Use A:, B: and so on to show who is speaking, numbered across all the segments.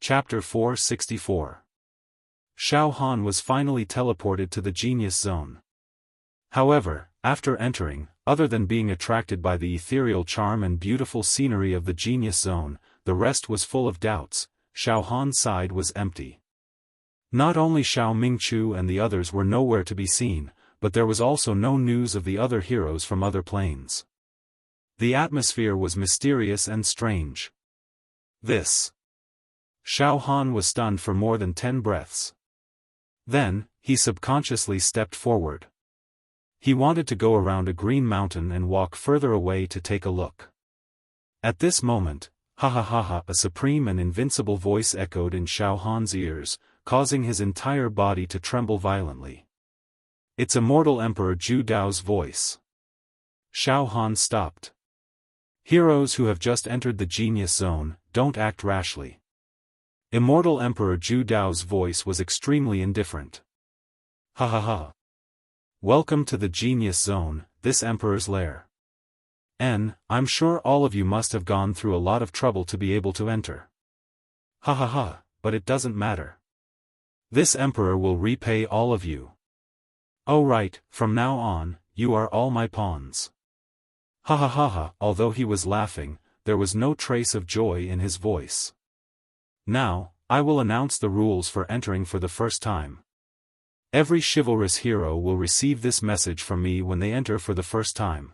A: Chapter 464. Xiaofan was finally teleported to the Genius Zone. However, after entering, other than being attracted by the ethereal charm and beautiful scenery of the Genius Zone, the rest was full of doubts. Xiaofan's side was empty. Not only Xiao Mingchu and the others were nowhere to be seen, but there was also no news of the other heroes from other planes. The atmosphere was mysterious and strange. Xiaofan was stunned for more than 10 breaths. Then, he subconsciously stepped forward. He wanted to go around a green mountain and walk further away to take a look. At this moment, ha ha ha ha, a supreme and invincible voice echoed in Xiaofan's ears, causing his entire body to tremble violently. It's Immortal Emperor Zhu Dao's voice. Xiaofan stopped. Heroes who have just entered the Genius Zone, don't act rashly. Immortal Emperor Zhu Dao's voice was extremely indifferent. Ha ha ha. Welcome to the Genius Zone, this Emperor's lair. I'm sure all of you must have gone through a lot of trouble to be able to enter. Ha ha ha, but it doesn't matter. This Emperor will repay all of you. Oh right, from now on, you are all my pawns. Ha ha ha ha. Although he was laughing, there was no trace of joy in his voice. Now, I will announce the rules for entering for the first time. Every chivalrous hero will receive this message from me when they enter for the first time.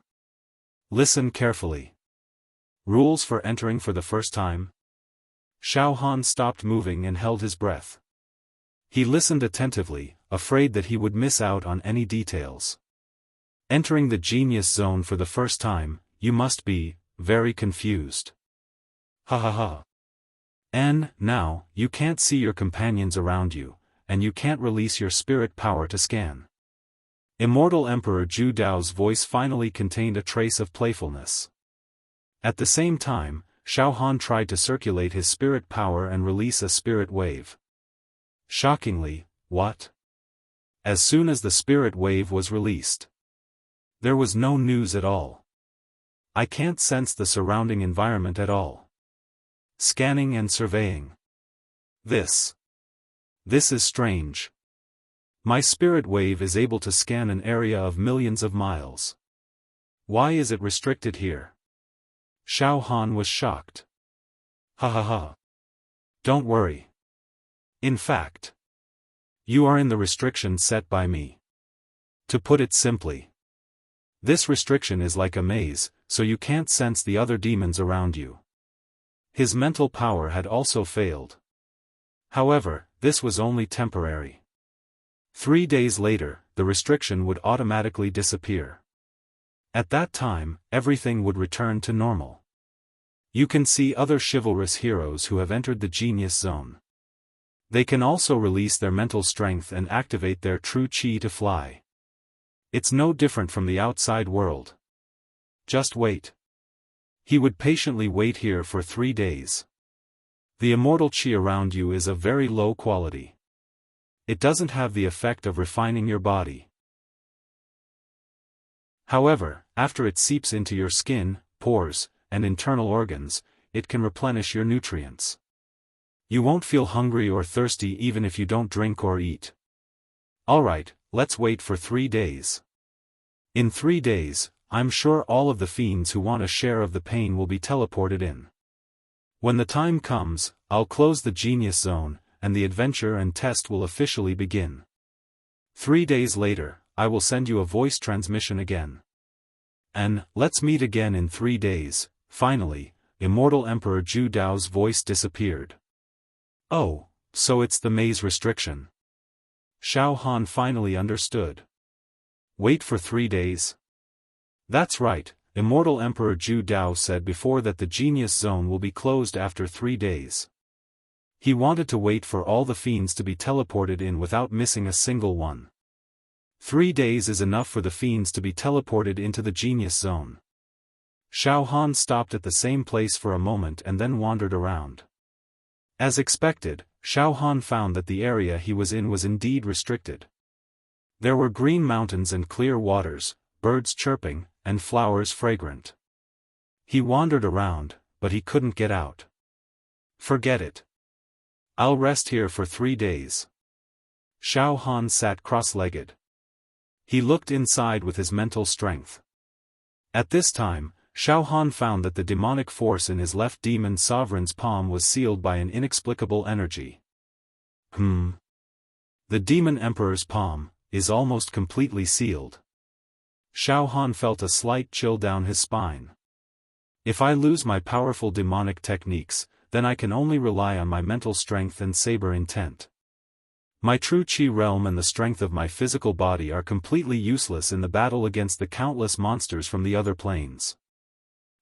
A: Listen carefully. Rules for entering for the first time? Xiaofan stopped moving and held his breath. He listened attentively, afraid that he would miss out on any details. Entering the Genius Zone for the first time, you must be very confused. Ha ha ha. Now, you can't see your companions around you, and you can't release your spirit power to scan. Immortal Emperor Zhu Dao's voice finally contained a trace of playfulness. At the same time, Xiaofan tried to circulate his spirit power and release a spirit wave. Shockingly, what? As soon as the spirit wave was released, there was no news at all. I can't sense the surrounding environment at all. Scanning and surveying. This is strange. My spirit wave is able to scan an area of millions of miles. Why is it restricted here? Xiaofan was shocked. Ha ha ha. Don't worry. In fact, you are in the restriction set by me. To put it simply, this restriction is like a maze, so you can't sense the other demons around you. His mental power had also failed. However, this was only temporary. 3 days later, the restriction would automatically disappear. At that time, everything would return to normal. You can see other chivalrous heroes who have entered the Genius Zone. They can also release their mental strength and activate their true chi to fly. It's no different from the outside world. Just wait. He would patiently wait here for 3 days. The immortal chi around you is of very low quality. It doesn't have the effect of refining your body. However, after it seeps into your skin, pores, and internal organs, it can replenish your nutrients. You won't feel hungry or thirsty even if you don't drink or eat. Alright, let's wait for 3 days. In 3 days, I'm sure all of the fiends who want a share of the pain will be teleported in. When the time comes, I'll close the Genius Zone, and the adventure and test will officially begin. 3 days later, I will send you a voice transmission again. And let's meet again in 3 days. Finally, Immortal Emperor Zhu Dao's voice disappeared. Oh, so it's the maze restriction. Xiaofan finally understood. Wait for 3 days? That's right, Immortal Emperor Zhu Dao said before that the Genius Zone will be closed after 3 days. He wanted to wait for all the fiends to be teleported in without missing a single one. 3 days is enough for the fiends to be teleported into the Genius Zone. Xiaofan stopped at the same place for a moment and then wandered around. As expected, Xiaofan found that the area he was in was indeed restricted. There were green mountains and clear waters, birds chirping, and flowers fragrant. He wandered around, but he couldn't get out. Forget it. I'll rest here for 3 days. Xiaofan sat cross-legged. He looked inside with his mental strength. At this time, Xiaofan found that the demonic force in his left demon sovereign's palm was sealed by an inexplicable energy. The demon emperor's palm is almost completely sealed. Xiaofan felt a slight chill down his spine. If I lose my powerful demonic techniques, then I can only rely on my mental strength and saber intent. My true chi realm and the strength of my physical body are completely useless in the battle against the countless monsters from the other planes.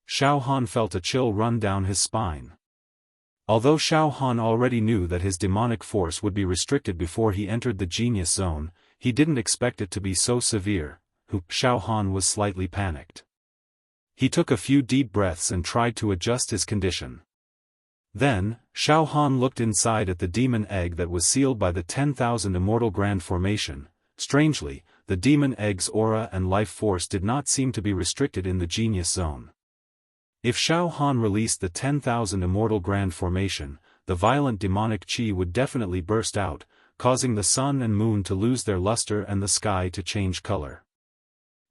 A: Xiaofan felt a chill run down his spine. Although Xiaofan already knew that his demonic force would be restricted before he entered the genius zone, he didn't expect it to be so severe. Xiaofan was slightly panicked. He took a few deep breaths and tried to adjust his condition. Then, Xiaofan looked inside at the demon egg that was sealed by the 10,000 Immortal Grand Formation. Strangely, the demon egg's aura and life force did not seem to be restricted in the genius zone. If Xiaofan released the 10,000 Immortal Grand Formation, the violent demonic chi would definitely burst out, causing the sun and moon to lose their luster and the sky to change color.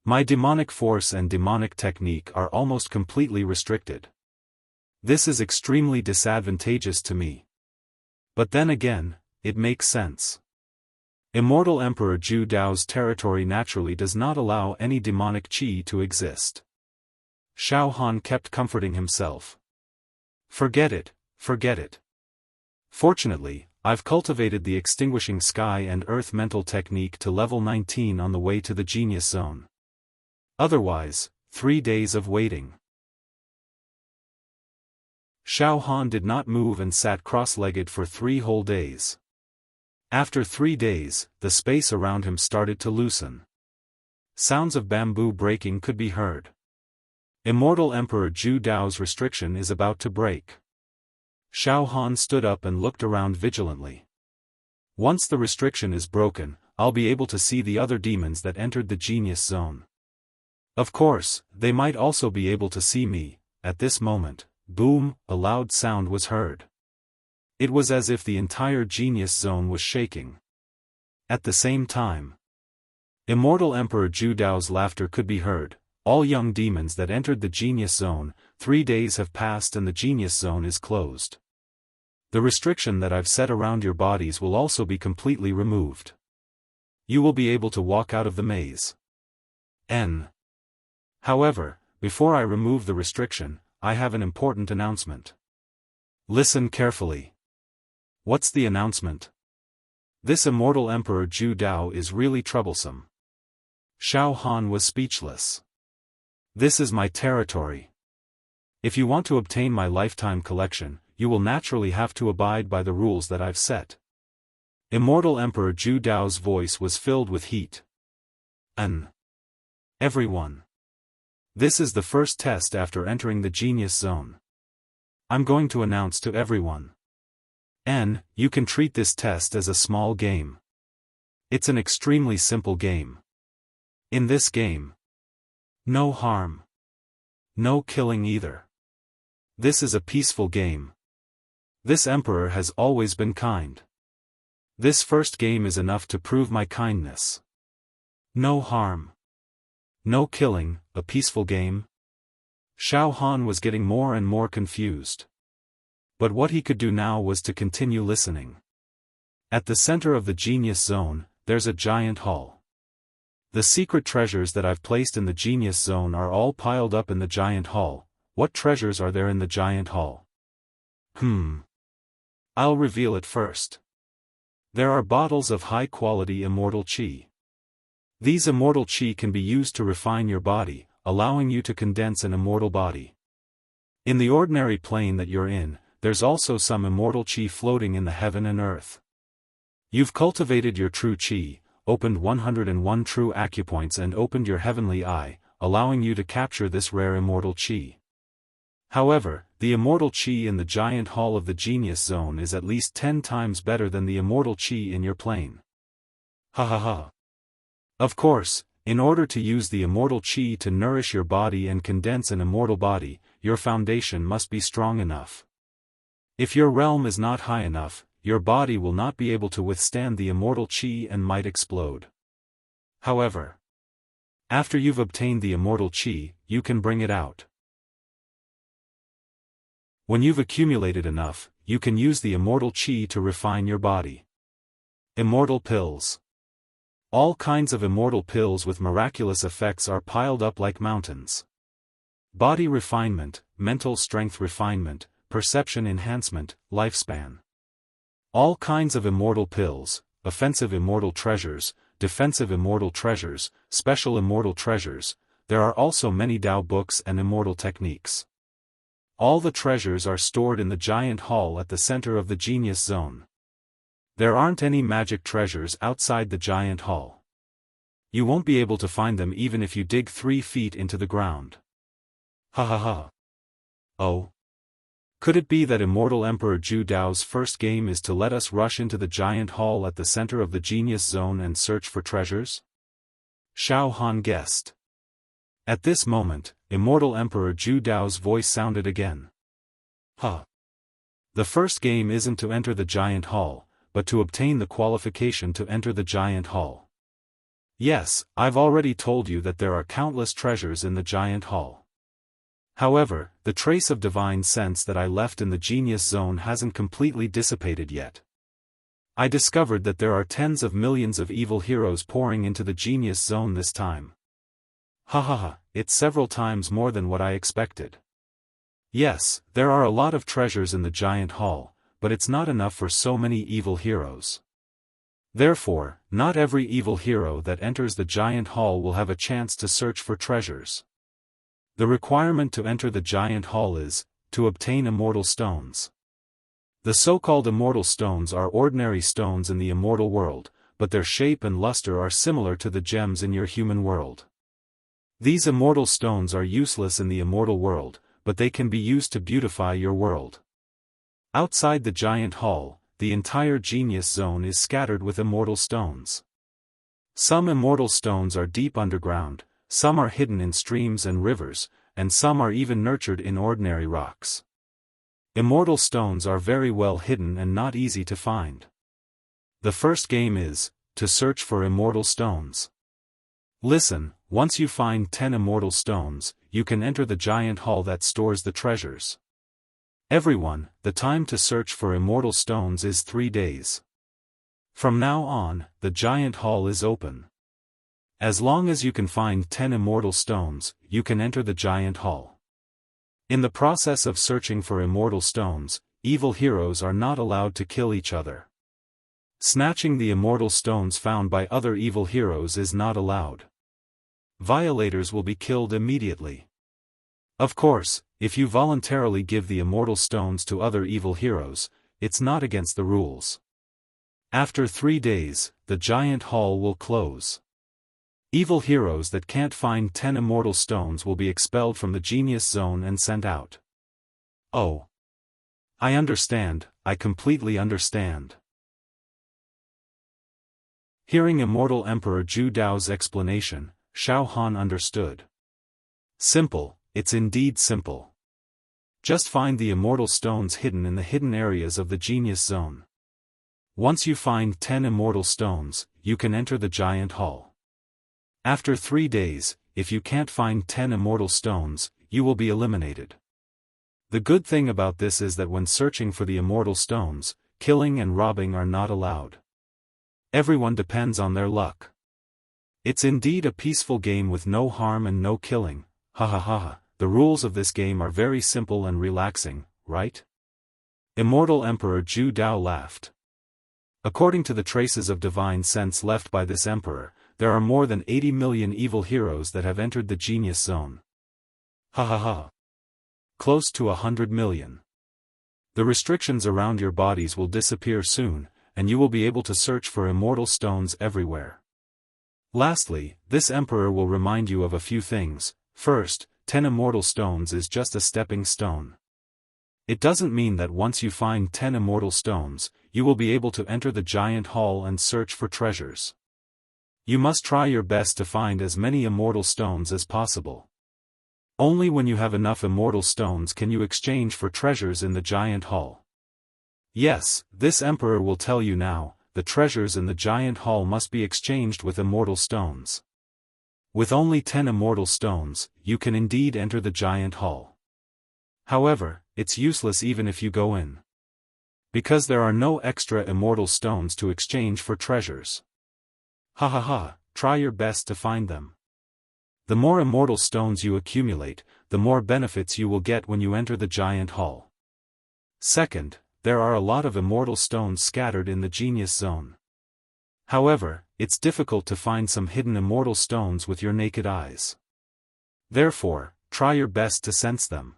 A: My demonic force and demonic technique are almost completely restricted. This is extremely disadvantageous to me. But then again, it makes sense. Immortal Emperor Zhu Dao's territory naturally does not allow any demonic chi to exist. Xiaofan kept comforting himself. Forget it, forget it. Fortunately, I've cultivated the extinguishing sky and earth mental technique to level 19 on the way to the genius zone. Otherwise, 3 days of waiting. Xiaofan did not move and sat cross-legged for 3 whole days. After 3 days, the space around him started to loosen. Sounds of bamboo breaking could be heard. Immortal Emperor Zhu Dao's restriction is about to break. Xiaofan stood up and looked around vigilantly. Once the restriction is broken, I'll be able to see the other demons that entered the genius zone. Of course, they might also be able to see me. At this moment, boom, a loud sound was heard. It was as if the entire genius zone was shaking. At the same time, Immortal Emperor Zhu Dao's laughter could be heard. All young demons that entered the genius zone, 3 days have passed and the genius zone is closed. The restriction that I've set around your bodies will also be completely removed. You will be able to walk out of the maze. However, before I remove the restriction, I have an important announcement. Listen carefully. What's the announcement? This Immortal Emperor Zhu Dao is really troublesome. Xiaofan was speechless. This is my territory. If you want to obtain my lifetime collection, you will naturally have to abide by the rules that I've set. Immortal Emperor Zhu Dao's voice was filled with heat. Everyone. This is the first test after entering the genius zone. I'm going to announce to everyone. You can treat this test as a small game. It's an extremely simple game. In this game, no harm. No killing either. This is a peaceful game. This emperor has always been kind. This first game is enough to prove my kindness. No harm. No killing, a peaceful game? Xiaofan was getting more and more confused. But what he could do now was to continue listening. At the center of the genius zone, there's a giant hall. The secret treasures that I've placed in the genius zone are all piled up in the giant hall. What treasures are there in the giant hall? I'll reveal it first. There are bottles of high-quality immortal chi. These immortal chi can be used to refine your body, allowing you to condense an immortal body. In the ordinary plane that you're in, there's also some immortal chi floating in the heaven and earth. You've cultivated your true chi, opened 101 true acupoints and opened your heavenly eye, allowing you to capture this rare immortal chi. However, the immortal chi in the giant hall of the genius zone is at least 10 times better than the immortal chi in your plane. Ha ha ha. Of course, in order to use the immortal chi to nourish your body and condense an immortal body, your foundation must be strong enough. If your realm is not high enough, your body will not be able to withstand the immortal chi and might explode. However, after you've obtained the immortal chi, you can bring it out. When you've accumulated enough, you can use the immortal chi to refine your body. Immortal pills. All kinds of immortal pills with miraculous effects are piled up like mountains. Body refinement, mental strength refinement, perception enhancement, lifespan. All kinds of immortal pills, offensive immortal treasures, defensive immortal treasures, special immortal treasures. There are also many Tao books and immortal techniques. All the treasures are stored in the giant hall at the center of the genius zone. There aren't any magic treasures outside the giant hall. You won't be able to find them even if you dig 3 feet into the ground. Ha ha ha. Oh. Could it be that Immortal Emperor Zhu Dao's first game is to let us rush into the giant hall at the center of the genius zone and search for treasures? Xiaofan guessed. At this moment, Immortal Emperor Zhu Dao's voice sounded again. Huh. The first game isn't to enter the giant hall, but to obtain the qualification to enter the giant hall. Yes, I've already told you that there are countless treasures in the giant hall. However, the trace of divine sense that I left in the genius zone hasn't completely dissipated yet. I discovered that there are tens of millions of evil heroes pouring into the genius zone this time. Ha ha ha, it's several times more than what I expected. Yes, there are a lot of treasures in the giant hall, but it's not enough for so many evil heroes. Therefore, not every evil hero that enters the giant hall will have a chance to search for treasures. The requirement to enter the giant hall is, to obtain immortal stones. The so-called immortal stones are ordinary stones in the immortal world, but their shape and luster are similar to the gems in your human world. These immortal stones are useless in the immortal world, but they can be used to beautify your world. Outside the giant hall, the entire genius zone is scattered with immortal stones. Some immortal stones are deep underground, some are hidden in streams and rivers, and some are even nurtured in ordinary rocks. Immortal stones are very well hidden and not easy to find. The first game is, to search for immortal stones. Listen, once you find 10 immortal stones, you can enter the giant hall that stores the treasures. Everyone, the time to search for immortal stones is 3 days. From now on, the giant hall is open. As long as you can find 10 immortal stones, you can enter the giant hall. In the process of searching for immortal stones, evil heroes are not allowed to kill each other. Snatching the immortal stones found by other evil heroes is not allowed. Violators will be killed immediately. Of course, if you voluntarily give the immortal stones to other evil heroes, it's not against the rules. After 3 days, the giant hall will close. Evil heroes that can't find 10 immortal stones will be expelled from the genius zone and sent out. Oh. I understand, I completely understand. Hearing Immortal Emperor Zhu Dao's explanation, Xiaofan understood. Simple, it's indeed simple. Just find the immortal stones hidden in the hidden areas of the genius zone. Once you find 10 immortal stones, you can enter the giant hall. After 3 days, if you can't find 10 immortal stones, you will be eliminated. The good thing about this is that when searching for the immortal stones, killing and robbing are not allowed. Everyone depends on their luck. It's indeed a peaceful game with no harm and no killing. Ha ha ha ha. The rules of this game are very simple and relaxing, right? Immortal Emperor Zhu Dao laughed. According to the traces of divine sense left by this emperor, there are more than 80 million evil heroes that have entered the genius zone. Ha ha ha. Close to 100 million. The restrictions around your bodies will disappear soon, and you will be able to search for immortal stones everywhere. Lastly, this emperor will remind you of a few things. First, 10 immortal stones is just a stepping stone. It doesn't mean that once you find 10 immortal stones, you will be able to enter the giant hall and search for treasures. You must try your best to find as many immortal stones as possible. Only when you have enough immortal stones can you exchange for treasures in the giant hall. Yes, this emperor will tell you now, the treasures in the giant hall must be exchanged with immortal stones. With only 10 immortal stones, you can indeed enter the giant hall. However, it's useless even if you go in. Because there are no extra immortal stones to exchange for treasures. Ha ha ha, try your best to find them. The more immortal stones you accumulate, the more benefits you will get when you enter the giant hall. Second, there are a lot of immortal stones scattered in the genius zone. However, it's difficult to find some hidden immortal stones with your naked eyes. Therefore, try your best to sense them.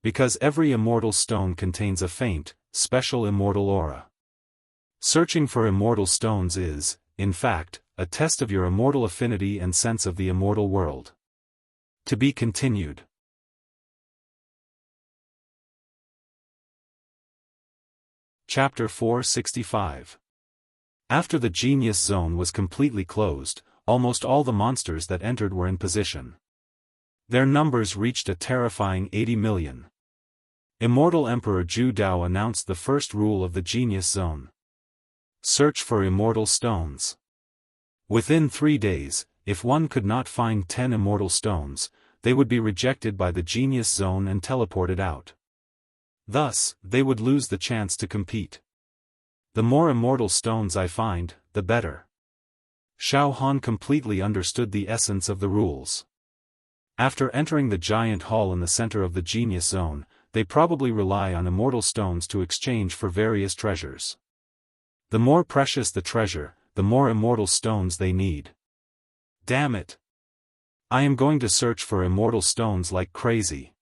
A: Because every immortal stone contains a faint, special immortal aura. Searching for immortal stones is, in fact, a test of your immortal affinity and sense of the immortal world. To be continued. Chapter 465. After the genius zone was completely closed, almost all the monsters that entered were in position. Their numbers reached a terrifying 80 million. Immortal Emperor Zhu Dao announced the first rule of the genius zone. Search for immortal stones. Within 3 days, if one could not find 10 immortal stones, they would be rejected by the genius zone and teleported out. Thus, they would lose the chance to compete. The more immortal stones I find, the better. Xiaofan completely understood the essence of the rules. After entering the giant hall in the center of the genius zone, they probably rely on immortal stones to exchange for various treasures. The more precious the treasure, the more immortal stones they need. Damn it! I am going to search for immortal stones like crazy.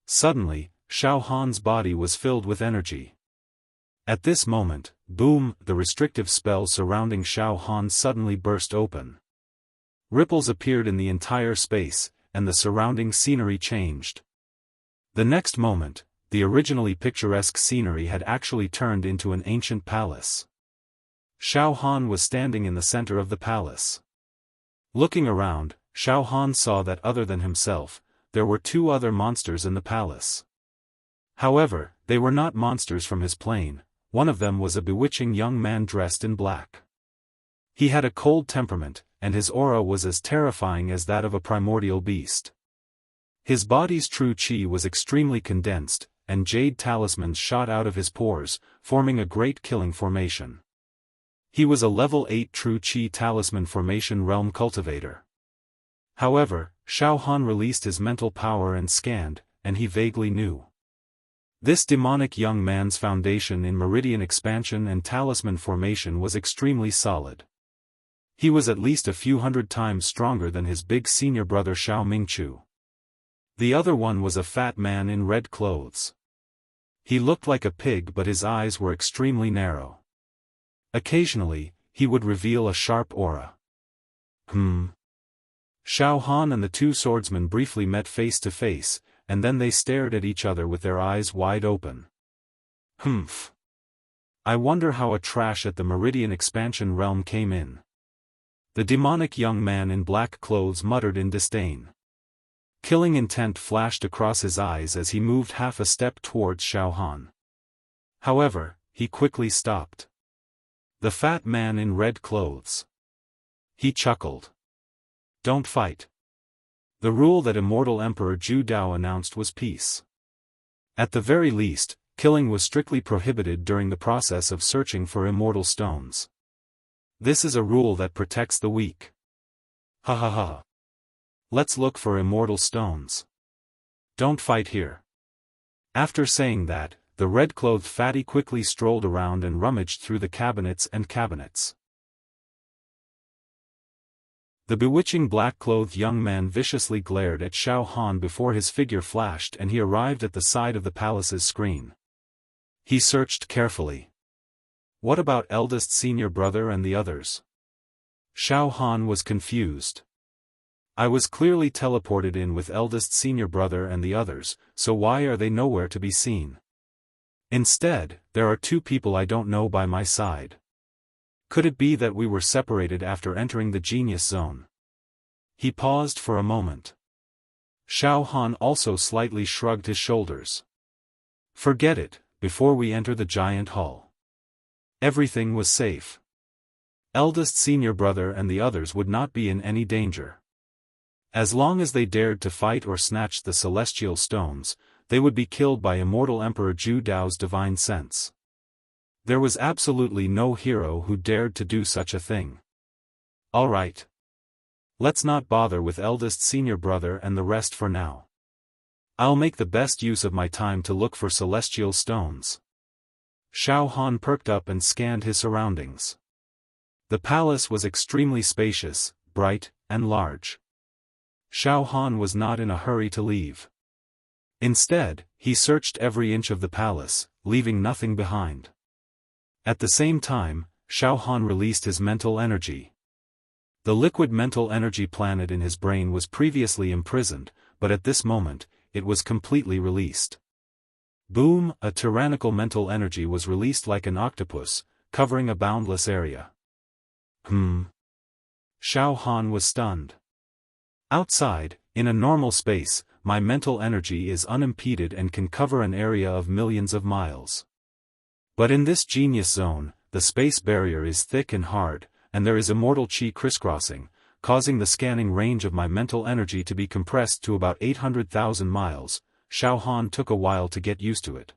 A: Suddenly, Xiaofan's body was filled with energy. At this moment, boom, the restrictive spell surrounding Xiaofan suddenly burst open. Ripples appeared in the entire space, and the surrounding scenery changed. The next moment, the originally picturesque scenery had actually turned into an ancient palace. Xiaofan was standing in the center of the palace. Looking around, Xiaofan saw that other than himself, there were 2 other monsters in the palace. However, they were not monsters from his plane. One of them was a bewitching young man dressed in black. He had a cold temperament, and his aura was as terrifying as that of a primordial beast. His body's true chi was extremely condensed, and jade talismans shot out of his pores, forming a great killing formation. He was a level 8 true chi talisman formation realm cultivator. However, Xiaofan released his mental power and scanned, and he vaguely knew. This demonic young man's foundation in meridian expansion and talisman formation was extremely solid. He was at least a few hundred times stronger than his big senior brother Xiao Mingchu. The other one was a fat man in red clothes. He looked like a pig, but his eyes were extremely narrow. Occasionally, he would reveal a sharp aura. Xiaofan and the 2 swordsmen briefly met face to face, and then they stared at each other with their eyes wide open. I wonder how a trash at the Meridian Expansion realm came in. The demonic young man in black clothes muttered in disdain. Killing intent flashed across his eyes as he moved half a step towards Xiaofan. However, he quickly stopped. The fat man in red clothes. He chuckled. Don't fight. The rule that Immortal Emperor Zhu Dao announced was peace. At the very least, killing was strictly prohibited during the process of searching for immortal stones. This is a rule that protects the weak. Ha ha ha. Let's look for immortal stones. Don't fight here. After saying that, the red-clothed fatty quickly strolled around and rummaged through the cabinets and cabinets. The bewitching black-clothed young man viciously glared at Xiaofan before his figure flashed and he arrived at the side of the palace's screen. He searched carefully. What about eldest senior brother and the others? Xiaofan was confused. I was clearly teleported in with eldest senior brother and the others, so why are they nowhere to be seen? Instead, there are 2 people I don't know by my side. Could it be that we were separated after entering the genius zone? He paused for a moment. Xiaofan also slightly shrugged his shoulders. Forget it, before we enter the giant hall. Everything was safe. Eldest senior brother and the others would not be in any danger. As long as they dared to fight or snatch the celestial stones, they would be killed by Immortal Emperor Zhu Dao's divine sense. There was absolutely no hero who dared to do such a thing. All right. Let's not bother with eldest senior brother and the rest for now. I'll make the best use of my time to look for celestial stones. Xiaofan perked up and scanned his surroundings. The palace was extremely spacious, bright, and large. Xiaofan was not in a hurry to leave. Instead, he searched every inch of the palace, leaving nothing behind. At the same time, Xiaofan released his mental energy. The liquid mental energy planet in his brain was previously imprisoned, but at this moment, it was completely released. Boom! A tyrannical mental energy was released like an octopus, covering a boundless area. Xiaofan was stunned. Outside, in a normal space, my mental energy is unimpeded and can cover an area of millions of miles. But in this genius zone, the space barrier is thick and hard, and there is immortal chi crisscrossing, causing the scanning range of my mental energy to be compressed to about 800,000 miles. Xiaofan took a while to get used to it.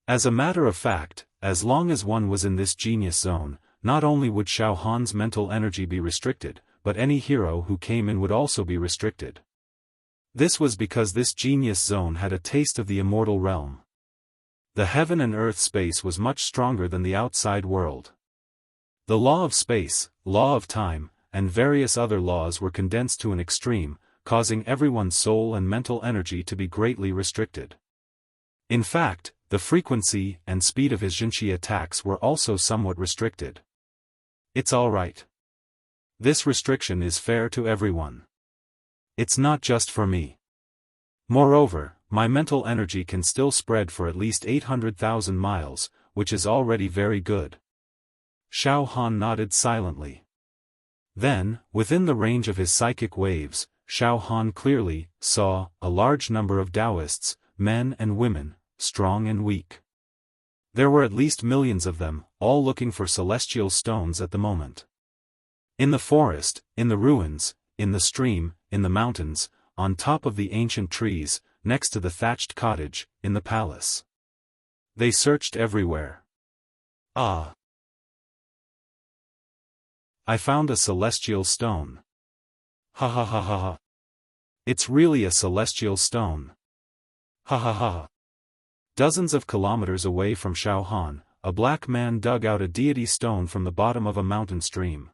A: As a matter of fact, as long as one was in this genius zone, not only would Xiaofan's mental energy be restricted, but any hero who came in would also be restricted. This was because this genius zone had a taste of the immortal realm. The heaven and earth space was much stronger than the outside world. The law of space, law of time, and various other laws were condensed to an extreme, causing everyone's soul and mental energy to be greatly restricted. In fact, the frequency and speed of his Jinqi attacks were also somewhat restricted. It's alright. This restriction is fair to everyone. It's not just for me. Moreover, my mental energy can still spread for at least 800,000 miles, which is already very good. Xiaofan nodded silently. Then, within the range of his psychic waves, Xiaofan clearly saw a large number of Taoists, men and women, strong and weak. There were at least millions of them, all looking for celestial stones at the moment. In the forest, in the ruins, in the stream, in the mountains, on top of the ancient trees, next to the thatched cottage, in the palace. They searched everywhere. Ah! I found a celestial stone. Ha ha ha ha ha. It's really a celestial stone. Ha ha ha. Dozens of kilometers away from Xiaofan, a black man dug out a deity stone from the bottom of a mountain stream.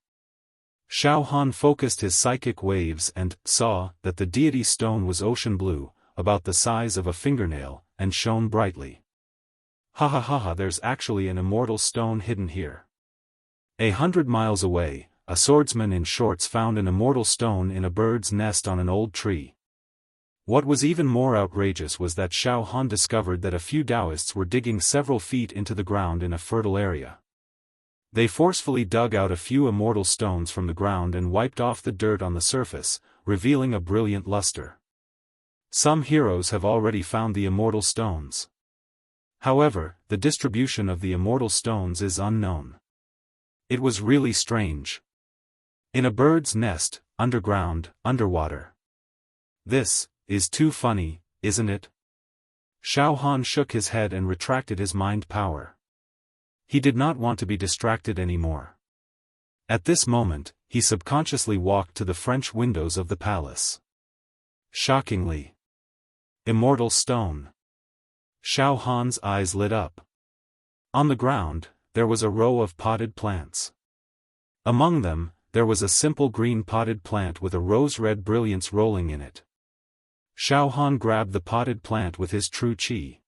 A: Xiaofan focused his psychic waves and saw that the deity stone was ocean blue, about the size of a fingernail, and shone brightly. Ha ha ha ha, there's actually an immortal stone hidden here. 100 miles away, a swordsman in shorts found an immortal stone in a bird's nest on an old tree. What was even more outrageous was that Xiaofan discovered that a few Taoists were digging several feet into the ground in a fertile area. They forcefully dug out a few immortal stones from the ground and wiped off the dirt on the surface, revealing a brilliant luster. Some heroes have already found the immortal stones. However, the distribution of the immortal stones is unknown. It was really strange. In a bird's nest, underground, underwater. This is too funny, isn't it? Xiaofan shook his head and retracted his mind power. He did not want to be distracted anymore. At this moment, he subconsciously walked to the French windows of the palace. Shockingly. Immortal stone. Xiaofan's eyes lit up. On the ground, there was a row of potted plants. Among them, there was a simple green potted plant with a rose-red brilliance rolling in it. Xiaofan grabbed the potted plant with his true qi.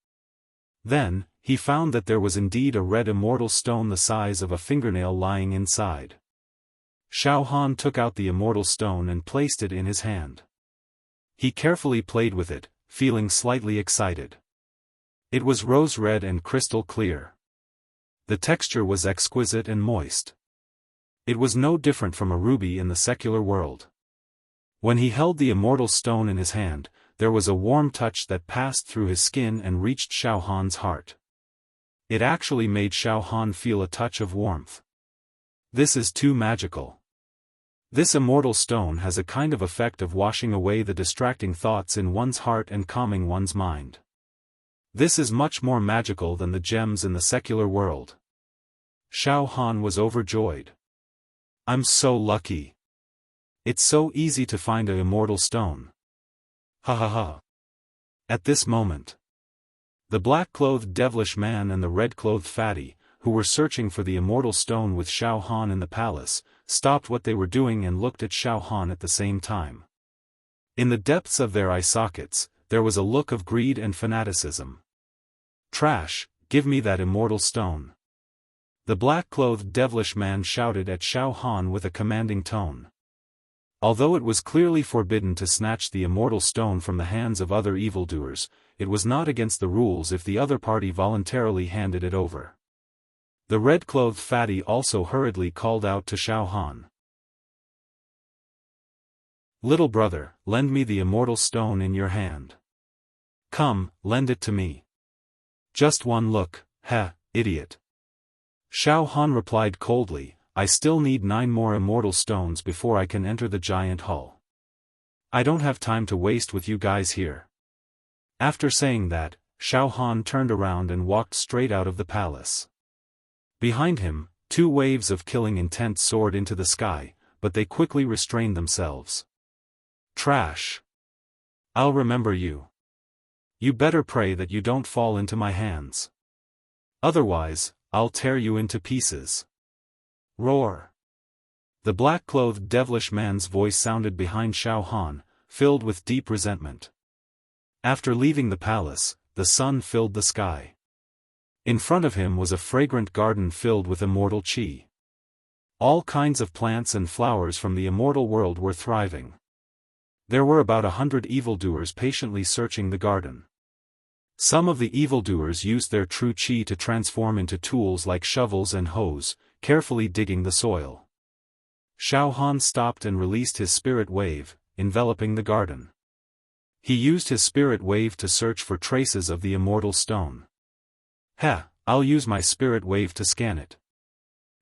A: Then, he found that there was indeed a red immortal stone the size of a fingernail lying inside. Xiaofan took out the immortal stone and placed it in his hand. He carefully played with it, feeling slightly excited. It was rose-red and crystal clear. The texture was exquisite and moist. It was no different from a ruby in the secular world. When he held the immortal stone in his hand, there was a warm touch that passed through his skin and reached Xiaofan's heart. It actually made Xiaofan feel a touch of warmth. This is too magical. This immortal stone has a kind of effect of washing away the distracting thoughts in one's heart and calming one's mind. This is much more magical than the gems in the secular world. Xiaofan was overjoyed. I'm so lucky. It's so easy to find an immortal stone. Ha ha ha. At this moment, the black-clothed devilish man and the red-clothed fatty, who were searching for the immortal stone with Xiaofan in the palace, stopped what they were doing and looked at Xiaofan at the same time. In the depths of their eye sockets, there was a look of greed and fanaticism. Trash, give me that immortal stone. The black-clothed devilish man shouted at Xiaofan with a commanding tone. Although it was clearly forbidden to snatch the immortal stone from the hands of other evildoers, it was not against the rules if the other party voluntarily handed it over. The red-clothed fatty also hurriedly called out to Xiaofan. Little brother, lend me the immortal stone in your hand. Come, lend it to me. Just one look, idiot. Xiaofan replied coldly, I still need 9 more immortal stones before I can enter the giant hall. I don't have time to waste with you guys here. After saying that, Xiaofan turned around and walked straight out of the palace. Behind him, 2 waves of killing intent soared into the sky, but they quickly restrained themselves. Trash. I'll remember you. You better pray that you don't fall into my hands. Otherwise, I'll tear you into pieces. Roar. The black-clothed devilish man's voice sounded behind Xiaofan, filled with deep resentment. After leaving the palace, the sun filled the sky. In front of him was a fragrant garden filled with immortal qi. All kinds of plants and flowers from the immortal world were thriving. There were about 100 evildoers patiently searching the garden. Some of the evildoers used their true qi to transform into tools like shovels and hoes, carefully digging the soil. Xiaofan stopped and released his spirit wave, enveloping the garden. He used his spirit wave to search for traces of the immortal stone. I'll use my spirit wave to scan it.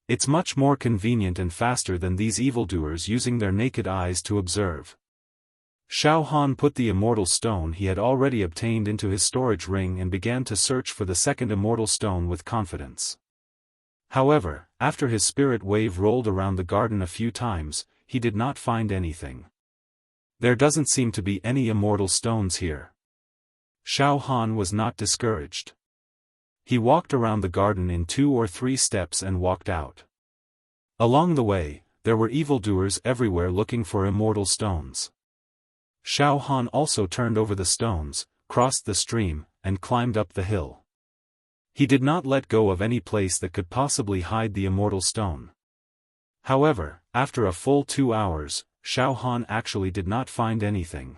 A: It's much more convenient and faster than these evildoers using their naked eyes to observe. Xiaofan put the immortal stone he had already obtained into his storage ring and began to search for the second immortal stone with confidence. However, after his spirit wave rolled around the garden a few times, he did not find anything. There doesn't seem to be any immortal stones here. Xiaofan was not discouraged. He walked around the garden in 2 or 3 steps and walked out. Along the way, there were evildoers everywhere looking for immortal stones. Xiaofan also turned over the stones, crossed the stream, and climbed up the hill. He did not let go of any place that could possibly hide the immortal stone. However, after a full 2 hours, Xiaofan actually did not find anything.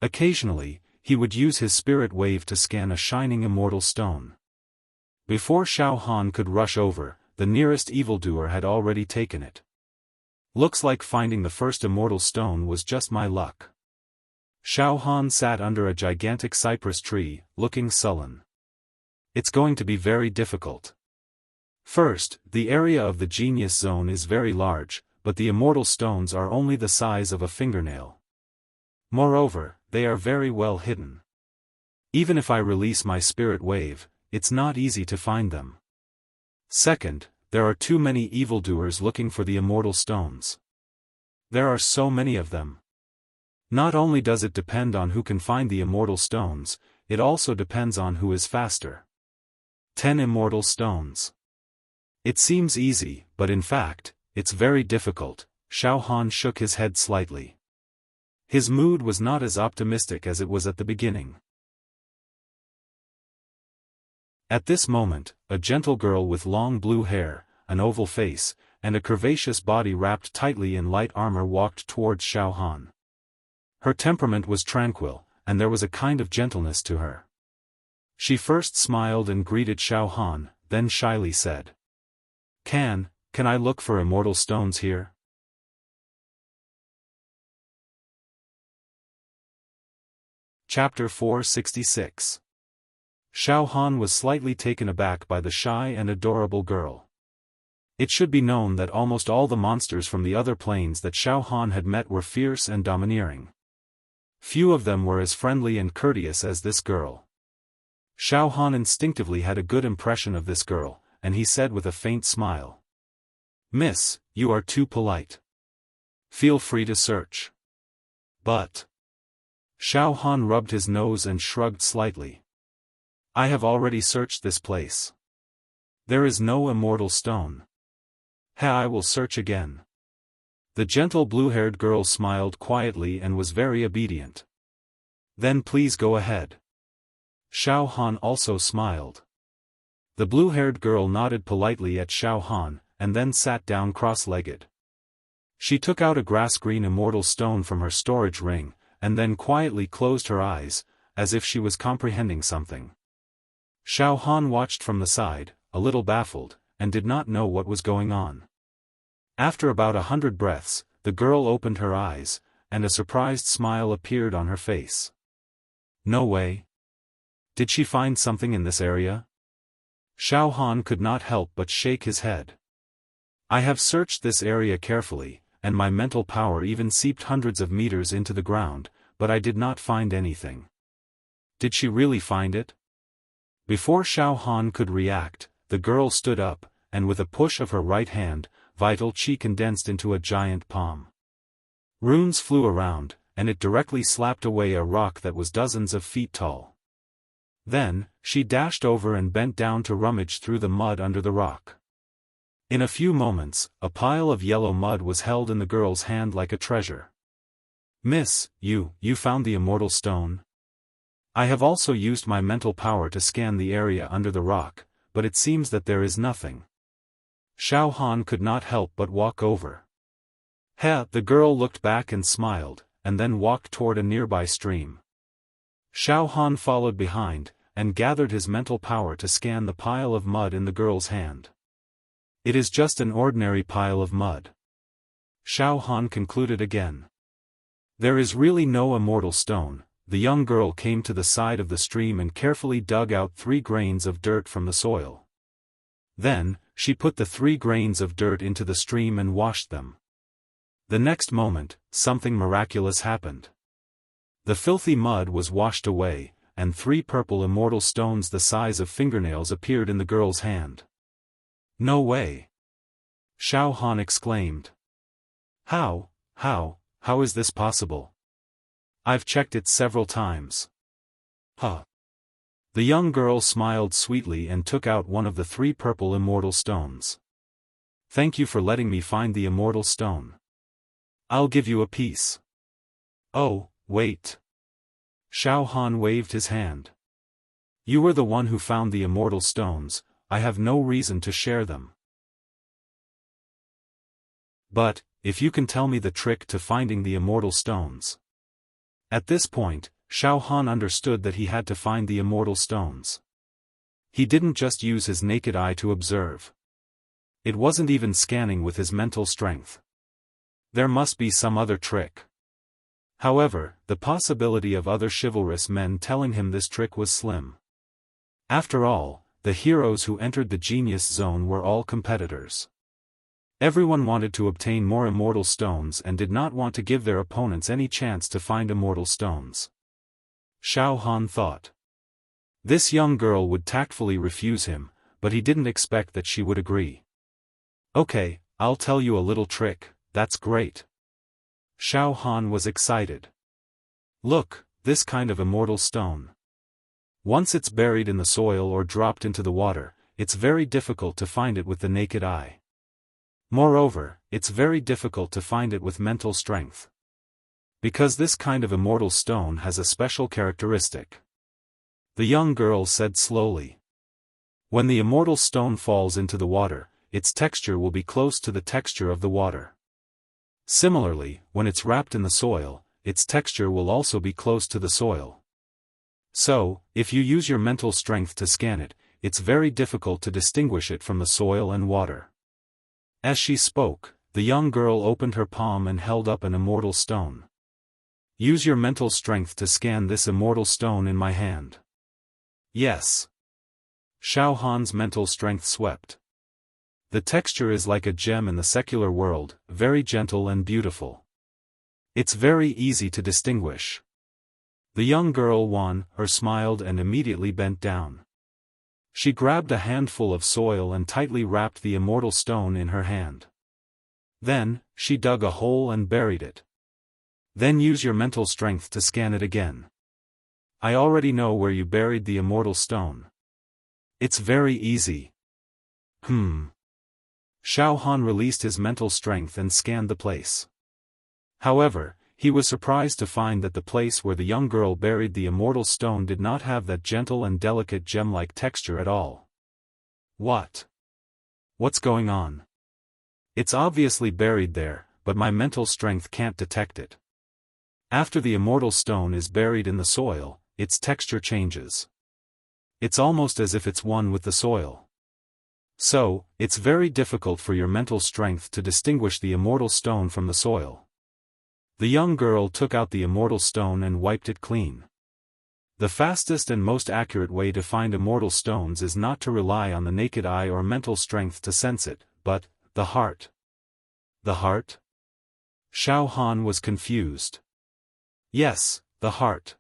A: Occasionally, he would use his spirit wave to scan a shining immortal stone. Before Xiaofan could rush over, the nearest evildoer had already taken it. Looks like finding the first immortal stone was just my luck. Xiaofan sat under a gigantic cypress tree, looking sullen. It's going to be very difficult. First, the area of the genius zone is very large, but the immortal stones are only the size of a fingernail. Moreover, they are very well hidden. Even if I release my spirit wave, it's not easy to find them. Second, there are too many evildoers looking for the immortal stones. There are so many of them. Not only does it depend on who can find the immortal stones, it also depends on who is faster. 10 immortal stones. It seems easy, but in fact, it's very difficult. Xiaofan shook his head slightly. His mood was not as optimistic as it was at the beginning. At this moment, a gentle girl with long blue hair, an oval face, and a curvaceous body wrapped tightly in light armor walked towards Xiaofan. Her temperament was tranquil, and there was a kind of gentleness to her. She first smiled and greeted Xiaofan, then shyly said, Can I look for immortal stones here? Chapter 466. Xiaofan was slightly taken aback by the shy and adorable girl. It should be known that almost all the monsters from the other planes that Xiaofan had met were fierce and domineering. Few of them were as friendly and courteous as this girl. Xiaofan instinctively had a good impression of this girl, and he said with a faint smile. "Miss, you are too polite. Feel free to search." "But..." Xiaofan rubbed his nose and shrugged slightly. "I have already searched this place. There is no immortal stone. I will search again." The gentle blue-haired girl smiled quietly and was very obedient. "Then please go ahead." Xiaofan also smiled. The blue-haired girl nodded politely at Xiaofan, and then sat down cross-legged. She took out a grass-green immortal stone from her storage ring, and then quietly closed her eyes, as if she was comprehending something. Xiaofan watched from the side, a little baffled, and did not know what was going on. After about 100 breaths, the girl opened her eyes, and a surprised smile appeared on her face. "No way. Did she find something in this area?" Xiaofan could not help but shake his head. "I have searched this area carefully, and my mental power even seeped hundreds of meters into the ground, but I did not find anything." "Did she really find it?" Before Xiaofan could react, the girl stood up, and with a push of her right hand, vital chi condensed into a giant palm. Runes flew around, and it directly slapped away a rock that was dozens of feet tall. Then, she dashed over and bent down to rummage through the mud under the rock. In a few moments, a pile of yellow mud was held in the girl's hand like a treasure. "Miss, you found the immortal stone?" "I have also used my mental power to scan the area under the rock, but it seems that there is nothing." Xiaofan could not help but walk over. The girl looked back and smiled, and then walked toward a nearby stream. Xiaofan followed behind, and gathered his mental power to scan the pile of mud in the girl's hand. "It is just an ordinary pile of mud," Xiaofan concluded again. "There is really no immortal stone." The young girl came to the side of the stream and carefully dug out 3 grains of dirt from the soil. Then, she put the 3 grains of dirt into the stream and washed them. The next moment, something miraculous happened. The filthy mud was washed away, and 3 purple immortal stones the size of fingernails appeared in the girl's hand. "No way!" Xiaofan exclaimed. How is this possible? I've checked it several times." "Huh." The young girl smiled sweetly and took out one of the 3 purple immortal stones. "Thank you for letting me find the immortal stone. I'll give you a piece." "Oh, wait." Xiaofan waved his hand. "You were the one who found the immortal stones, I have no reason to share them. But, if you can tell me the trick to finding the immortal stones." At this point, Xiaofan understood that he had to find the immortal stones. He didn't just use his naked eye to observe. It wasn't even scanning with his mental strength. There must be some other trick. However, the possibility of other chivalrous men telling him this trick was slim. After all, the heroes who entered the genius zone were all competitors. Everyone wanted to obtain more immortal stones and did not want to give their opponents any chance to find immortal stones. Xiaofan thought. This young girl would tactfully refuse him, but he didn't expect that she would agree. "Okay, I'll tell you a little trick, that's great." Xiaofan was excited. "Look, this kind of immortal stone. Once it's buried in the soil or dropped into the water, it's very difficult to find it with the naked eye. Moreover, it's very difficult to find it with mental strength. Because this kind of immortal stone has a special characteristic," the young girl said slowly. "When the immortal stone falls into the water, its texture will be close to the texture of the water. Similarly, when it's wrapped in the soil, its texture will also be close to the soil. So, if you use your mental strength to scan it, it's very difficult to distinguish it from the soil and water." As she spoke, the young girl opened her palm and held up an immortal stone. "Use your mental strength to scan this immortal stone in my hand." Yes. Xiaofan's mental strength swept. The texture is like a gem in the secular world, very gentle and beautiful. It's very easy to distinguish. The young girl won her smiled and immediately bent down. She grabbed a handful of soil and tightly wrapped the immortal stone in her hand. Then, she dug a hole and buried it. Then use your mental strength to scan it again. I already know where you buried the immortal stone. It's very easy. Xiaofan released his mental strength and scanned the place. However, he was surprised to find that the place where the young girl buried the immortal stone did not have that gentle and delicate gem-like texture at all. What? What's going on? It's obviously buried there, but my mental strength can't detect it. After the immortal stone is buried in the soil, its texture changes. It's almost as if it's one with the soil. So, it's very difficult for your mental strength to distinguish the immortal stone from the soil. The young girl took out the immortal stone and wiped it clean. The fastest and most accurate way to find immortal stones is not to rely on the naked eye or mental strength to sense it, but the heart. The heart? Xiaofan was confused. Yes, the heart.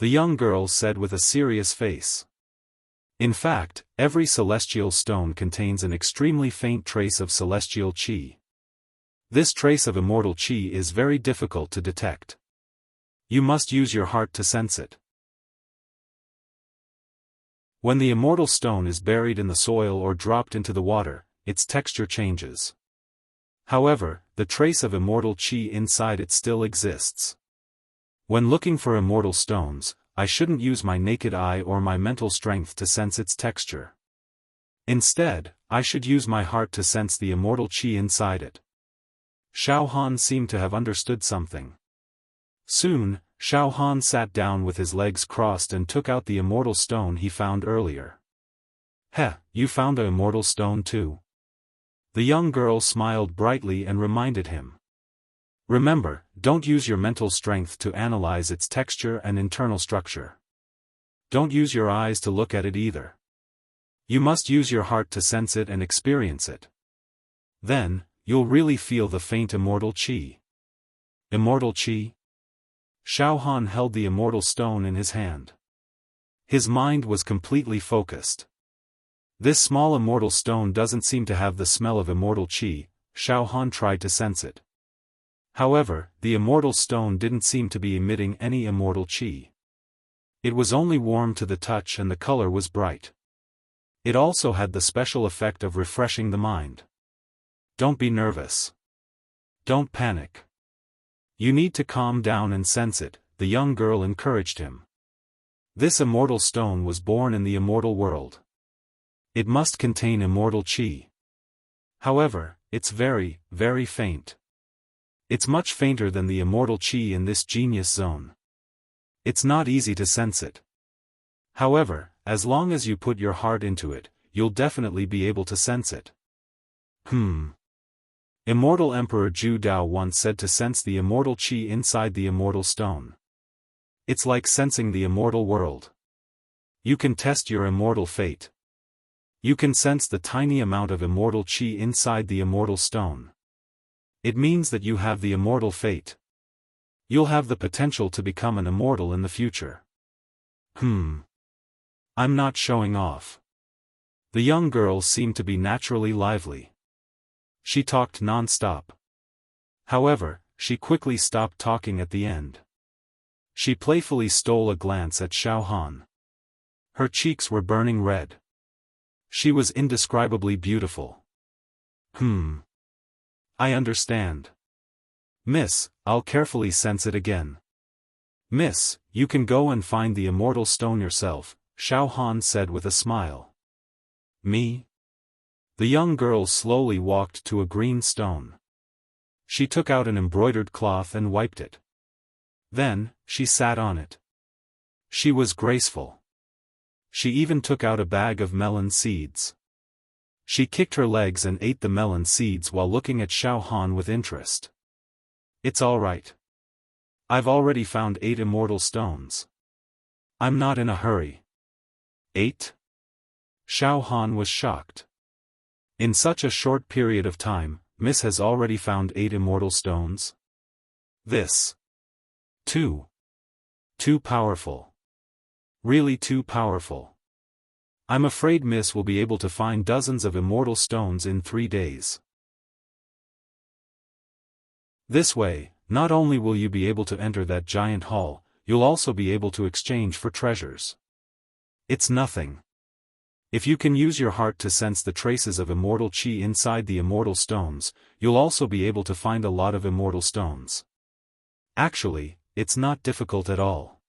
A: The young girl said with a serious face. In fact, every celestial stone contains an extremely faint trace of celestial qi. This trace of immortal qi is very difficult to detect. You must use your heart to sense it. When the immortal stone is buried in the soil or dropped into the water, its texture changes. However, the trace of immortal qi inside it still exists. When looking for immortal stones, I shouldn't use my naked eye or my mental strength to sense its texture. Instead, I should use my heart to sense the immortal qi inside it. Xiaofan seemed to have understood something. Soon, Xiaofan sat down with his legs crossed and took out the immortal stone he found earlier. Heh, you found an immortal stone too? The young girl smiled brightly and reminded him. Remember, don't use your mental strength to analyze its texture and internal structure. Don't use your eyes to look at it either. You must use your heart to sense it and experience it. Then, you'll really feel the faint immortal qi. Immortal qi? Xiaofan held the immortal stone in his hand. His mind was completely focused. This small immortal stone doesn't seem to have the smell of immortal qi. Xiaofan tried to sense it. However, the immortal stone didn't seem to be emitting any immortal qi. It was only warm to the touch and the color was bright. It also had the special effect of refreshing the mind. Don't be nervous. Don't panic. You need to calm down and sense it, the young girl encouraged him. This immortal stone was born in the immortal world. It must contain immortal qi. However, it's very, very faint. It's much fainter than the immortal qi in this genius zone. It's not easy to sense it. However, as long as you put your heart into it, you'll definitely be able to sense it. Immortal Emperor Zhu Dao once said to sense the immortal qi inside the immortal stone. It's like sensing the immortal world. You can test your immortal fate. You can sense the tiny amount of immortal qi inside the immortal stone. It means that you have the immortal fate. You'll have the potential to become an immortal in the future. I'm not showing off. The young girl seemed to be naturally lively. She talked non-stop. However, she quickly stopped talking at the end. She playfully stole a glance at Xiaofan. Her cheeks were burning red. She was indescribably beautiful. I understand. Miss, I'll carefully sense it again. Miss, you can go and find the immortal stone yourself, Xiaofan said with a smile. Me? The young girl slowly walked to a green stone. She took out an embroidered cloth and wiped it. Then, she sat on it. She was graceful. She even took out a bag of melon seeds. She kicked her legs and ate the melon seeds while looking at Xiaofan with interest. It's all right. I've already found 8 immortal stones. I'm not in a hurry. 8? Xiaofan was shocked. In such a short period of time, Miss has already found 8 immortal stones? This. Too powerful. Really too powerful. I'm afraid Miss will be able to find dozens of immortal stones in 3 days. This way, not only will you be able to enter that giant hall, you'll also be able to exchange for treasures. It's nothing. If you can use your heart to sense the traces of immortal chi inside the immortal stones, you'll also be able to find a lot of immortal stones. Actually, it's not difficult at all.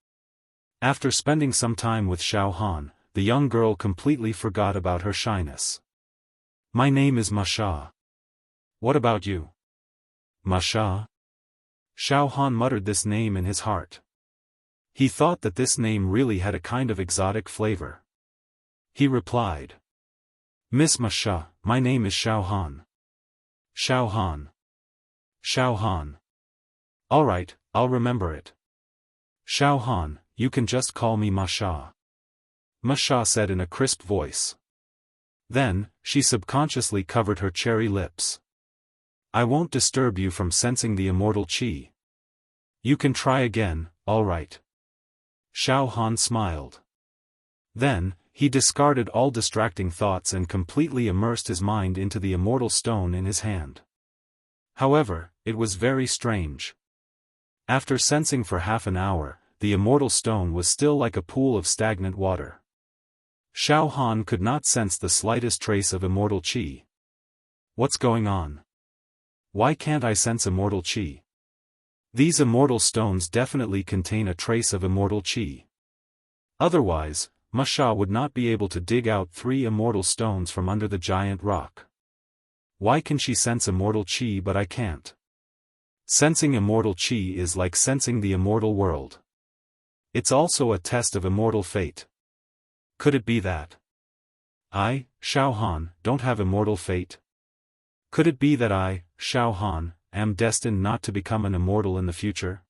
A: After spending some time with Xiaofan, the young girl completely forgot about her shyness. My name is Masha. What about you? Masha? Xiaofan muttered this name in his heart. He thought that this name really had a kind of exotic flavor. He replied. Miss Masha, my name is Xiaofan. Xiaofan. Xiaofan. Alright, I'll remember it. Xiaofan, you can just call me Masha. Masha said in a crisp voice. Then, she subconsciously covered her cherry lips. I won't disturb you from sensing the immortal chi. You can try again, alright. Xiaofan smiled. Then, he discarded all distracting thoughts and completely immersed his mind into the immortal stone in his hand. However, it was very strange. After sensing for half an hour, the immortal stone was still like a pool of stagnant water. Xiaofan could not sense the slightest trace of immortal chi. What's going on? Why can't I sense immortal chi? These immortal stones definitely contain a trace of immortal chi. Otherwise, Masha would not be able to dig out 3 immortal stones from under the giant rock. Why can she sense immortal chi but I can't? Sensing immortal chi is like sensing the immortal world. It's also a test of immortal fate. Could it be that I, Xiaofan, don't have immortal fate? Could it be that I, Xiaofan, am destined not to become an immortal in the future?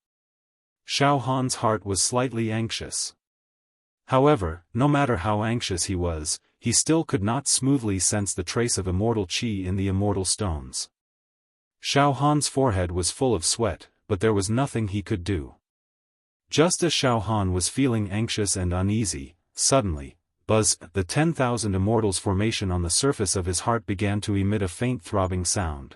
A: Xiaofan's heart was slightly anxious. However, no matter how anxious he was, he still could not smoothly sense the trace of immortal chi in the immortal stones. Xiaofan's forehead was full of sweat, but there was nothing he could do. Just as Xiaofan was feeling anxious and uneasy, suddenly, buzz, the 10,000 immortals formation on the surface of his heart began to emit a faint throbbing sound.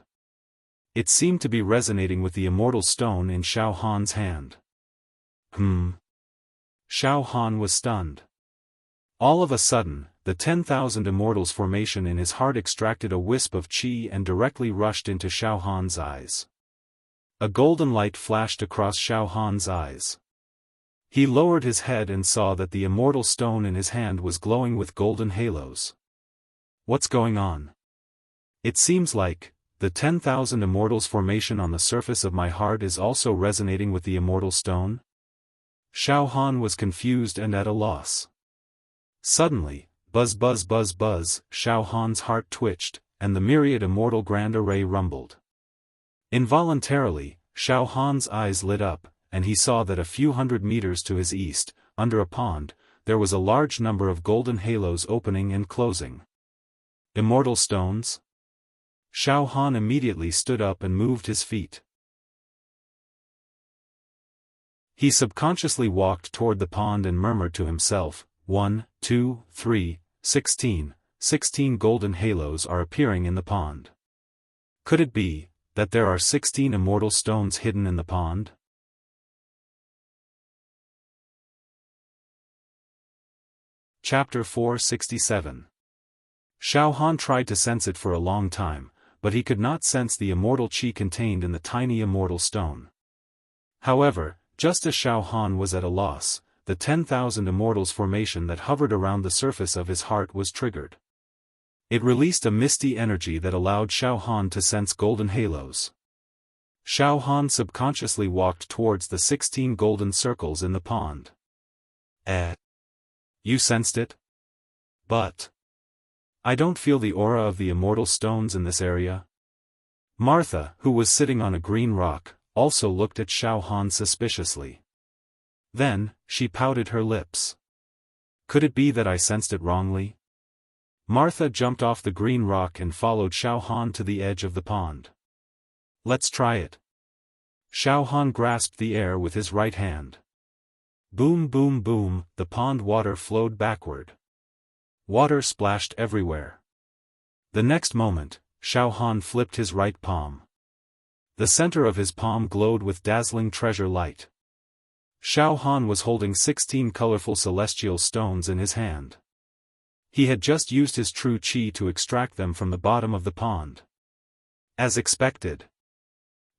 A: It seemed to be resonating with the immortal stone in Xiaofan's hand. Xiaofan was stunned. All of a sudden, the 10,000 immortals formation in his heart extracted a wisp of chi and directly rushed into Xiaofan's eyes. A golden light flashed across Xiaofan's eyes. He lowered his head and saw that the immortal stone in his hand was glowing with golden halos. What's going on? It seems like the 10,000 immortals formation on the surface of my heart is also resonating with the immortal stone? Xiaofan was confused and at a loss. Suddenly, buzz buzz buzz buzz, Xiaofan's heart twitched, and the myriad immortal grand array rumbled. Involuntarily, Xiaofan's eyes lit up, and he saw that a few hundred meters to his east, under a pond, there was a large number of golden halos opening and closing. Immortal stones? Xiaofan immediately stood up and moved his feet. He subconsciously walked toward the pond and murmured to himself, 1, 2, 3, 16, 16 golden halos are appearing in the pond. Could it be that there are 16 immortal stones hidden in the pond? Chapter 467. Xiaofan tried to sense it for a long time, but he could not sense the immortal chi contained in the tiny immortal stone. However, just as Xiaofan was at a loss, the 10,000 immortals formation that hovered around the surface of his heart was triggered. It released a misty energy that allowed Xiaofan to sense golden halos. Xiaofan subconsciously walked towards the 16 golden circles in the pond. You sensed it? But I don't feel the aura of the immortal stones in this area. Martha, who was sitting on a green rock, also looked at Xiaofan suspiciously. Then, she pouted her lips. Could it be that I sensed it wrongly? Martha jumped off the green rock and followed Xiaofan to the edge of the pond. Let's try it. Xiaofan grasped the air with his right hand. Boom boom boom, the pond water flowed backward. Water splashed everywhere. The next moment, Xiaofan flipped his right palm. The center of his palm glowed with dazzling treasure light. Xiaofan was holding 16 colorful celestial stones in his hand. He had just used his true qi to extract them from the bottom of the pond. As expected.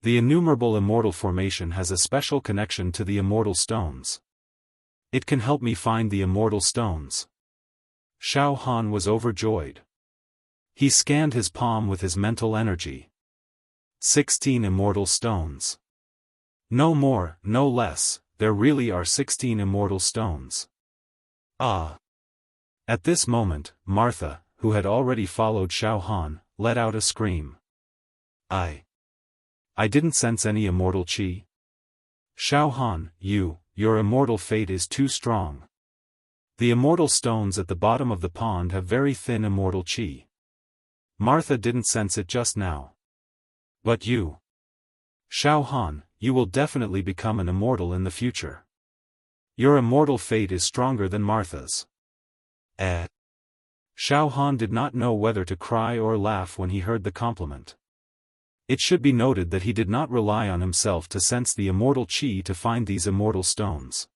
A: The innumerable immortal formation has a special connection to the immortal stones. It can help me find the immortal stones. Xiaofan was overjoyed. He scanned his palm with his mental energy. 16 immortal stones. No more, no less, there really are 16 immortal stones. Ah! At this moment, Martha, who had already followed Xiaofan, let out a scream. I didn't sense any immortal qi. Xiaofan, your immortal fate is too strong. The immortal stones at the bottom of the pond have very thin immortal qi. Martha didn't sense it just now. But you. Xiaofan, you will definitely become an immortal in the future. Your immortal fate is stronger than Martha's. Xiaofan did not know whether to cry or laugh when he heard the compliment. It should be noted that he did not rely on himself to sense the immortal qi to find these immortal stones.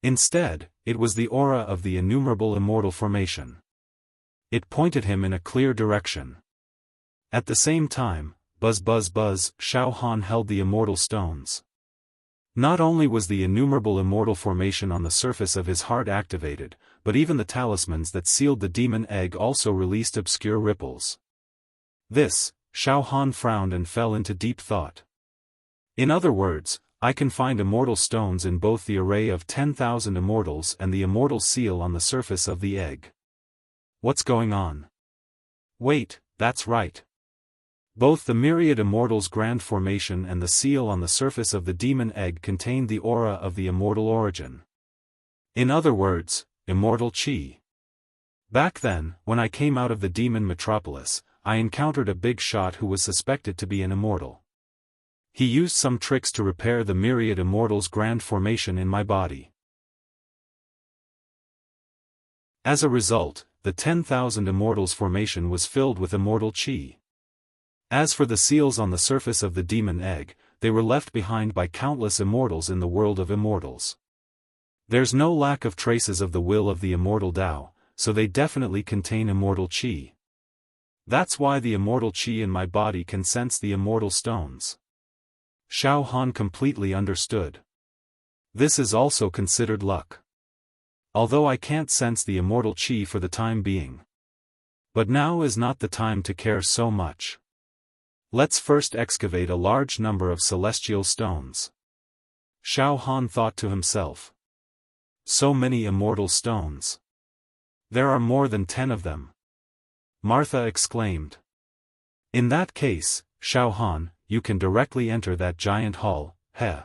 A: Instead, it was the aura of the innumerable immortal formation. It pointed him in a clear direction. At the same time, buzz buzz buzz, Xiaofan held the immortal stones. Not only was the innumerable immortal formation on the surface of his heart activated, but even the talismans that sealed the demon egg also released obscure ripples. This, Xiaofan frowned and fell into deep thought. In other words, I can find immortal stones in both the array of 10,000 immortals and the immortal seal on the surface of the egg. What's going on? Wait, that's right. Both the myriad immortals grand formation and the seal on the surface of the demon egg contain the aura of the immortal origin. In other words, immortal qi. Back then, when I came out of the demon metropolis, I encountered a big shot who was suspected to be an immortal. He used some tricks to repair the myriad immortals grand formation in my body. As a result, the 10,000 immortals formation was filled with immortal qi. As for the seals on the surface of the demon egg, they were left behind by countless immortals in the world of immortals. There's no lack of traces of the will of the immortal Tao, so they definitely contain immortal qi. That's why the immortal qi in my body can sense the immortal stones. Xiaofan completely understood. This is also considered luck. Although I can't sense the immortal qi for the time being. But now is not the time to care so much. Let's first excavate a large number of celestial stones. Xiaofan thought to himself. So many immortal stones. There are more than 10 of them. Martha exclaimed. In that case, Xiaofan, you can directly enter that giant hall, heh.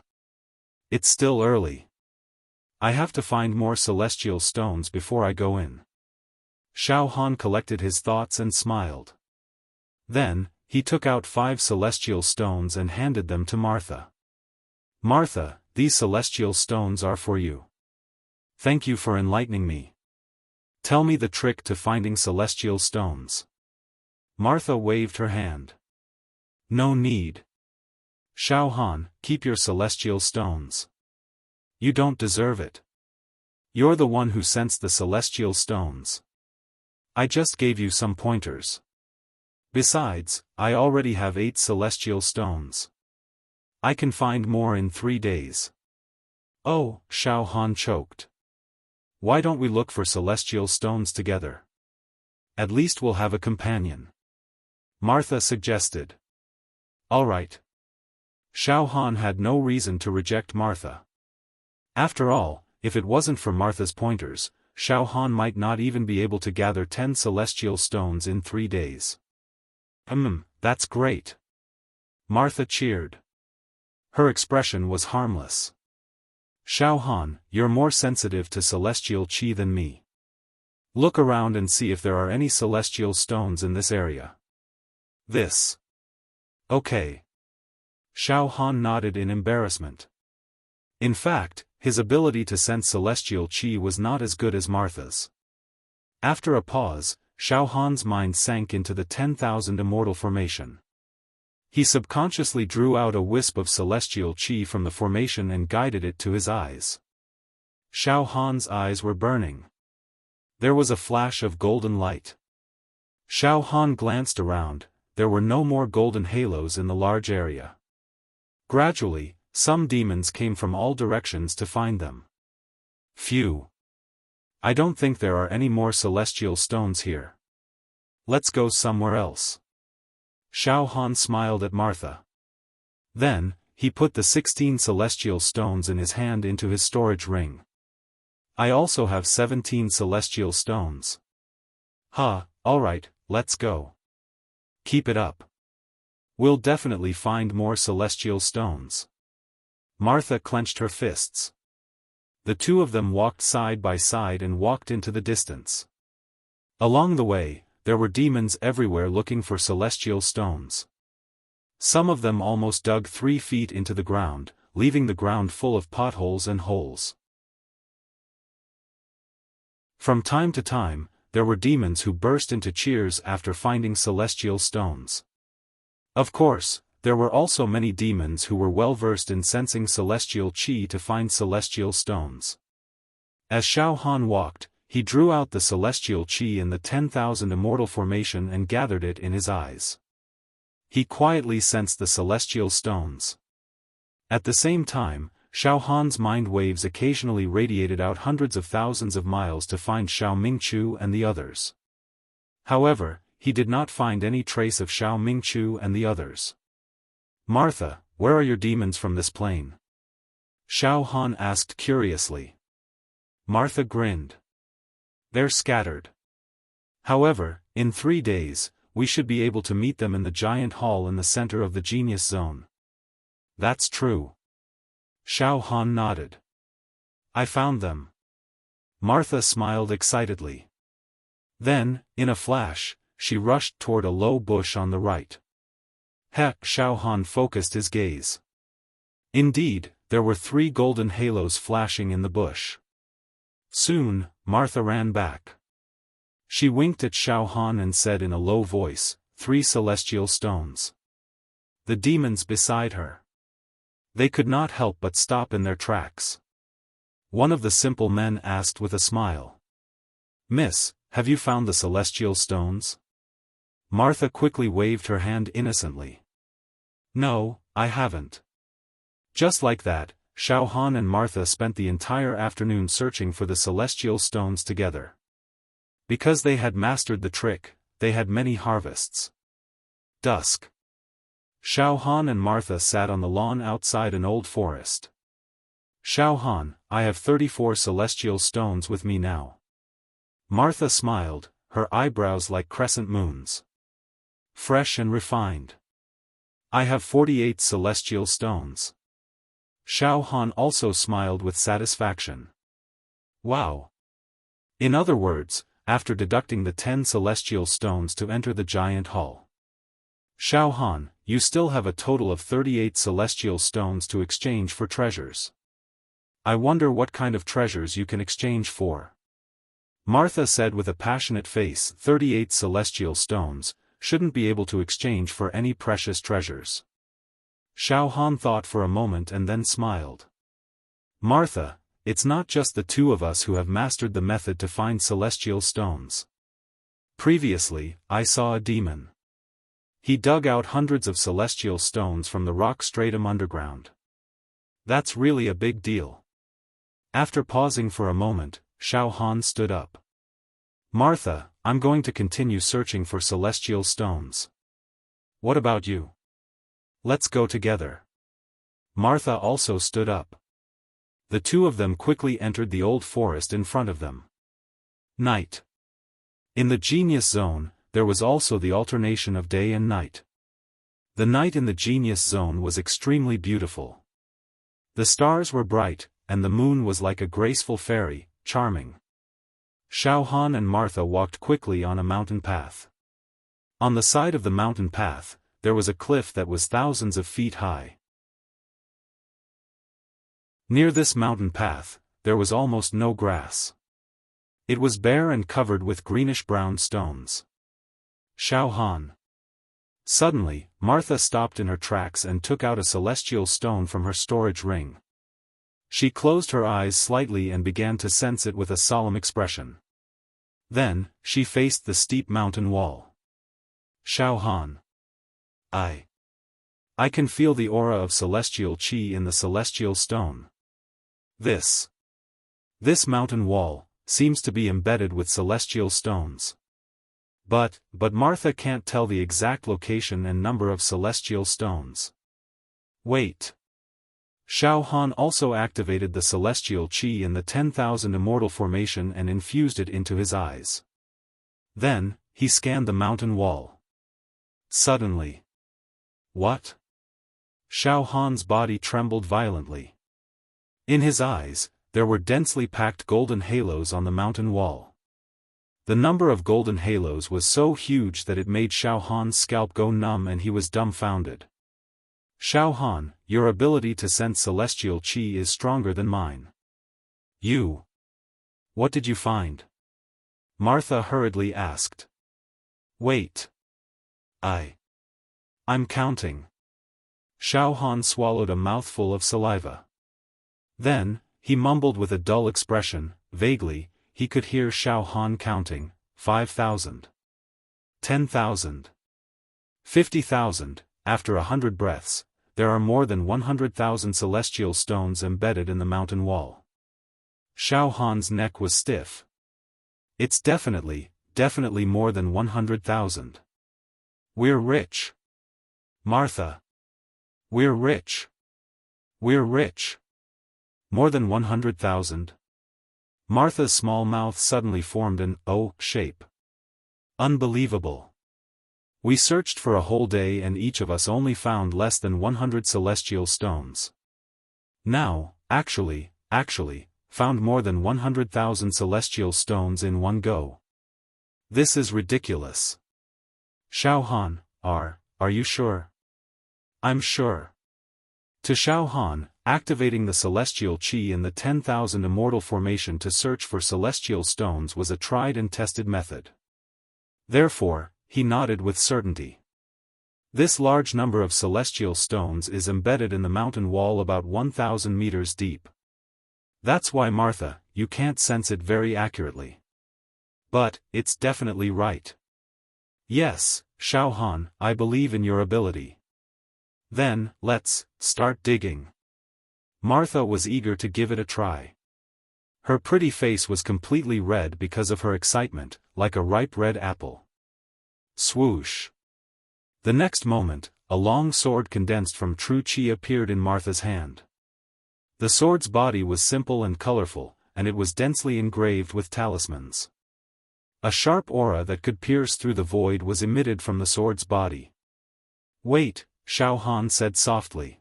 A: It's still early. I have to find more celestial stones before I go in. Xiaofan collected his thoughts and smiled. Then, he took out 5 celestial stones and handed them to Martha. Martha, these celestial stones are for you. Thank you for enlightening me. Tell me the trick to finding celestial stones. Martha waved her hand. No need. Xiaofan, keep your celestial stones. You don't deserve it. You're the one who sensed the celestial stones. I just gave you some pointers. Besides, I already have 8 celestial stones. I can find more in 3 days. Oh, Xiaofan choked. Why don't we look for celestial stones together? At least we'll have a companion. Martha suggested. All right. Xiaofan had no reason to reject Martha. After all, if it wasn't for Martha's pointers, Xiaofan might not even be able to gather 10 celestial stones in 3 days. That's great. Martha cheered. Her expression was harmless. Xiaofan, you're more sensitive to celestial qi than me. Look around and see if there are any celestial stones in this area. This. Okay. Xiaofan nodded in embarrassment. In fact, his ability to sense celestial qi was not as good as Martha's. After a pause, Xiaofan's mind sank into the 10,000 Immortal formation. He subconsciously drew out a wisp of celestial qi from the formation and guided it to his eyes. Xiaofan's eyes were burning. There was a flash of golden light. Xiaofan glanced around. There were no more golden halos in the large area. Gradually, some demons came from all directions to find them. Phew. I don't think there are any more celestial stones here. Let's go somewhere else. Xiaofan smiled at Martha. Then, he put the 16 celestial stones in his hand into his storage ring. I also have 17 celestial stones. Alright, let's go. Keep it up. We'll definitely find more celestial stones. Martha clenched her fists. The two of them walked side by side and walked into the distance. Along the way, there were demons everywhere looking for celestial stones. Some of them almost dug 3 feet into the ground, leaving the ground full of potholes and holes. From time to time, there were demons who burst into cheers after finding celestial stones. Of course, there were also many demons who were well versed in sensing celestial qi to find celestial stones. As Xiaofan walked, he drew out the celestial qi in the 10,000 Immortal formation and gathered it in his eyes. He quietly sensed the celestial stones. At the same time, Xiaofan's mind waves occasionally radiated out hundreds of thousands of miles to find Xiao Mingqiu and the others. However, he did not find any trace of Xiao Mingqiu and the others. Martha, where are your demons from this plane? Xiaofan asked curiously. Martha grinned. They're scattered. However, in 3 days, we should be able to meet them in the giant hall in the center of the Genius Zone. That's true. Xiaofan nodded. I found them. Martha smiled excitedly. Then, in a flash, she rushed toward a low bush on the right. Xiaofan focused his gaze. Indeed, there were 3 golden halos flashing in the bush. Soon, Martha ran back. She winked at Xiaofan and said in a low voice, 3 celestial stones. The demons beside her. They could not help but stop in their tracks. One of the simple men asked with a smile. Miss, have you found the celestial stones? Martha quickly waved her hand innocently. No, I haven't. Just like that, Xiaofan and Martha spent the entire afternoon searching for the celestial stones together. Because they had mastered the trick, they had many harvests. Dusk. Xiaofan and Martha sat on the lawn outside an old forest. Xiaofan, I have 34 celestial stones with me now. Martha smiled, her eyebrows like crescent moons. Fresh and refined. I have 48 celestial stones. Xiaofan also smiled with satisfaction. Wow. In other words, after deducting the 10 celestial stones to enter the giant hall. Xiaofan, you still have a total of 38 celestial stones to exchange for treasures. I wonder what kind of treasures you can exchange for. Martha said with a passionate face, 38 celestial stones, shouldn't be able to exchange for any precious treasures. Xiaofan thought for a moment and then smiled. Martha, it's not just the two of us who have mastered the method to find celestial stones. Previously, I saw a demon. He dug out hundreds of celestial stones from the rock stratum underground. That's really a big deal. After pausing for a moment, Xiaofan stood up. Martha, I'm going to continue searching for celestial stones. What about you? Let's go together. Martha also stood up. The two of them quickly entered the old forest in front of them. Night. In the Genius Zone, there was also the alternation of day and night. The night in the Genius Zone was extremely beautiful. The stars were bright, and the moon was like a graceful fairy, charming. Xiaofan and Martha walked quickly on a mountain path. On the side of the mountain path, there was a cliff that was thousands of feet high. Near this mountain path, there was almost no grass. It was bare and covered with greenish-brown stones. Xiaofan. Suddenly, Martha stopped in her tracks and took out a celestial stone from her storage ring. She closed her eyes slightly and began to sense it with a solemn expression. Then, she faced the steep mountain wall. Xiaofan. I can feel the aura of celestial qi in the celestial stone. This mountain wall seems to be embedded with celestial stones. But Martha can't tell the exact location and number of celestial stones. Wait. Xiaofan also activated the celestial qi in the 10,000 Immortal formation and infused it into his eyes. Then, he scanned the mountain wall. Suddenly. What? Xiaofan's body trembled violently. In his eyes, there were densely packed golden halos on the mountain wall. The number of golden halos was so huge that it made Xiaofan's scalp go numb and he was dumbfounded. Xiaofan, your ability to sense celestial qi is stronger than mine. What did you find? Martha hurriedly asked. Wait. I'm counting. Xiaofan swallowed a mouthful of saliva. Then, he mumbled with a dull expression, vaguely, he could hear Xiaofan counting, 5,000. 10,000. 50,000, after 100 breaths, there are more than 100,000 celestial stones embedded in the mountain wall. Xiaofan's neck was stiff. It's definitely more than 100,000. We're rich. Martha. We're rich. We're rich. More than 100,000. Martha's small mouth suddenly formed an O shape. Unbelievable. We searched for a whole day and each of us only found less than 100 celestial stones. Now, actually, found more than 100,000 celestial stones in one go. This is ridiculous. Xiaofan, are you sure? I'm sure. To Xiaofan, activating the celestial qi in the 10,000 Immortal formation to search for celestial stones was a tried and tested method. Therefore, he nodded with certainty. This large number of celestial stones is embedded in the mountain wall about 1,000 meters deep. That's why Martha, you can't sense it very accurately. But, it's definitely right. Yes, Xiaofan, I believe in your ability. Then, let's start digging. Martha was eager to give it a try. Her pretty face was completely red because of her excitement, like a ripe red apple. Swoosh. The next moment, a long sword condensed from true qi appeared in Martha's hand. The sword's body was simple and colorful, and it was densely engraved with talismans. A sharp aura that could pierce through the void was emitted from the sword's body. Wait, Xiaofan said softly.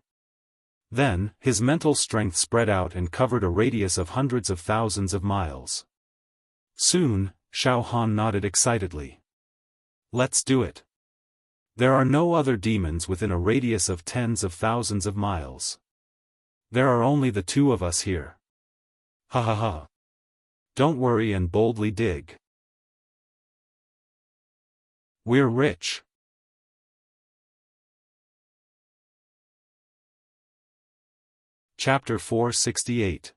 A: Then, his mental strength spread out and covered a radius of hundreds of thousands of miles. Soon, Xiaofan nodded excitedly. Let's do it. There are no other demons within a radius of tens of thousands of miles. There are only the two of us here. Ha ha ha. Don't worry and boldly dig. We're rich. Chapter 468.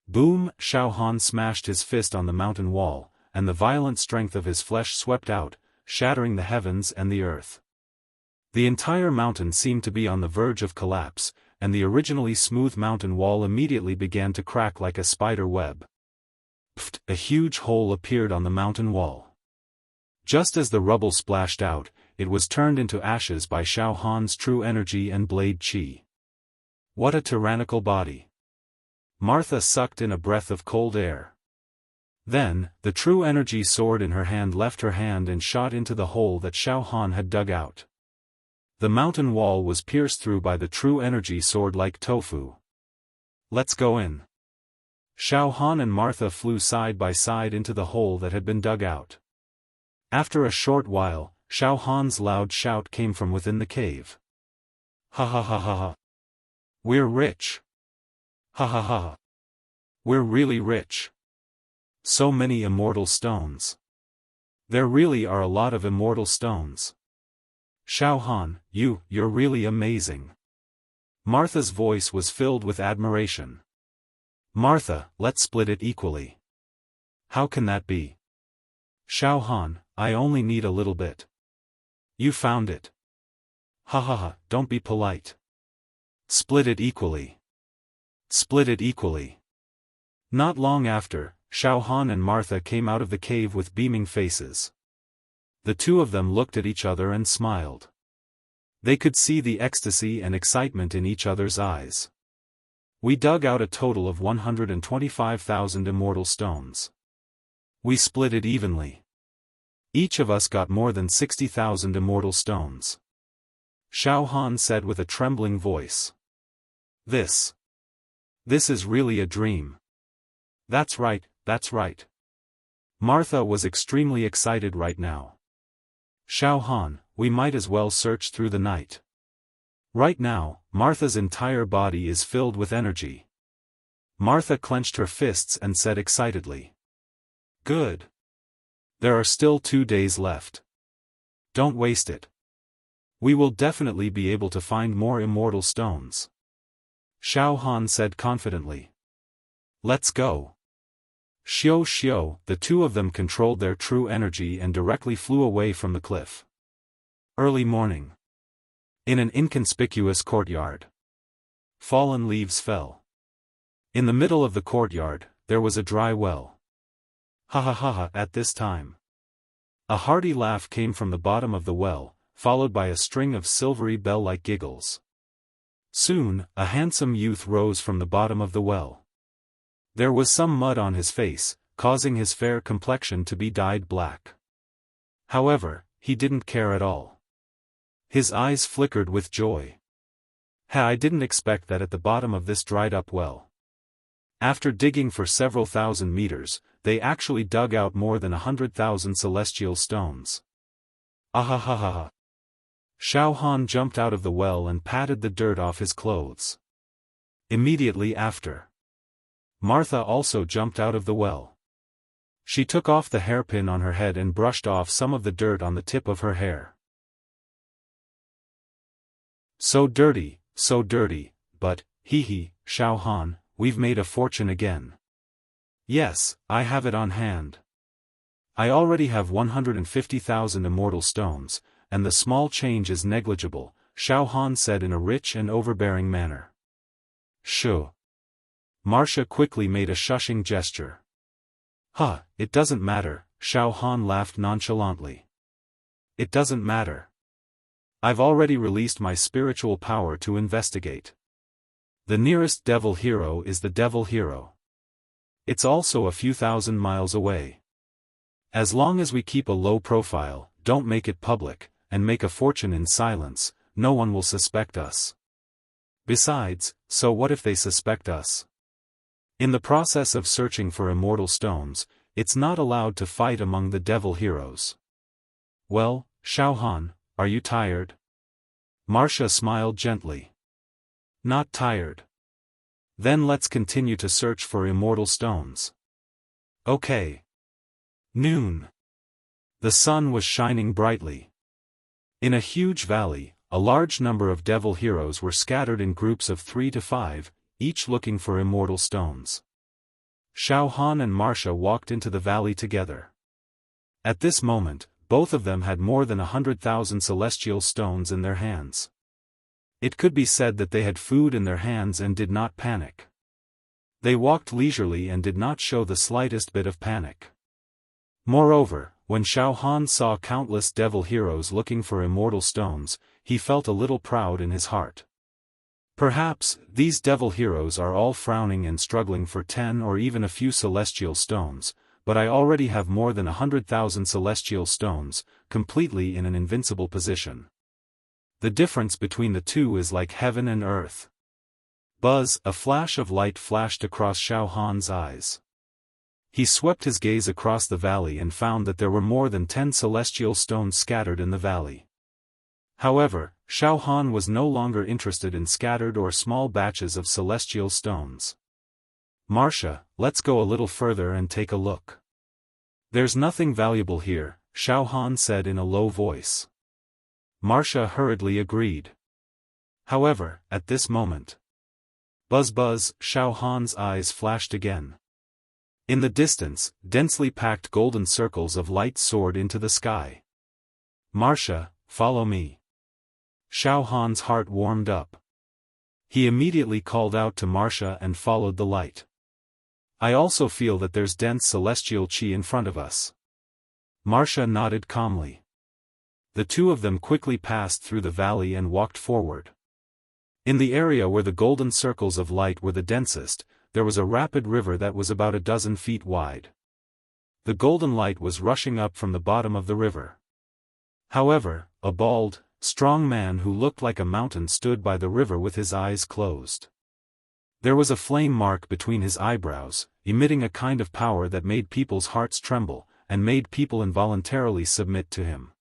A: Boom! Xiaofan smashed his fist on the mountain wall, and the violent strength of his flesh swept out, shattering the heavens and the earth. The entire mountain seemed to be on the verge of collapse, and the originally smooth mountain wall immediately began to crack like a spider web. Pfft! A huge hole appeared on the mountain wall. Just as the rubble splashed out, it was turned into ashes by Xiaofan's true energy and blade qi. What a tyrannical body. Martha sucked in a breath of cold air. Then, the true energy sword in her hand left her hand and shot into the hole that Xiaofan had dug out. The mountain wall was pierced through by the true energy sword like tofu. Let's go in. Xiaofan and Martha flew side by side into the hole that had been dug out. After a short while, Xiaofan's loud shout came from within the cave. Ha ha ha ha ha. We're rich. Ha ha ha. We're really rich. So many immortal stones. There really are a lot of immortal stones. Xiaofan, you're really amazing. Martha's voice was filled with admiration. Martha, let's split it equally. How can that be? Xiaofan, I only need a little bit. You found it. Ha ha ha, don't be polite. Split it equally. Split it equally. Not long after, Xiaofan and Martha came out of the cave with beaming faces. The two of them looked at each other and smiled. They could see the ecstasy and excitement in each other's eyes. We dug out a total of 125,000 immortal stones. We split it evenly. Each of us got more than 60,000 immortal stones. Xiaofan said with a trembling voice. This is really a dream. That's right, that's right. Martha was extremely excited right now. Xiaofan, we might as well search through the night. Right now, Martha's entire body is filled with energy. Martha clenched her fists and said excitedly. Good. There are still 2 days left. Don't waste it. We will definitely be able to find more immortal stones. Xiaofan said confidently. Let's go. Xiao, the two of them controlled their true energy and directly flew away from the cliff. Early morning. In an inconspicuous courtyard. Fallen leaves fell. In the middle of the courtyard, there was a dry well. Ha ha ha ha, at this time. A hearty laugh came from the bottom of the well, followed by a string of silvery bell-like giggles. Soon, a handsome youth rose from the bottom of the well. There was some mud on his face, causing his fair complexion to be dyed black. However, he didn't care at all. His eyes flickered with joy. I didn't expect that at the bottom of this dried-up well. After digging for several thousand meters, they actually dug out more than 100,000 celestial stones. Ahahaha. Xiaofan jumped out of the well and patted the dirt off his clothes. Immediately after, Martha also jumped out of the well. She took off the hairpin on her head and brushed off some of the dirt on the tip of her hair. So dirty, but, hee, Xiaofan, we've made a fortune again. Yes, I have it on hand. I already have 150,000 immortal stones, and the small change is negligible, Xiaofan said in a rich and overbearing manner. Shoo. Marcia quickly made a shushing gesture. It doesn't matter, Xiaofan laughed nonchalantly. It doesn't matter. I've already released my spiritual power to investigate. The nearest devil hero is the devil hero. It's also a few thousand miles away. As long as we keep a low profile, don't make it public, and make a fortune in silence, no one will suspect us. Besides, so what if they suspect us? In the process of searching for immortal stones, it's not allowed to fight among the devil heroes. Well, Xiaofan, are you tired? Marcia smiled gently. Not tired. Then let's continue to search for immortal stones. Okay. Noon. The sun was shining brightly. In a huge valley, a large number of devil heroes were scattered in groups of 3 to 5, each looking for immortal stones. Xiaofan and Marcia walked into the valley together. At this moment, both of them had more than 100,000 celestial stones in their hands. It could be said that they had food in their hands and did not panic. They walked leisurely and did not show the slightest bit of panic. Moreover, when Xiaofan saw countless devil heroes looking for immortal stones, he felt a little proud in his heart. Perhaps, these devil heroes are all frowning and struggling for 10 or even a few celestial stones, but I already have more than 100,000 celestial stones, completely in an invincible position. The difference between the two is like heaven and earth. Buzz, a flash of light flashed across Xiaofan's eyes. He swept his gaze across the valley and found that there were more than 10 celestial stones scattered in the valley. However, Xiaofan was no longer interested in scattered or small batches of celestial stones. Marcia, let's go a little further and take a look. There's nothing valuable here, Xiaofan said in a low voice. Marcia hurriedly agreed. However, at this moment, buzz, Xiaofan's eyes flashed again. In the distance, densely packed golden circles of light soared into the sky. Marcia, follow me. Xiaofan's heart warmed up. He immediately called out to Marcia and followed the light. I also feel that there's dense celestial qi in front of us. Marcia nodded calmly. The two of them quickly passed through the valley and walked forward. In the area where the golden circles of light were the densest, there was a rapid river that was about a dozen feet wide. The golden light was rushing up from the bottom of the river. However, a bald, strong man who looked like a mountain stood by the river with his eyes closed. There was a flame mark between his eyebrows, emitting a kind of power that made people's hearts tremble, and made people involuntarily submit to him.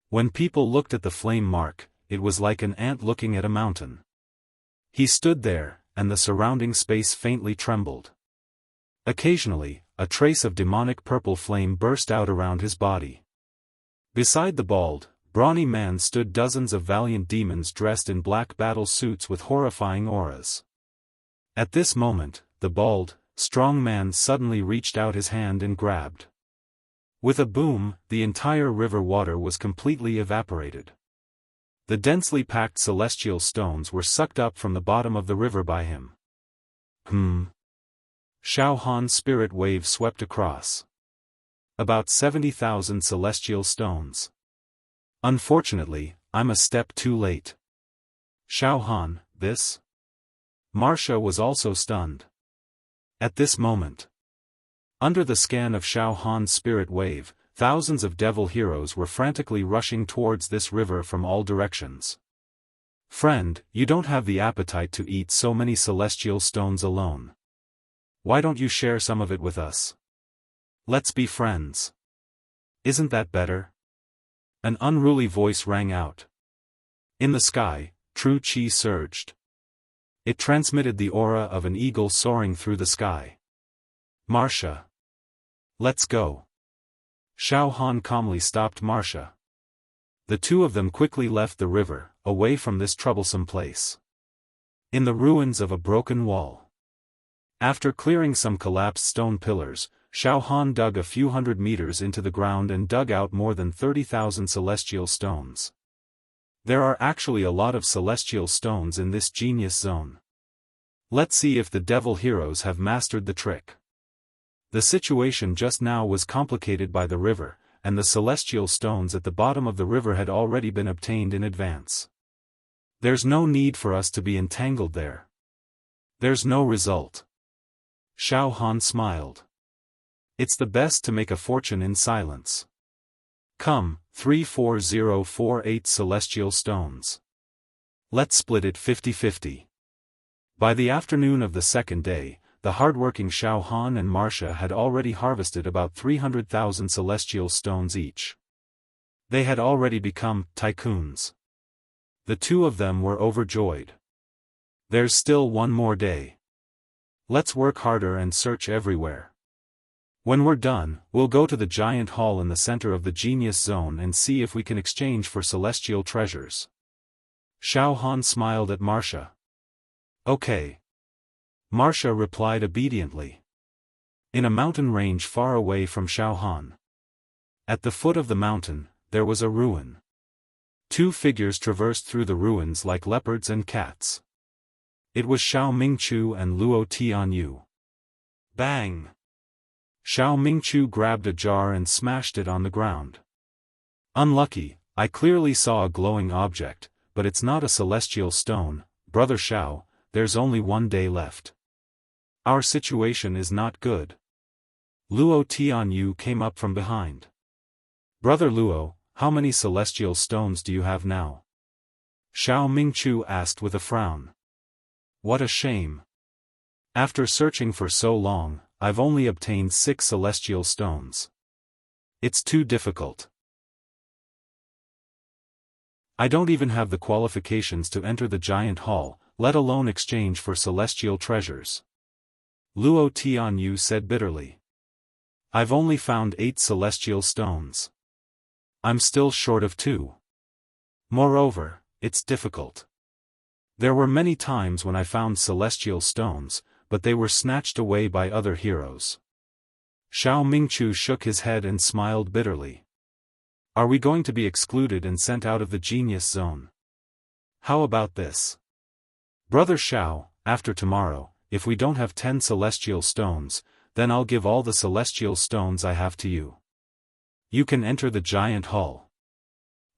A: When people looked at the flame mark, it was like an ant looking at a mountain. He stood there, and the surrounding space faintly trembled. Occasionally, a trace of demonic purple flame burst out around his body. Beside the bald, brawny man stood dozens of valiant demons dressed in black battle suits with horrifying auras. At this moment, the bald, strong man suddenly reached out his hand and grabbed. With a boom, the entire river water was completely evaporated. The densely packed celestial stones were sucked up from the bottom of the river by him. Xiaofan's spirit wave swept across. About 70,000 celestial stones. Unfortunately, I'm a step too late. Xiaofan, this? Marcia was also stunned. At this moment, under the scan of Xiaofan's spirit wave, thousands of devil heroes were frantically rushing towards this river from all directions. Friend, you don't have the appetite to eat so many celestial stones alone. Why don't you share some of it with us? Let's be friends. Isn't that better? An unruly voice rang out. In the sky, true qi surged. It transmitted the aura of an eagle soaring through the sky. Marcia. Let's go. Xiaofan calmly stopped Marcia. The two of them quickly left the river, away from this troublesome place. In the ruins of a broken wall. After clearing some collapsed stone pillars, Xiaofan dug a few hundred meters into the ground and dug out more than 30,000 celestial stones. There are actually a lot of celestial stones in this genius zone. Let's see if the devil heroes have mastered the trick. The situation just now was complicated by the river, and the celestial stones at the bottom of the river had already been obtained in advance. There's no need for us to be entangled there. There's no result. Xiaofan smiled. It's the best to make a fortune in silence. Come, 34048 celestial stones. Let's split it 50-50. By the afternoon of the second day, the hardworking Xiaofan and Marcia had already harvested about 300,000 celestial stones each. They had already become tycoons. The two of them were overjoyed. There's still one more day. Let's work harder and search everywhere. When we're done, we'll go to the giant hall in the center of the genius zone and see if we can exchange for celestial treasures. Xiaofan smiled at Marcia. Okay. Marcia replied obediently. In a mountain range far away from Xiaofan. At the foot of the mountain, there was a ruin. Two figures traversed through the ruins like leopards and cats. It was Xiao Mingchu and Luo Tianyu. Bang! Xiao Mingchu grabbed a jar and smashed it on the ground. Unlucky, I clearly saw a glowing object, but it's not a celestial stone. Brother Xiao, there's only one day left. Our situation is not good. Luo Tianyu came up from behind. Brother Luo, how many celestial stones do you have now? Xiao Mingchu asked with a frown. What a shame. After searching for so long, I've only obtained 6 celestial stones. It's too difficult. I don't even have the qualifications to enter the giant hall, let alone exchange for celestial treasures. Luo Tianyu said bitterly. I've only found 8 celestial stones. I'm still short of 2. Moreover, it's difficult. There were many times when I found celestial stones, but they were snatched away by other heroes. Xiao Mingchu shook his head and smiled bitterly. Are we going to be excluded and sent out of the genius zone? How about this? Brother Xiao, after tomorrow, if we don't have 10 celestial stones, then I'll give all the celestial stones I have to you. You can enter the giant hall.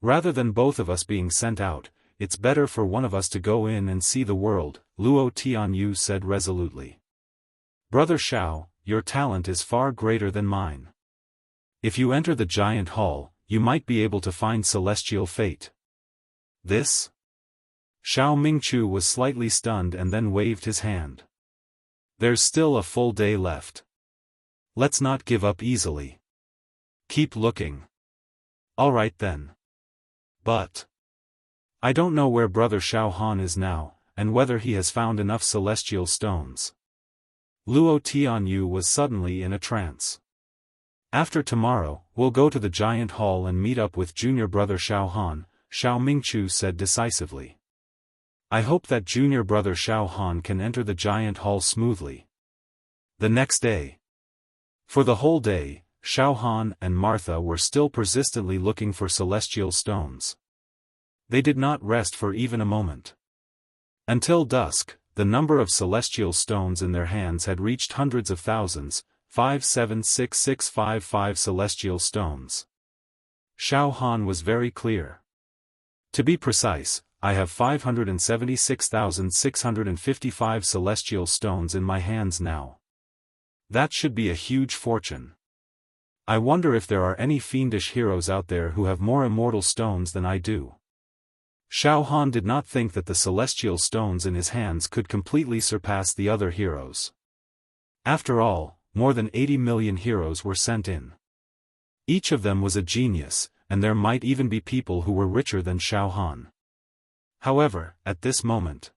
A: Rather than both of us being sent out, it's better for one of us to go in and see the world, Luo Tianyu said resolutely. Brother Xiao, your talent is far greater than mine. If you enter the giant hall, you might be able to find celestial fate. This? Xiao Mingchu was slightly stunned and then waved his hand. There's still a full day left. Let's not give up easily. Keep looking. Alright then. But I don't know where Brother Xiaofan is now, and whether he has found enough celestial stones. Luo Tianyu was suddenly in a trance. After tomorrow, we'll go to the giant hall and meet up with junior brother Xiaofan, Xiao Mingchu said decisively. I hope that junior brother Xiaofan can enter the giant hall smoothly. The next day. For the whole day, Xiaofan and Martha were still persistently looking for celestial stones. They did not rest for even a moment. Until dusk, the number of celestial stones in their hands had reached hundreds of thousands, 576,655 celestial stones. Xiaofan was very clear. To be precise, I have 576,655 celestial stones in my hands now. That should be a huge fortune. I wonder if there are any fiendish heroes out there who have more immortal stones than I do. Xiaofan did not think that the celestial stones in his hands could completely surpass the other heroes. After all, more than 80 million heroes were sent in. Each of them was a genius, and there might even be people who were richer than Xiaofan. However, at this moment,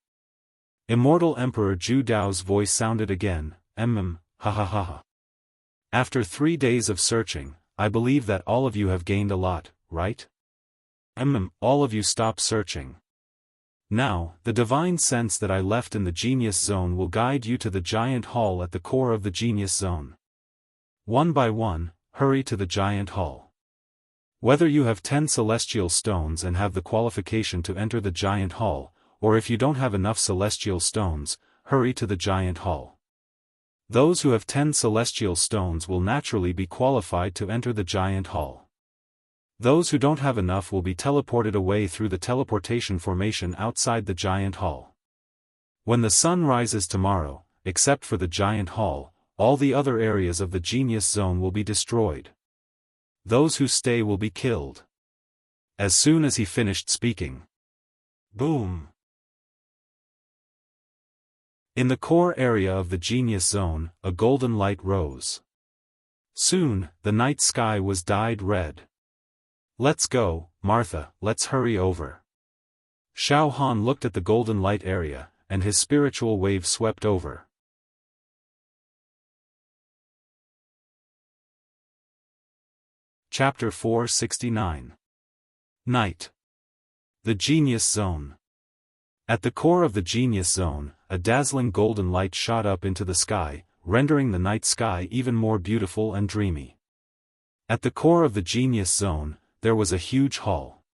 A: Immortal Emperor Zhu Dao's voice sounded again, ha ha ha ha. After 3 days of searching, I believe that all of you have gained a lot, right? All of you stop searching. Now, the divine sense that I left in the genius zone will guide you to the giant hall at the core of the genius zone. One by one, hurry to the giant hall. Whether you have 10 celestial stones and have the qualification to enter the giant hall, or if you don't have enough celestial stones, hurry to the giant hall. Those who have 10 celestial stones will naturally be qualified to enter the giant hall. Those who don't have enough will be teleported away through the teleportation formation outside the giant hall. When the sun rises tomorrow, except for the giant hall, all the other areas of the genius zone will be destroyed. Those who stay will be killed. As soon as he finished speaking. Boom! In the core area of the genius zone, a golden light rose. Soon, the night sky was dyed red. Let's go, Martha, let's hurry over. Xiaofan looked at the golden light area, and his spiritual wave swept over. Chapter 469. Night. The Genius Zone. At the core of the Genius Zone, a dazzling golden light shot up into the sky, rendering the night sky even more beautiful and dreamy. At the core of the Genius Zone, there was a huge hall.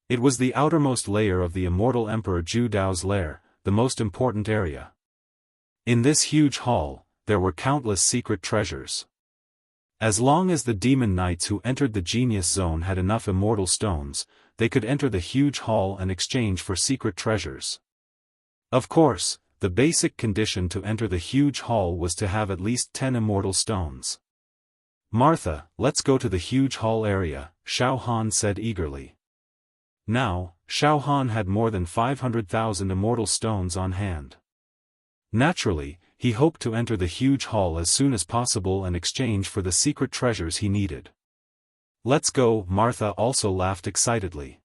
A: It was the outermost layer of the Immortal Emperor Zhu Dao's lair, the most important area. In this huge hall, there were countless secret treasures. As long as the demon knights who entered the Genius Zone had enough immortal stones, they could enter the huge hall and exchange for secret treasures. Of course, the basic condition to enter the huge hall was to have at least 10 immortal stones. Martha, let's go to the huge hall area, Xiaofan said eagerly. Now, Xiaofan had more than 500,000 immortal stones on hand. Naturally, he hoped to enter the huge hall as soon as possible and exchange for the secret treasures he needed. "Let's go," Martha also laughed excitedly.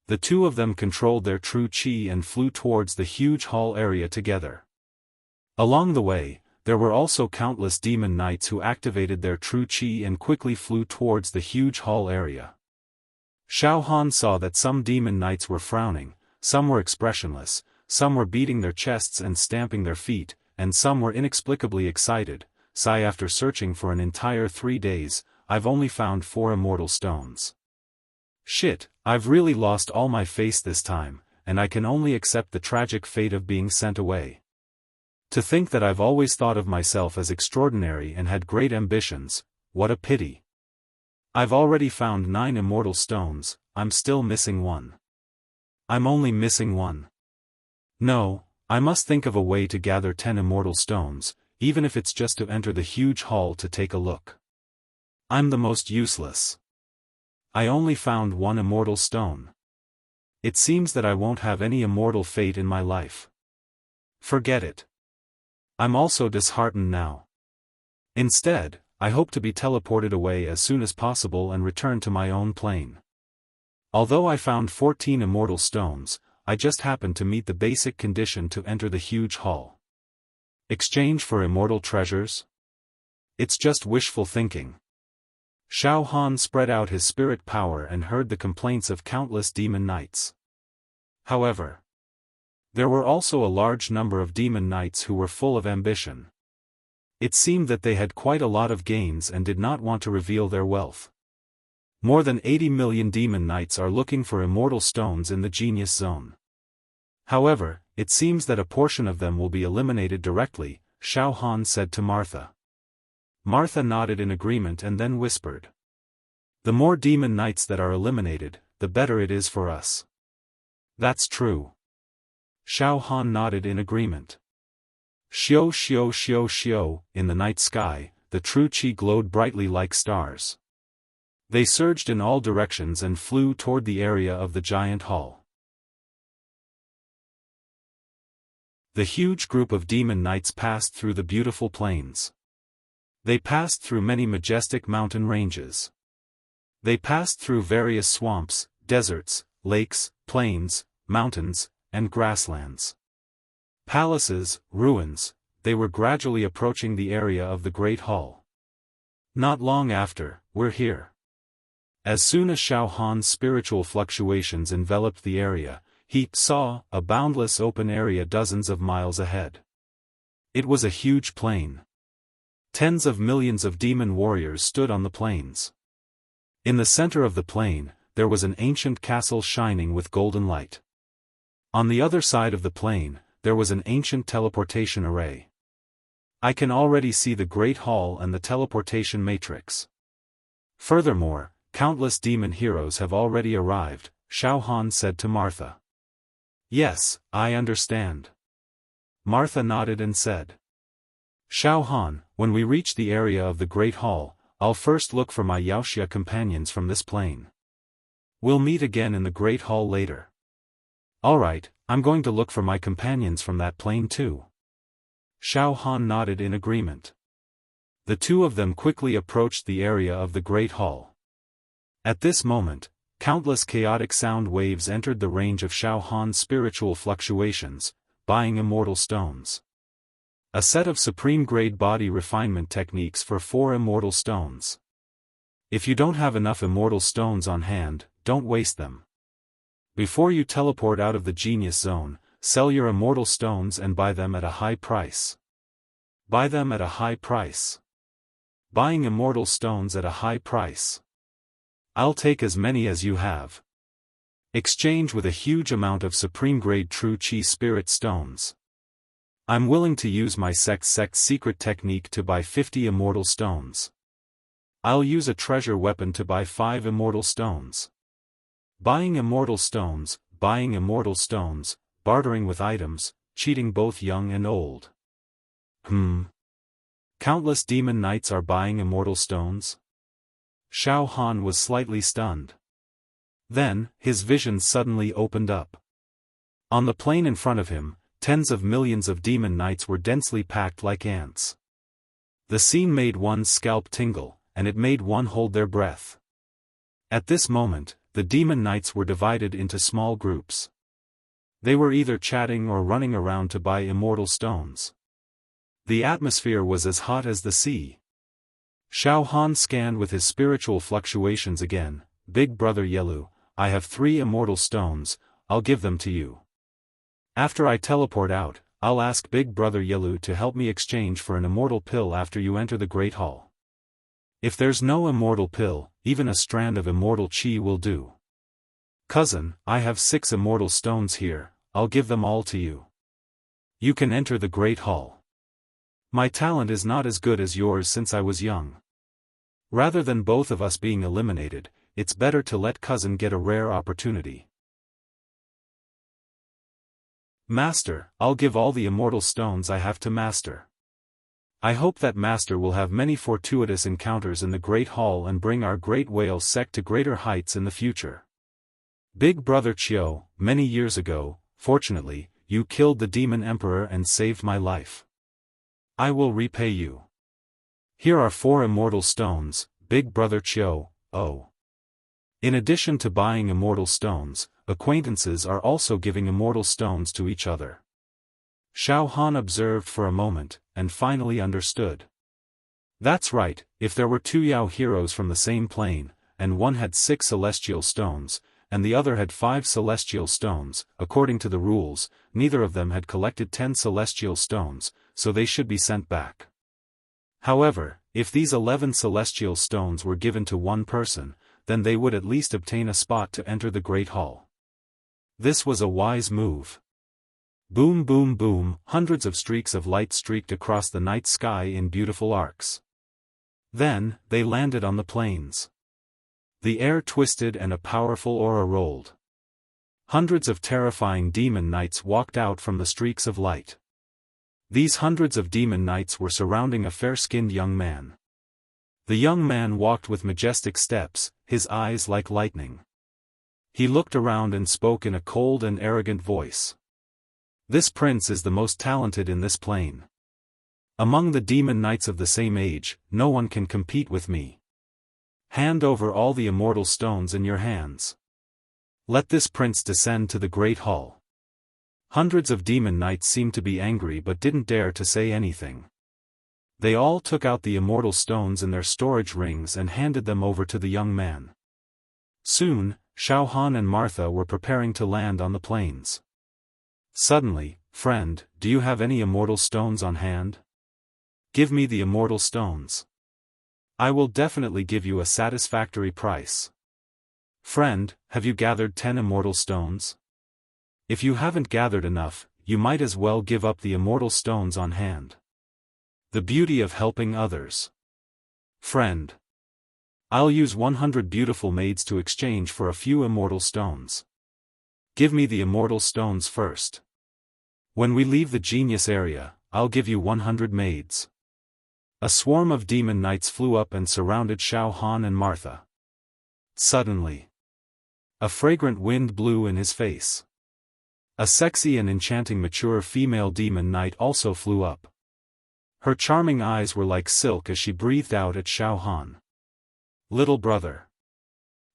A: The two of them controlled their true chi and flew towards the huge hall area together. Along the way, there were also countless demon knights who activated their true chi and quickly flew towards the huge hall area. Xiaofan saw that some demon knights were frowning, some were expressionless, some were beating their chests and stamping their feet, and some were inexplicably excited. "Sigh, after searching for an entire 3 days, I've only found 4 immortal stones. Shit, I've really lost all my face this time, and I can only accept the tragic fate of being sent away. To think that I've always thought of myself as extraordinary and had great ambitions, what a pity. I've already found 9 immortal stones, I'm still missing 1. I'm only missing 1. No, I must think of a way to gather 10 immortal stones, even if it's just to enter the huge hall to take a look. I'm the most useless. I only found 1 immortal stone. It seems that I won't have any immortal fate in my life. Forget it. I'm also disheartened now. Instead, I hope to be teleported away as soon as possible and return to my own plane. Although I found 14 immortal stones, I just happened to meet the basic condition to enter the huge hall. Exchange for immortal treasures? It's just wishful thinking." Xiaofan spread out his spirit power and heard the complaints of countless demon knights. However, there were also a large number of demon knights who were full of ambition. It seemed that they had quite a lot of gains and did not want to reveal their wealth. More than 80 million demon knights are looking for immortal stones in the Genius Zone. However, it seems that a portion of them will be eliminated directly, Xiaofan said to Martha. Martha nodded in agreement and then whispered. "The more demon knights that are eliminated, the better it is for us." "That's true." Xiaofan nodded in agreement. Xiao xiao xiao xiao, in the night sky, the true chi glowed brightly like stars. They surged in all directions and flew toward the area of the giant hall. The huge group of demon knights passed through the beautiful plains. They passed through many majestic mountain ranges. They passed through various swamps, deserts, lakes, plains, mountains, and grasslands. Palaces, ruins, they were gradually approaching the area of the Great Hall. Not long after, "We're here." As soon as Xiaohan's spiritual fluctuations enveloped the area, he saw a boundless open area dozens of miles ahead. It was a huge plain. Tens of millions of demon warriors stood on the plains. In the center of the plain, there was an ancient castle shining with golden light. On the other side of the plain, there was an ancient teleportation array. I can already see the Great Hall and the teleportation matrix. Furthermore, countless demon heroes have already arrived, Xiaofan said to Martha. "Yes, I understand." Martha nodded and said. "Xiaofan, when we reach the area of the Great Hall, I'll first look for my Wuxia companions from this plane. We'll meet again in the Great Hall later." "Alright, I'm going to look for my companions from that plane too." Xiaofan nodded in agreement. The two of them quickly approached the area of the Great Hall. At this moment, countless chaotic sound waves entered the range of Xiaohan's spiritual fluctuations, buying immortal stones. A set of supreme-grade body refinement techniques for 4 immortal stones. If you don't have enough immortal stones on hand, don't waste them. Before you teleport out of the Genius Zone, sell your immortal stones and buy them at a high price. Buy them at a high price. Buying immortal stones at a high price. I'll take as many as you have. Exchange with a huge amount of supreme-grade true chi spirit stones. I'm willing to use my sect secret technique to buy 50 immortal stones. I'll use a treasure weapon to buy 5 immortal stones. Buying immortal stones, bartering with items, cheating both young and old. Countless demon knights are buying immortal stones? Xiaofan was slightly stunned. Then, his vision suddenly opened up. On the plain in front of him, tens of millions of demon knights were densely packed like ants. The scene made one's scalp tingle, and it made one hold their breath. At this moment, the demon knights were divided into small groups. They were either chatting or running around to buy immortal stones. The atmosphere was as hot as the sea. Xiaofan scanned with his spiritual fluctuations again. Big brother Yelu, I have 3 immortal stones, I'll give them to you. After I teleport out, I'll ask Big brother Yelu to help me exchange for an immortal pill after you enter the Great Hall. If there's no immortal pill, even a strand of immortal chi will do. Cousin, I have 6 immortal stones here, I'll give them all to you. You can enter the Great Hall. My talent is not as good as yours since I was young. Rather than both of us being eliminated, it's better to let cousin get a rare opportunity. Master, I'll give all the immortal stones I have to Master. I hope that Master will have many fortuitous encounters in the Great Hall and bring our great whale sect to greater heights in the future. Big brother Qiu, many years ago, fortunately, you killed the demon emperor and saved my life. I will repay you. Here are 4 immortal stones, Big brother Qiu, oh. In addition to buying immortal stones, acquaintances are also giving immortal stones to each other. Xiaofan observed for a moment, and finally understood. That's right, if there were 2 Yao heroes from the same plane, and one had 6 celestial stones, and the other had 5 celestial stones, according to the rules, neither of them had collected 10 celestial stones, so they should be sent back. However, if these 11 celestial stones were given to one person, then they would at least obtain a spot to enter the Great Hall. This was a wise move. Boom boom boom, hundreds of streaks of light streaked across the night sky in beautiful arcs. Then, they landed on the plains. The air twisted and a powerful aura rolled. Hundreds of terrifying demon knights walked out from the streaks of light. These hundreds of demon knights were surrounding a fair-skinned young man. The young man walked with majestic steps, his eyes like lightning. He looked around and spoke in a cold and arrogant voice. This prince is the most talented in this plane. Among the demon knights of the same age, no one can compete with me. Hand over all the immortal stones in your hands. Let this prince descend to the Great Hall. Hundreds of demon knights seemed to be angry but didn't dare to say anything. They all took out the immortal stones in their storage rings and handed them over to the young man. Soon, Xiaofan and Martha were preparing to land on the plains. Suddenly, friend, do you have any immortal stones on hand? Give me the immortal stones. I will definitely give you a satisfactory price. Friend, have you gathered 10 immortal stones? If you haven't gathered enough, you might as well give up the immortal stones on hand. The beauty of helping others. Friend. I'll use 100 beautiful maids to exchange for a few immortal stones. Give me the immortal stones first. When we leave the genius area, I'll give you 100 maids. A swarm of demon knights flew up and surrounded Xiaofan and Martha. Suddenly, a fragrant wind blew in his face. A sexy and enchanting mature female demon knight also flew up. Her charming eyes were like silk as she breathed out at Xiaofan. Little brother.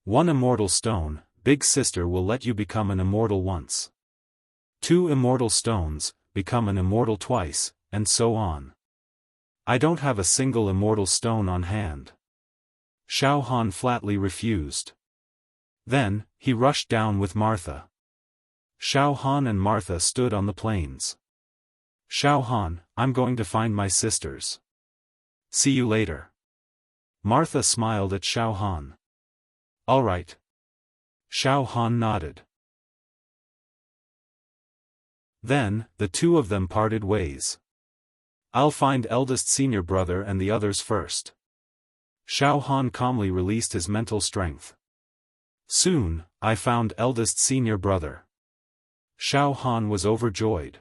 A: 1 immortal stone, big sister will let you become an immortal once. 2 immortal stones, become an immortal twice, and so on. I don't have a single immortal stone on hand. Xiaofan flatly refused. Then, he rushed down with Martha. Xiaofan and Martha stood on the plains. Xiaofan, I'm going to find my sisters. See you later. Martha smiled at Xiaofan. All right. Xiaofan nodded. Then, the 2 of them parted ways. I'll find eldest senior brother and the others first. Xiaofan calmly released his mental strength. Soon, I found eldest senior brother. Xiaofan was overjoyed.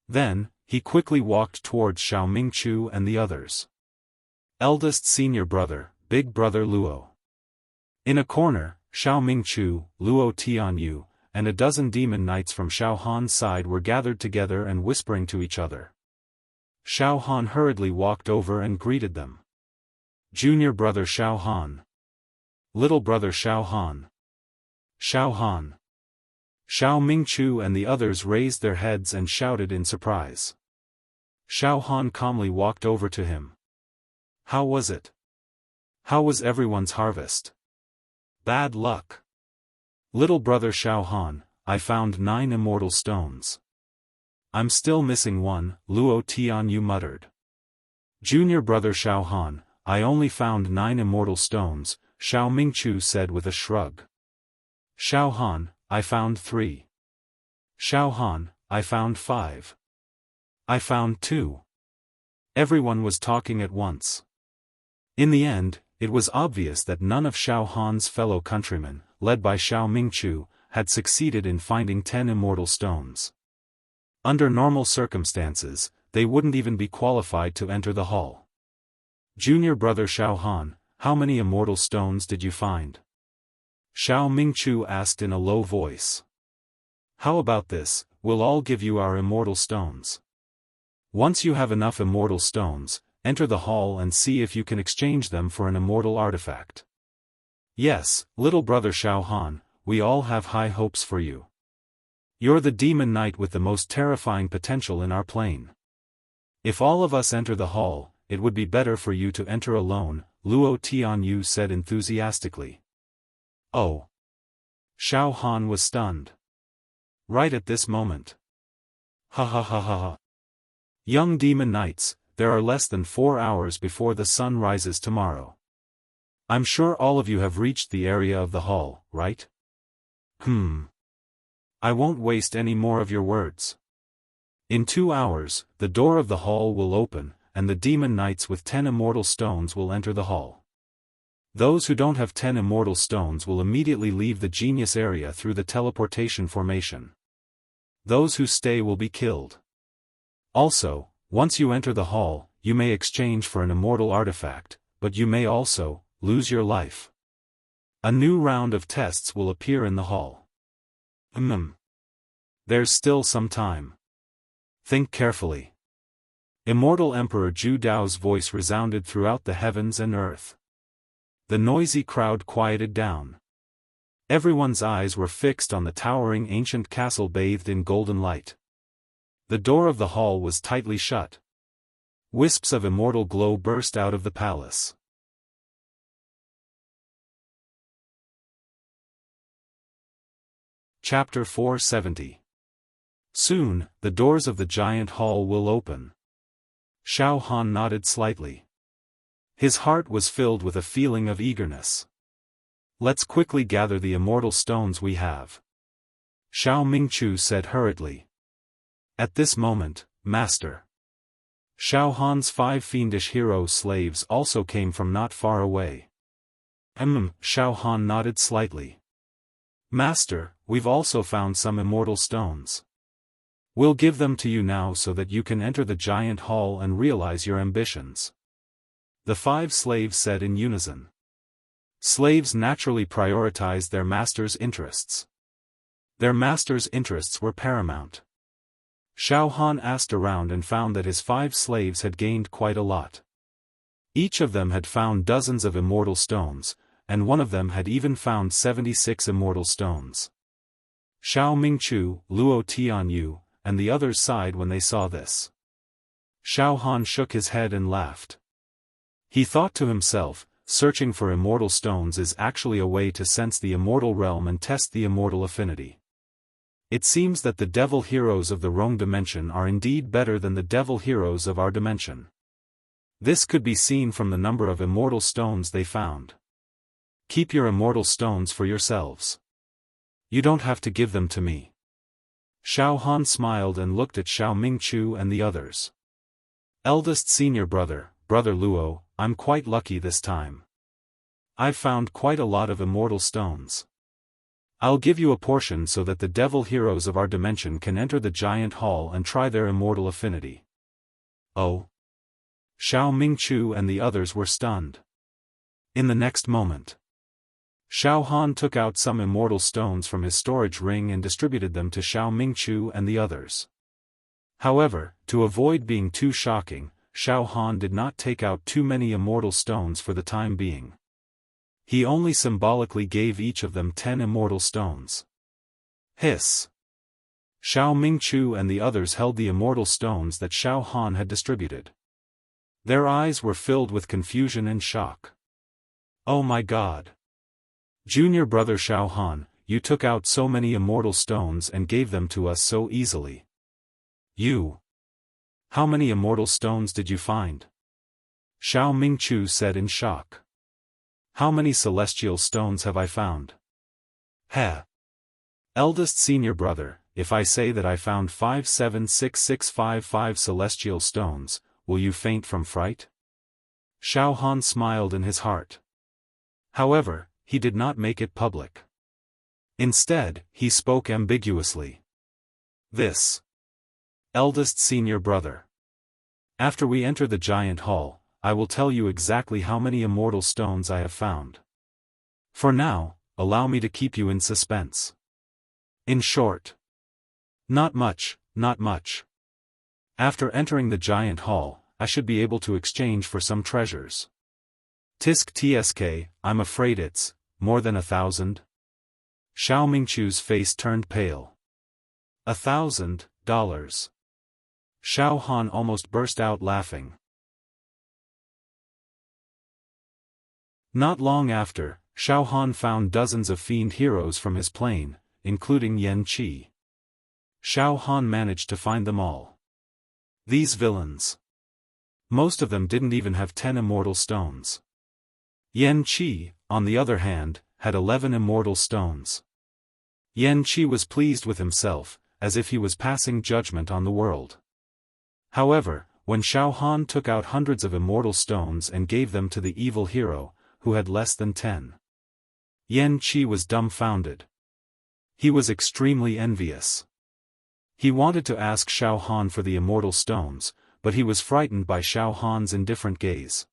A: Then, he quickly walked towards Xiao Mingchu and the others. Eldest senior brother, big brother Luo. In a corner, Xiao Mingchu, Luo Tianyu, and a dozen demon knights from Xiaohan's side were gathered together and whispering to each other. Xiaohan hurriedly walked over and greeted them. Junior brother Xiaohan. Little brother Xiaohan. Xiaohan. Xiao Mingchu and the others raised their heads and shouted in surprise. Xiaohan calmly walked over to him. How was it? How was everyone's harvest? Bad luck. Little brother Xiaohan, I found 9 immortal stones. I'm still missing one, Luo Tianyu muttered. Junior brother Xiaohan, I only found 9 immortal stones, Xiao Mingchu said with a shrug. Xiaohan, I found 3. Xiaohan, I found 5. I found 2. Everyone was talking at once. In the end, it was obvious that none of Xiaohan's fellow countrymen, led by Xiao Mingchu, had succeeded in finding 10 immortal stones. Under normal circumstances, they wouldn't even be qualified to enter the hall. Junior brother Xiaohan, how many immortal stones did you find? Xiao Mingchu asked in a low voice. How about this, we'll all give you our immortal stones. Once you have enough immortal stones, enter the hall and see if you can exchange them for an immortal artifact. Yes, little brother Xiaohan, we all have high hopes for you. You're the demon knight with the most terrifying potential in our plane. If all of us enter the hall, it would be better for you to enter alone, Luo Tianyu said enthusiastically. Oh. Xiaohan was stunned. Right at this moment. Ha ha ha ha ha. Young demon knights, there are less than 4 hours before the sun rises tomorrow. I'm sure all of you have reached the area of the hall, right? I won't waste any more of your words. In 2 hours, the door of the hall will open, and the demon knights with 10 immortal stones will enter the hall. Those who don't have 10 immortal stones will immediately leave the genius area through the teleportation formation. Those who stay will be killed. Also, once you enter the hall, you may exchange for an immortal artifact, but you may also lose your life. A new round of tests will appear in the hall. There's still some time. Think carefully. Immortal Emperor Zhu Dao's voice resounded throughout the heavens and earth. The noisy crowd quieted down. Everyone's eyes were fixed on the towering ancient castle bathed in golden light. The door of the hall was tightly shut. Wisps of immortal glow burst out of the palace. Chapter 470. Soon, the doors of the giant hall will open. Xiaohan nodded slightly. His heart was filled with a feeling of eagerness. Let's quickly gather the immortal stones we have. Xiao Mingchu said hurriedly. At this moment, Master. Xiaohan's 5 fiendish hero slaves also came from not far away. Xiaohan nodded slightly. Master, we've also found some immortal stones. We'll give them to you now so that you can enter the giant hall and realize your ambitions. The 5 slaves said in unison. Slaves naturally prioritized their master's interests. Their master's interests were paramount. Xiaohan asked around and found that his 5 slaves had gained quite a lot. Each of them had found dozens of immortal stones, and one of them had even found 76 immortal stones. Xiao Mingchu, Luo Tianyu, and the others sighed when they saw this. Xiaohan shook his head and laughed. He thought to himself, searching for immortal stones is actually a way to sense the immortal realm and test the immortal affinity. It seems that the devil heroes of the wrong dimension are indeed better than the devil heroes of our dimension. This could be seen from the number of immortal stones they found. Keep your immortal stones for yourselves. You don't have to give them to me. Xiaohan smiled and looked at Xiao Mingchu and the others. Eldest senior brother, Brother Luo, I'm quite lucky this time. I've found quite a lot of immortal stones. I'll give you a portion so that the devil heroes of our dimension can enter the giant hall and try their immortal affinity. Oh. Xiao Mingchu and the others were stunned. In the next moment, Xiaofan took out some immortal stones from his storage ring and distributed them to Xiao Mingqiu and the others. However, to avoid being too shocking, Xiaofan did not take out too many immortal stones for the time being. He only symbolically gave each of them 10 immortal stones. Hiss! Xiao Mingqiu and the others held the immortal stones that Xiaofan had distributed. Their eyes were filled with confusion and shock. Oh my God! Junior brother Xiaofan, you took out so many immortal stones and gave them to us so easily. How many immortal stones did you find? Xiao Mingqiu said in shock. How many celestial stones have I found? Heh! Eldest senior brother, if I say that I found 57665 celestial stones, will you faint from fright? Xiaofan smiled in his heart. However, he did not make it public. Instead, he spoke ambiguously. This. Eldest senior brother. After we enter the giant hall, I will tell you exactly how many immortal stones I have found. For now, allow me to keep you in suspense. In short. Not much, not much. After entering the giant hall, I should be able to exchange for some treasures. Tisk tsk, I'm afraid it's more than 1,000? Xiao Mingqiu's face turned pale. $1,000? Xiaofan almost burst out laughing. Not long after, Xiaofan found dozens of fiend heroes from his plane, including Yan Qi. Xiaofan managed to find them all. These villains. Most of them didn't even have 10 immortal stones. Yan Qi, on the other hand, had 11 immortal stones. Yan Qi was pleased with himself, as if he was passing judgment on the world. However, when Xiaofan took out hundreds of immortal stones and gave them to the evil hero, who had less than 10, Yan Qi was dumbfounded. He was extremely envious. He wanted to ask Xiaofan for the immortal stones, but he was frightened by Xiaofan's indifferent gaze.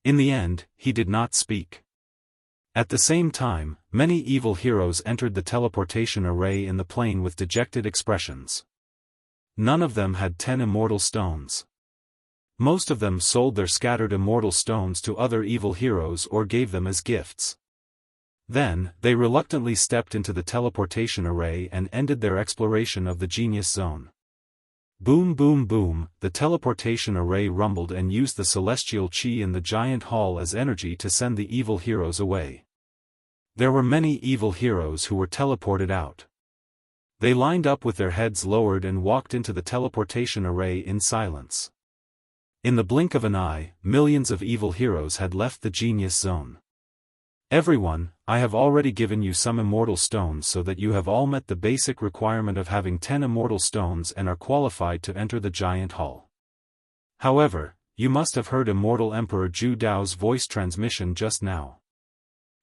A: In the end, he did not speak. At the same time, many evil heroes entered the teleportation array in the plane with dejected expressions. None of them had 10 immortal stones. Most of them sold their scattered immortal stones to other evil heroes or gave them as gifts. Then, they reluctantly stepped into the teleportation array and ended their exploration of the genius zone. Boom boom boom, the teleportation array rumbled and used the celestial chi in the giant hall as energy to send the evil heroes away. There were many evil heroes who were teleported out. They lined up with their heads lowered and walked into the teleportation array in silence. In the blink of an eye, millions of evil heroes had left the genius zone. Everyone, I have already given you some immortal stones so that you have all met the basic requirement of having 10 immortal stones and are qualified to enter the giant hall. However, you must have heard Immortal Emperor Zhu Dao's voice transmission just now.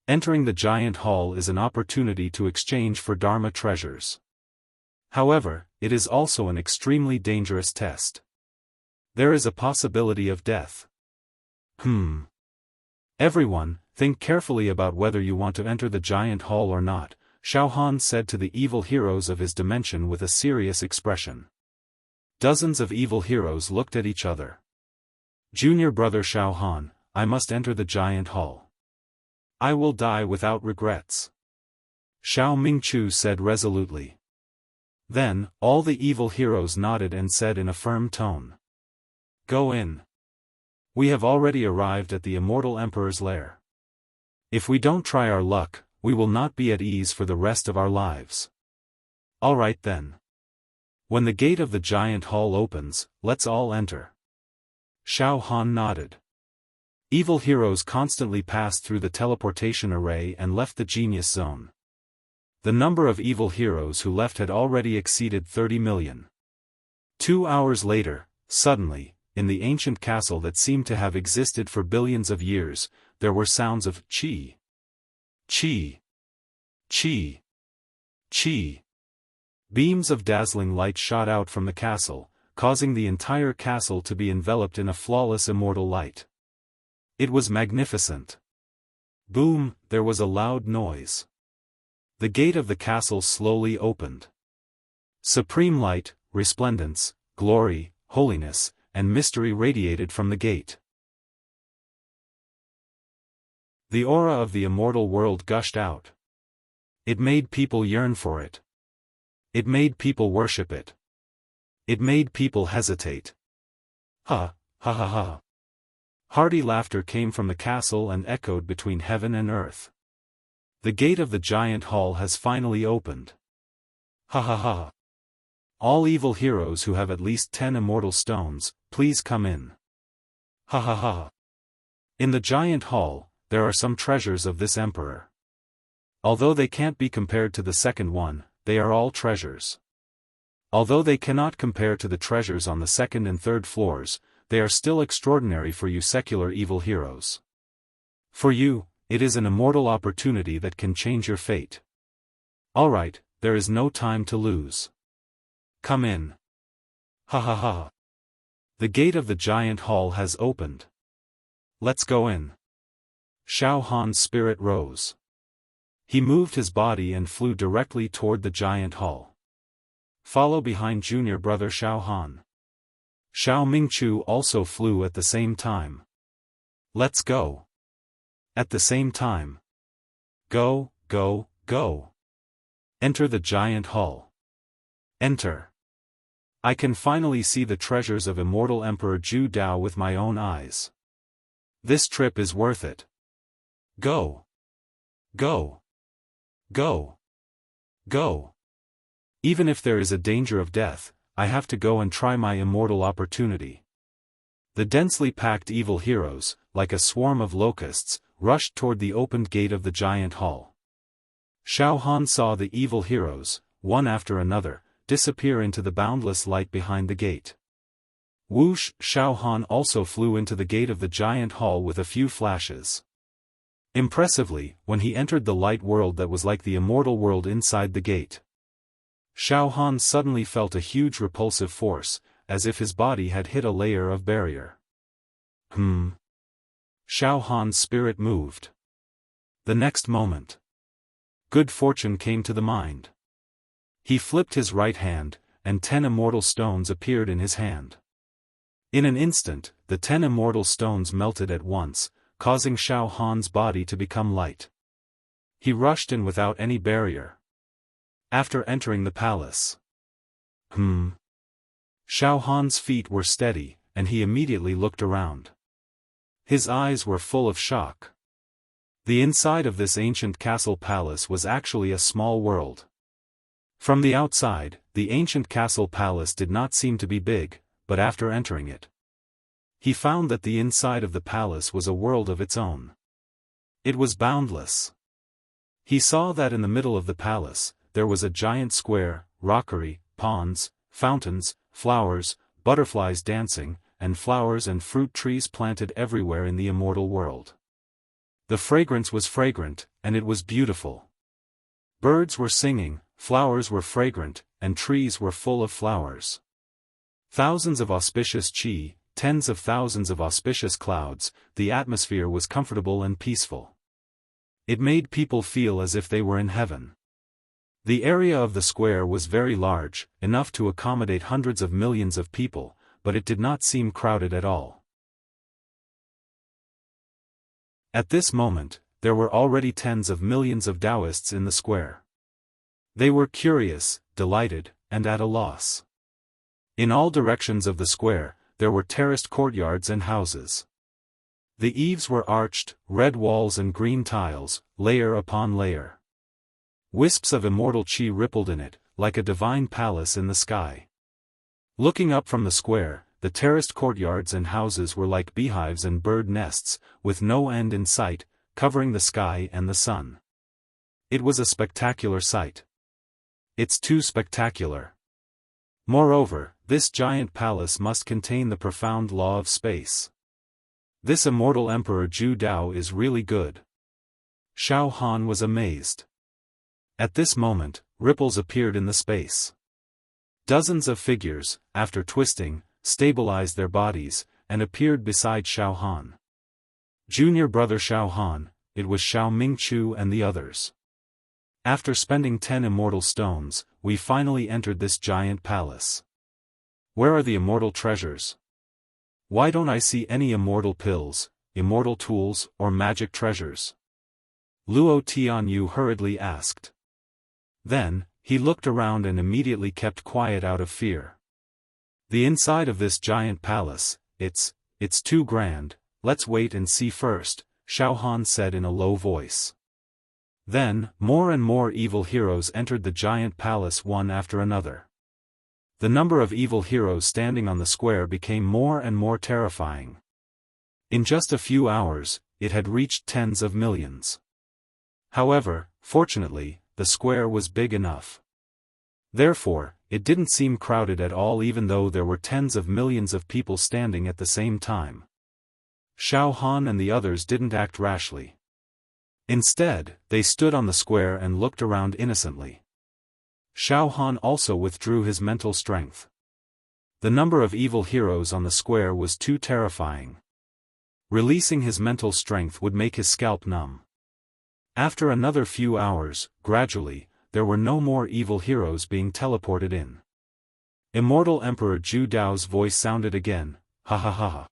A: Entering the giant hall is an opportunity to exchange for Dharma treasures. However, it is also an extremely dangerous test. There is a possibility of death. Everyone, think carefully about whether you want to enter the giant hall or not, Xiaofan said to the evil heroes of his dimension with a serious expression. Dozens of evil heroes looked at each other. Junior brother Xiaofan, I must enter the giant hall. I will die without regrets. Xiao Mingqiu said resolutely. Then, all the evil heroes nodded and said in a firm tone. Go in. We have already arrived at the Immortal Emperor's lair. If we don't try our luck, we will not be at ease for the rest of our lives. All right then. When the gate of the giant hall opens, let's all enter. Xiaofan nodded. Evil heroes constantly passed through the teleportation array and left the genius zone. The number of evil heroes who left had already exceeded 30 million. 2 hours later, suddenly, in the ancient castle that seemed to have existed for billions of years, there were sounds of chi. Chi. Chi. Chi. Beams of dazzling light shot out from the castle, causing the entire castle to be enveloped in a flawless immortal light. It was magnificent. Boom, there was a loud noise. The gate of the castle slowly opened. Supreme light, resplendence, glory, holiness, and mystery radiated from the gate. The aura of the immortal world gushed out. It made people yearn for it. It made people worship it. It made people hesitate. Ha, ha ha ha. Hearty laughter came from the castle and echoed between heaven and earth. The gate of the giant hall has finally opened. Ha ha ha. All evil heroes who have at least 10 immortal stones, please come in. Ha ha ha. In the giant hall, there are some treasures of this emperor. Although they can't be compared to the second one, they are all treasures. Although they cannot compare to the treasures on the second and third floors, they are still extraordinary for you secular evil heroes. For you, it is an immortal opportunity that can change your fate. Alright, there is no time to lose. Come in. Ha ha ha. The gate of the giant hall has opened. Let's go in. Xiaofan's spirit rose. He moved his body and flew directly toward the giant hall. Follow behind junior brother Xiaofan. Xiao Mingchu also flew at the same time. Let's go. At the same time. Go, go, go. Enter the giant hall. Enter. I can finally see the treasures of immortal Emperor Zhu Dao with my own eyes. This trip is worth it. Go. Go. Go. Go. Even if there is a danger of death, I have to go and try my immortal opportunity. The densely packed evil heroes, like a swarm of locusts, rushed toward the opened gate of the giant hall. Xiaofan saw the evil heroes, one after another, disappear into the boundless light behind the gate. Whoosh! Xiaofan also flew into the gate of the giant hall with a few flashes. Impressively, when he entered the light world that was like the immortal world inside the gate, Xiaofan suddenly felt a huge repulsive force, as if his body had hit a layer of barrier. Xiaofan's spirit moved. The next moment, good fortune came to the mind. He flipped his right hand, and 10 immortal stones appeared in his hand. In an instant, the 10 immortal stones melted at once, causing Xiaofan's body to become light. He rushed in without any barrier. After entering the palace, Xiaofan's feet were steady, and he immediately looked around. His eyes were full of shock. The inside of this ancient castle palace was actually a small world. From the outside, the ancient castle palace did not seem to be big, but after entering it, he found that the inside of the palace was a world of its own. It was boundless. He saw that in the middle of the palace, there was a giant square, rockery, ponds, fountains, flowers, butterflies dancing, and flowers and fruit trees planted everywhere in the immortal world. The fragrance was fragrant, and it was beautiful. Birds were singing, flowers were fragrant, and trees were full of flowers. Thousands of auspicious qi, tens of thousands of auspicious clouds, the atmosphere was comfortable and peaceful. It made people feel as if they were in heaven. The area of the square was very large, enough to accommodate hundreds of millions of people, but it did not seem crowded at all. At this moment, there were already tens of millions of Taoists in the square. They were curious, delighted, and at a loss. In all directions of the square, there were terraced courtyards and houses. The eaves were arched, red walls and green tiles, layer upon layer. Wisps of immortal qi rippled in it, like a divine palace in the sky. Looking up from the square, the terraced courtyards and houses were like beehives and bird nests, with no end in sight, covering the sky and the sun. It was a spectacular sight. It's too spectacular. Moreover, this giant palace must contain the profound law of space. This immortal Emperor Zhu Dao is really good. Xiaofan was amazed. At this moment, ripples appeared in the space. Dozens of figures, after twisting, stabilized their bodies, and appeared beside Xiaofan. Junior brother Xiaofan, it was Xiao Mingchu and the others. After spending 10 immortal stones, we finally entered this giant palace. Where are the immortal treasures? Why don't I see any immortal pills, immortal tools, or magic treasures? Luo Tianyu hurriedly asked. Then, he looked around and immediately kept quiet out of fear. The inside of this giant palace, it's too grand, let's wait and see first, Xiaofan said in a low voice. Then, more and more evil heroes entered the giant palace one after another. The number of evil heroes standing on the square became more and more terrifying. In just a few hours, it had reached tens of millions. However, fortunately, the square was big enough. Therefore, it didn't seem crowded at all even though there were tens of millions of people standing at the same time. Xiaofan and the others didn't act rashly. Instead, they stood on the square and looked around innocently. Xiaofan also withdrew his mental strength. The number of evil heroes on the square was too terrifying. Releasing his mental strength would make his scalp numb. After another few hours, gradually, there were no more evil heroes being teleported in. Immortal Emperor Zhu Dao's voice sounded again, ha ha ha ha.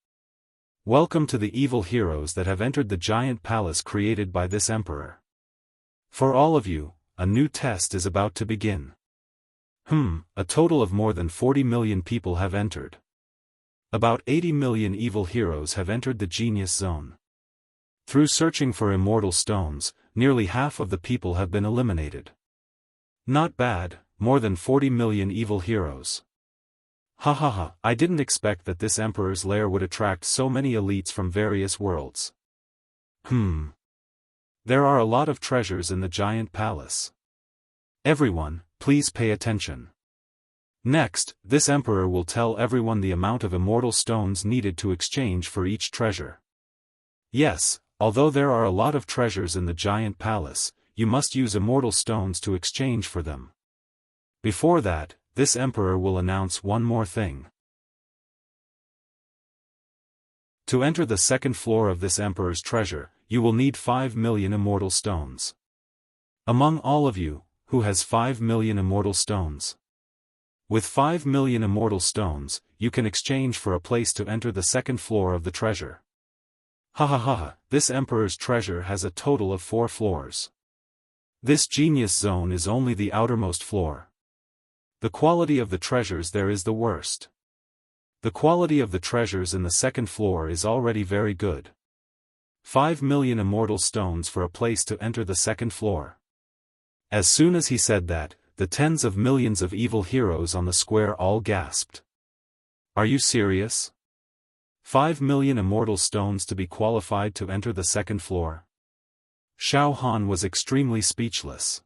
A: Welcome to the evil heroes that have entered the giant palace created by this emperor. For all of you, a new test is about to begin. A total of more than 40 million people have entered. About 80 million evil heroes have entered the genius zone. Through searching for immortal stones, nearly half of the people have been eliminated. Not bad, more than 40 million evil heroes. Ha ha ha, I didn't expect that this emperor's lair would attract so many elites from various worlds. There are a lot of treasures in the giant palace. Everyone, please pay attention. Next, this emperor will tell everyone the amount of immortal stones needed to exchange for each treasure. Yes, although there are a lot of treasures in the giant palace, you must use immortal stones to exchange for them. Before that, this emperor will announce one more thing. To enter the second floor of this emperor's treasure, you will need 5 million immortal stones. Among all of you, who has 5 million immortal stones? With 5 million immortal stones, you can exchange for a place to enter the second floor of the treasure. Ha ha ha ha, this emperor's treasure has a total of 4 floors. This genius zone is only the outermost floor. The quality of the treasures there is the worst. The quality of the treasures in the second floor is already very good. 5 million immortal stones for a place to enter the second floor. As soon as he said that, the tens of millions of evil heroes on the square all gasped. Are you serious? 5 million immortal stones to be qualified to enter the second floor? Xiaofan was extremely speechless.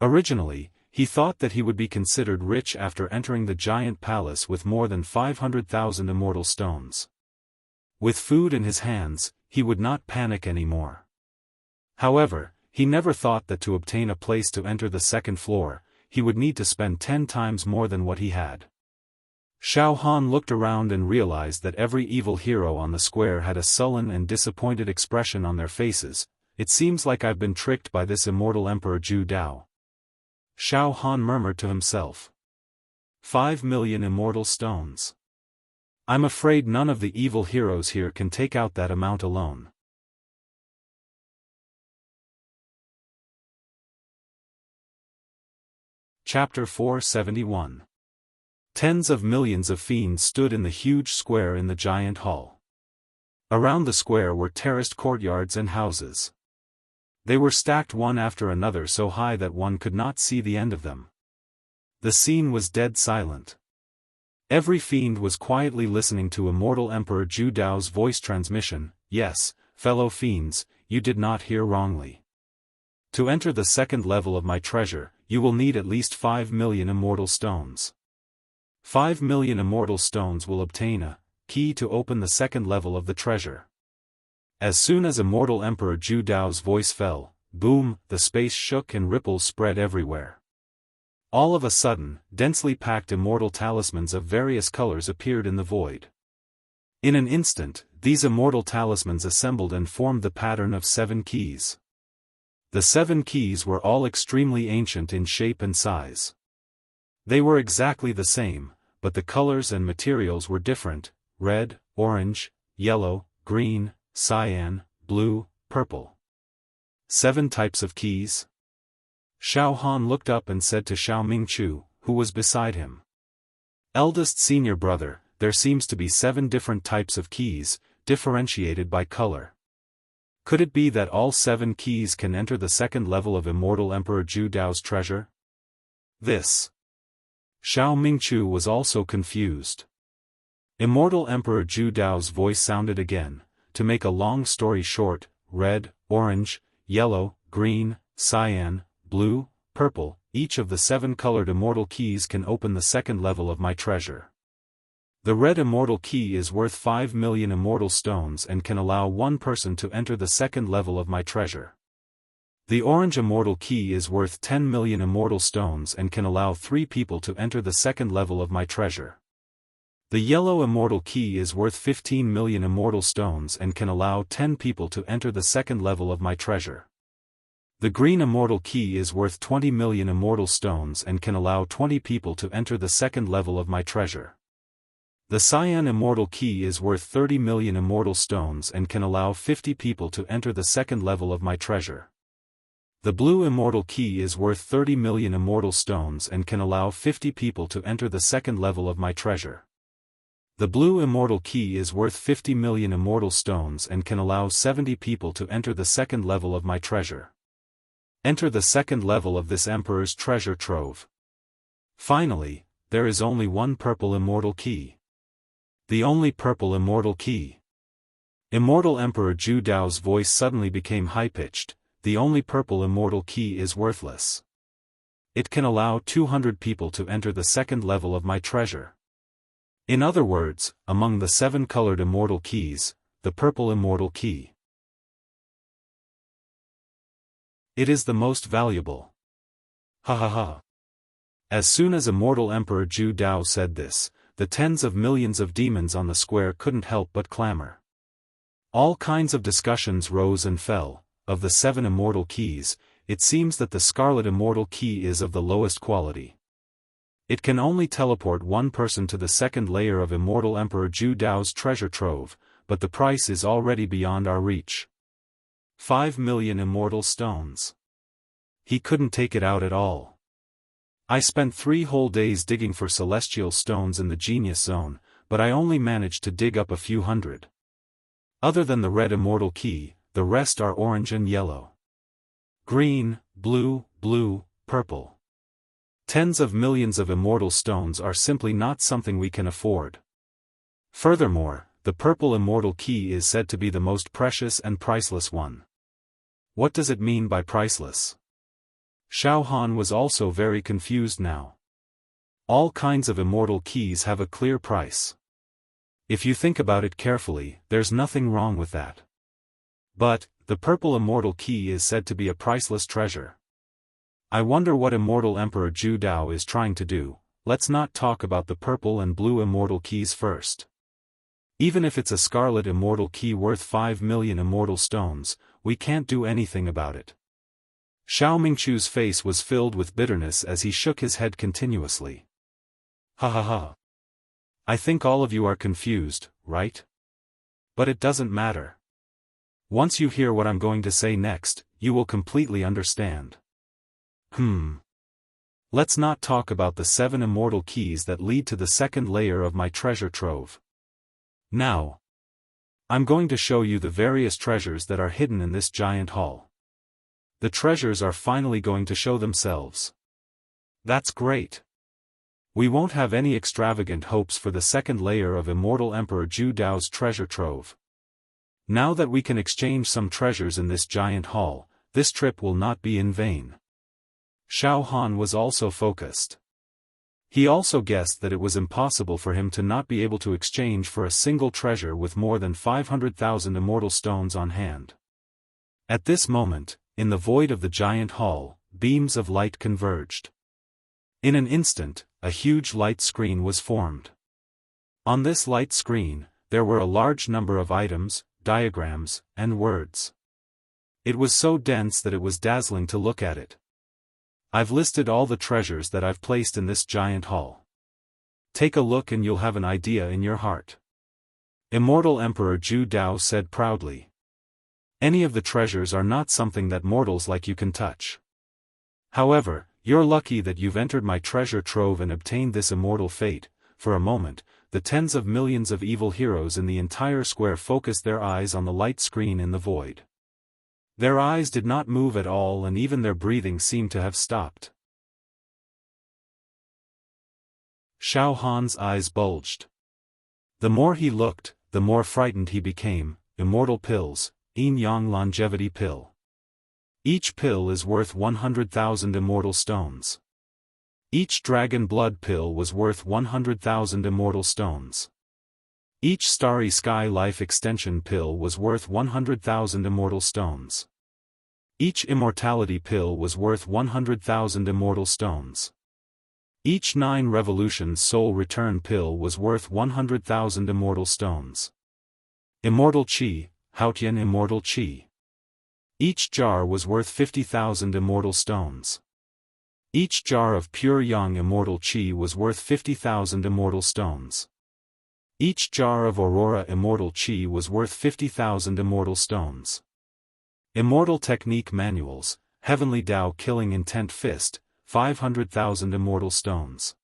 A: Originally, he thought that he would be considered rich after entering the giant palace with more than 500,000 immortal stones. With food in his hands, he would not panic anymore. However, he never thought that to obtain a place to enter the second floor, he would need to spend 10 times more than what he had. Xiaofan looked around and realized that every evil hero on the square had a sullen and disappointed expression on their faces. It seems like I've been tricked by this immortal Emperor Zhu Dao. Xiaofan murmured to himself. 5 million immortal stones. I'm afraid none of the evil heroes here can take out that amount alone. Chapter 471. Tens of millions of fiends stood in the huge square in the giant hall. Around the square were terraced courtyards and houses. They were stacked one after another so high that one could not see the end of them. The scene was dead silent. Every fiend was quietly listening to Immortal Emperor Zhu Dao's voice transmission. Yes, fellow fiends, you did not hear wrongly. To enter the second level of my treasure, you will need at least 5 million immortal stones. 5 million immortal stones will obtain a key to open the second level of the treasure. As soon as Immortal Emperor Zhu Dao's voice fell, boom, the space shook and ripples spread everywhere. All of a sudden, densely packed immortal talismans of various colors appeared in the void. In an instant, these immortal talismans assembled and formed the pattern of 7 keys. The 7 keys were all extremely ancient in shape and size. They were exactly the same, but the colors and materials were different: red, orange, yellow, green, cyan, blue, purple. 7 types of keys? Xiaofan looked up and said to Xiao Mingchu, who was beside him. Eldest senior brother, there seems to be 7 different types of keys, differentiated by color. Could it be that all 7 keys can enter the second level of Immortal Emperor Zhu Dao's treasure? This. Xiao Mingchu was also confused. Immortal Emperor Zhu Dao's voice sounded again. To make a long story short, red, orange, yellow, green, cyan, blue, purple, each of the 7 colored immortal keys can open the second level of my treasure. The red immortal key is worth 5 million immortal stones and can allow one person to enter the second level of my treasure. The orange immortal key is worth 10 million immortal stones and can allow 3 people to enter the second level of my treasure. The yellow immortal key is worth 15 million immortal stones and can allow 10 people to enter the second level of my treasure. The green immortal key is worth 20 million immortal stones and can allow 20 people to enter the second level of my treasure. The cyan immortal key is worth 30 million immortal stones and can allow 50 people to enter the second level of my treasure. The blue immortal key is worth 30 million immortal stones and can allow 50 people to enter the second level of my treasure. The blue immortal key is worth 50 million immortal stones and can allow 70 people to enter the second level of my treasure. Enter the second level of this emperor's treasure trove. Finally, there is only one purple immortal key. The only purple immortal key. Immortal Emperor Zhu Dao's voice suddenly became high-pitched. The only purple immortal key is worthless. It can allow 200 people to enter the second level of my treasure. In other words, among the 7 colored immortal keys, the purple immortal key. It is the most valuable. Ha ha ha. As soon as Immortal Emperor Zhu Dao said this, the tens of millions of demons on the square couldn't help but clamor. All kinds of discussions rose and fell. Of the 7 immortal keys, it seems that the scarlet immortal key is of the lowest quality. It can only teleport one person to the second layer of Immortal Emperor Zhu Dao's treasure trove, but the price is already beyond our reach. 5 million immortal stones. He couldn't take it out at all. I spent 3 whole days digging for celestial stones in the Genius Zone, but I only managed to dig up a few hundred. Other than the red immortal key, the rest are orange and yellow. Green, blue, purple. Tens of millions of immortal stones are simply not something we can afford. Furthermore, the purple immortal key is said to be the most precious and priceless one. What does it mean by priceless? Xiaofan was also very confused now. All kinds of immortal keys have a clear price. If you think about it carefully, there's nothing wrong with that. But, the purple immortal key is said to be a priceless treasure. I wonder what Immortal Emperor Zhu Dao is trying to do. Let's not talk about the purple and blue immortal keys first. Even if it's a scarlet immortal key worth 5 million immortal stones, we can't do anything about it. Xiao Mingchu's face was filled with bitterness as he shook his head continuously. Ha ha ha. I think all of you are confused, right? But it doesn't matter. Once you hear what I'm going to say next, you will completely understand. Let's not talk about the 7 immortal keys that lead to the second layer of my treasure trove. Now, I'm going to show you the various treasures that are hidden in this giant hall. The treasures are finally going to show themselves. That's great. We won't have any extravagant hopes for the second layer of Immortal Emperor Zhu Dao's treasure trove. Now that we can exchange some treasures in this giant hall, this trip will not be in vain. Xiaofan was also focused. He also guessed that it was impossible for him to not be able to exchange for a single treasure with more than 500,000 immortal stones on hand. At this moment, in the void of the giant hall, beams of light converged. In an instant, a huge light screen was formed. On this light screen, there were a large number of items, diagrams, and words. It was so dense that it was dazzling to look at it. I've listed all the treasures that I've placed in this giant hall. Take a look and you'll have an idea in your heart. Immortal Emperor Zhu Dao said proudly. Any of the treasures are not something that mortals like you can touch. However, you're lucky that you've entered my treasure trove and obtained this immortal fate. For a moment, the tens of millions of evil heroes in the entire square focused their eyes on the light screen in the void. Their eyes did not move at all and even their breathing seemed to have stopped. Xiaofan's eyes bulged. The more he looked, the more frightened he became. Immortal pills, Yin Yang longevity pill. Each pill is worth 100,000 immortal stones. Each dragon blood pill was worth 100,000 immortal stones. Each starry sky life extension pill was worth 100,000 immortal stones. Each immortality pill was worth 100,000 immortal stones. Each 9 revolutions soul return pill was worth 100,000 immortal stones. Immortal Qi, Haotian Immortal Qi. Each jar was worth 50,000 immortal stones. Each jar of pure Yang Immortal Qi was worth 50,000 immortal stones. Each jar of Aurora Immortal Qi was worth 50,000 immortal stones. Immortal Technique Manuals, Heavenly Tao Killing Intent Fist, 500,000 immortal stones.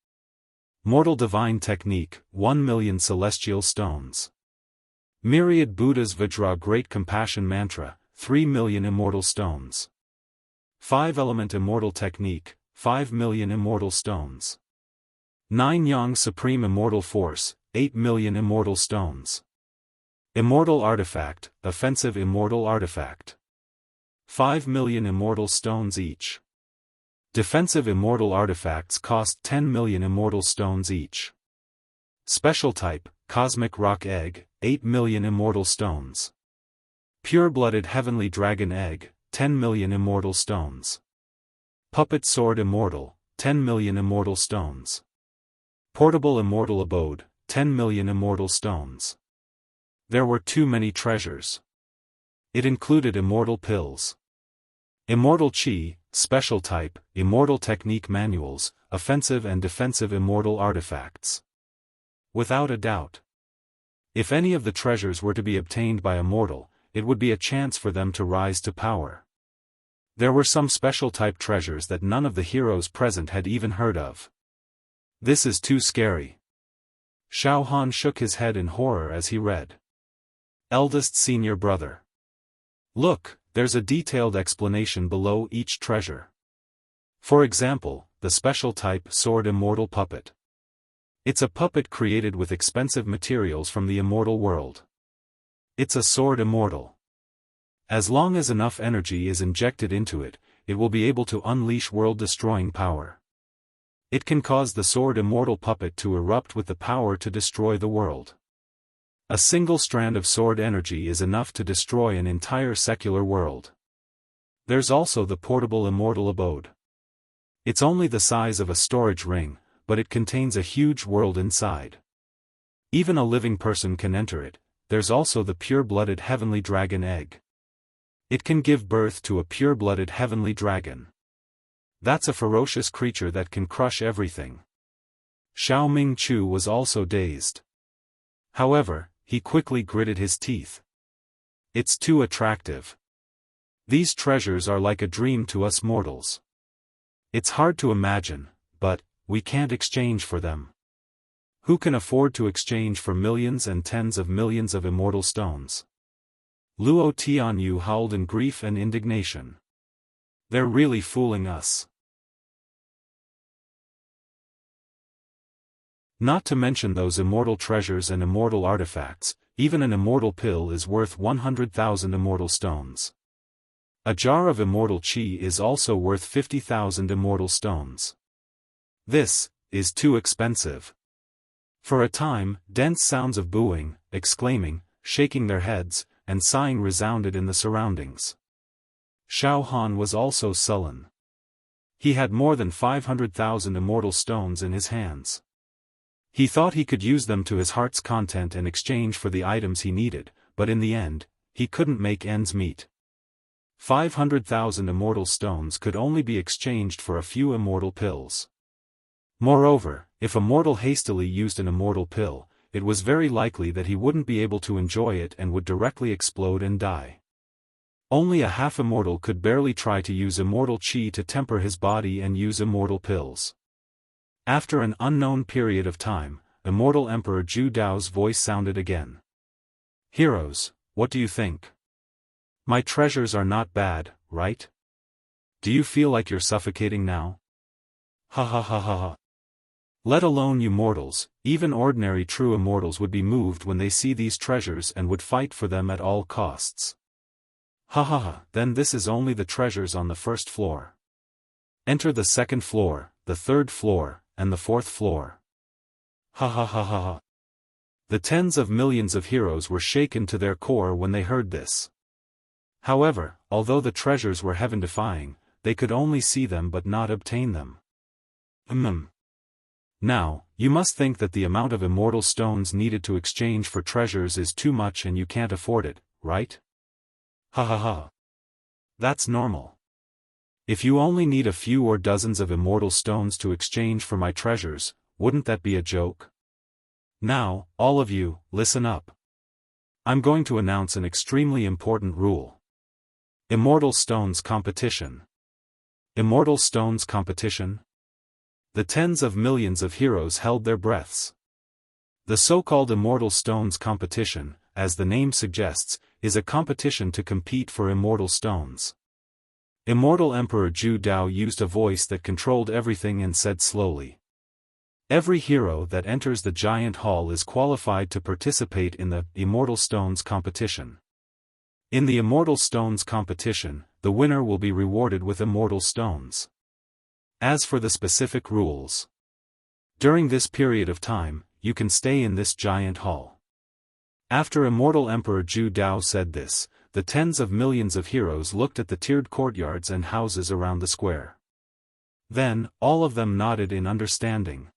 A: Mortal Divine Technique, 1,000,000 celestial stones. Myriad Buddha's Vajra Great Compassion Mantra, 3,000,000 immortal stones. 5-Element Immortal Technique, 5,000,000 immortal stones. 9 Yang Supreme Immortal Force, 8,000,000 immortal stones. Immortal Artifact, Offensive Immortal Artifact. 5,000,000 immortal stones each. Defensive Immortal Artifacts cost 10,000,000 immortal stones each. Special Type, Cosmic Rock Egg, 8,000,000 immortal stones. Pure-Blooded Heavenly Dragon Egg, 10,000,000 immortal stones. Puppet Sword Immortal, 10,000,000 immortal stones. Portable Immortal Abode, 10,000,000 immortal stones. There were too many treasures. It included immortal pills. Immortal Qi, Special Type, Immortal Technique Manuals, Offensive and Defensive Immortal Artifacts. Without a doubt. If any of the treasures were to be obtained by a mortal, it would be a chance for them to rise to power. There were some special type treasures that none of the heroes present had even heard of. This is too scary. Xiaofan shook his head in horror as he read. Eldest senior brother. Look, there's a detailed explanation below each treasure. For example, the special type Sword Immortal Puppet. It's a puppet created with expensive materials from the immortal world. It's a sword immortal. As long as enough energy is injected into it, it will be able to unleash world-destroying power. It can cause the sword immortal puppet to erupt with the power to destroy the world. A single strand of sword energy is enough to destroy an entire secular world. There's also the portable immortal abode. It's only the size of a storage ring, but it contains a huge world inside. Even a living person can enter it. There's also the pure-blooded heavenly dragon egg. It can give birth to a pure-blooded heavenly dragon. That's a ferocious creature that can crush everything. Xiao Mingchu was also dazed. However, he quickly gritted his teeth. It's too attractive. These treasures are like a dream to us mortals. It's hard to imagine, but we can't exchange for them. Who can afford to exchange for millions and tens of millions of immortal stones? Luo Tianyu howled in grief and indignation. They're really fooling us. Not to mention those immortal treasures and immortal artifacts, even an immortal pill is worth 100,000 immortal stones. A jar of immortal qi is also worth 50,000 immortal stones. This is too expensive. For a time, dense sounds of booing, exclaiming, shaking their heads, and sighing resounded in the surroundings. Xiaofan was also sullen. He had more than 500,000 immortal stones in his hands. He thought he could use them to his heart's content in exchange for the items he needed, but in the end, he couldn't make ends meet. 500,000 immortal stones could only be exchanged for a few immortal pills. Moreover, if a mortal hastily used an immortal pill, it was very likely that he wouldn't be able to enjoy it and would directly explode and die. Only a half-immortal could barely try to use immortal chi to temper his body and use immortal pills. After an unknown period of time, Immortal Emperor Zhu Dao's voice sounded again. Heroes, what do you think? My treasures are not bad, right? Do you feel like you're suffocating now? Ha ha ha ha ha. Let alone you mortals, even ordinary true immortals would be moved when they see these treasures and would fight for them at all costs. Ha ha ha, then this is only the treasures on the first floor. Enter the second floor, the third floor, and the fourth floor. Ha ha ha ha ha. The tens of millions of heroes were shaken to their core when they heard this. However, although the treasures were heaven-defying, they could only see them but not obtain them. Now, you must think that the amount of immortal stones needed to exchange for treasures is too much and you can't afford it, right? Ha ha ha. That's normal. If you only need a few or dozens of immortal stones to exchange for my treasures, wouldn't that be a joke? Now, all of you, listen up. I'm going to announce an extremely important rule. Immortal Stones Competition. Immortal Stones Competition? The tens of millions of heroes held their breaths. The so-called Immortal Stones Competition, as the name suggests, is a competition to compete for immortal stones. Immortal Emperor Zhu Dao used a voice that controlled everything and said slowly. Every hero that enters the giant hall is qualified to participate in the Immortal Stones Competition. In the Immortal Stones Competition, the winner will be rewarded with immortal stones. As for the specific rules, during this period of time, you can stay in this giant hall. After Immortal Emperor Zhu Dao said this, the tens of millions of heroes looked at the tiered courtyards and houses around the square. Then, all of them nodded in understanding.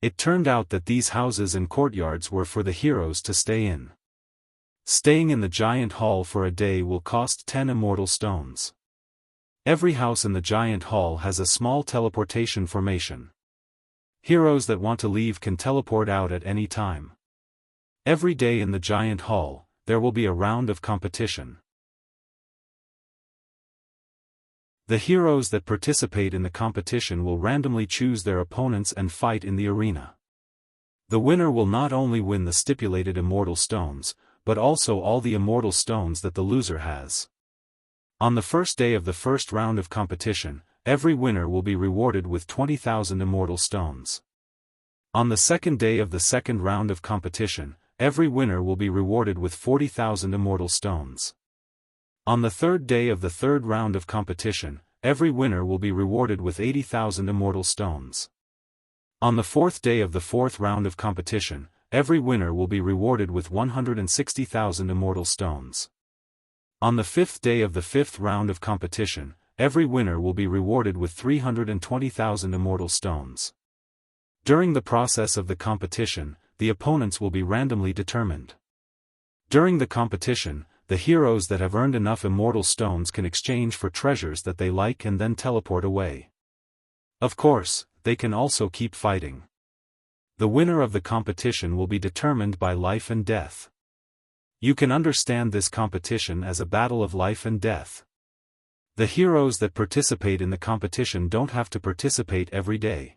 A: It turned out that these houses and courtyards were for the heroes to stay in. Staying in the giant hall for a day will cost 10 immortal stones. Every house in the giant hall has a small teleportation formation. Heroes that want to leave can teleport out at any time. Every day in the giant hall, there will be a round of competition. The heroes that participate in the competition will randomly choose their opponents and fight in the arena. The winner will not only win the stipulated immortal stones, but also all the immortal stones that the loser has. On the first day of the first round of competition, every winner will be rewarded with 20,000 immortal stones. On the second day of the second round of competition, every winner will be rewarded with 40,000 immortal stones. On the third day of the third round of competition, every winner will be rewarded with 80,000 immortal stones. On the fourth day of the fourth round of competition, every winner will be rewarded with 160,000 immortal stones. On the fifth day of the fifth round of competition, every winner will be rewarded with 320,000 immortal stones. During the process of the competition, the opponents will be randomly determined. During the competition, the heroes that have earned enough immortal stones can exchange for treasures that they like and then teleport away. Of course, they can also keep fighting. The winner of the competition will be determined by life and death. You can understand this competition as a battle of life and death. The heroes that participate in the competition don't have to participate every day.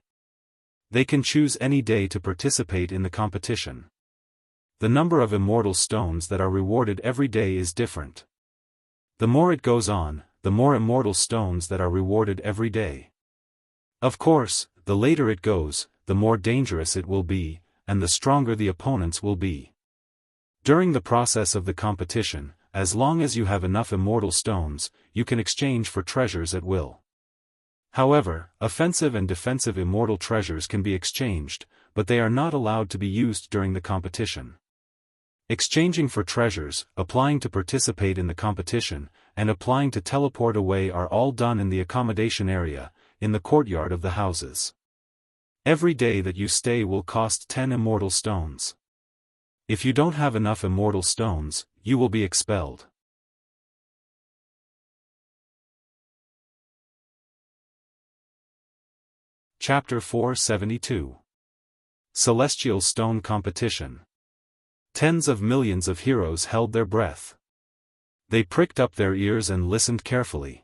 A: They can choose any day to participate in the competition. The number of immortal stones that are rewarded every day is different. The more it goes on, the more immortal stones that are rewarded every day. Of course, the later it goes, the more dangerous it will be, and the stronger the opponents will be. During the process of the competition, as long as you have enough immortal stones, you can exchange for treasures at will. However, offensive and defensive immortal treasures can be exchanged, but they are not allowed to be used during the competition. Exchanging for treasures, applying to participate in the competition, and applying to teleport away are all done in the accommodation area, in the courtyard of the houses. Every day that you stay will cost 10 immortal stones. If you don't have enough immortal stones, you will be expelled. Chapter 472. Celestial Stone Competition. Tens of millions of heroes held their breath. They pricked up their ears and listened carefully.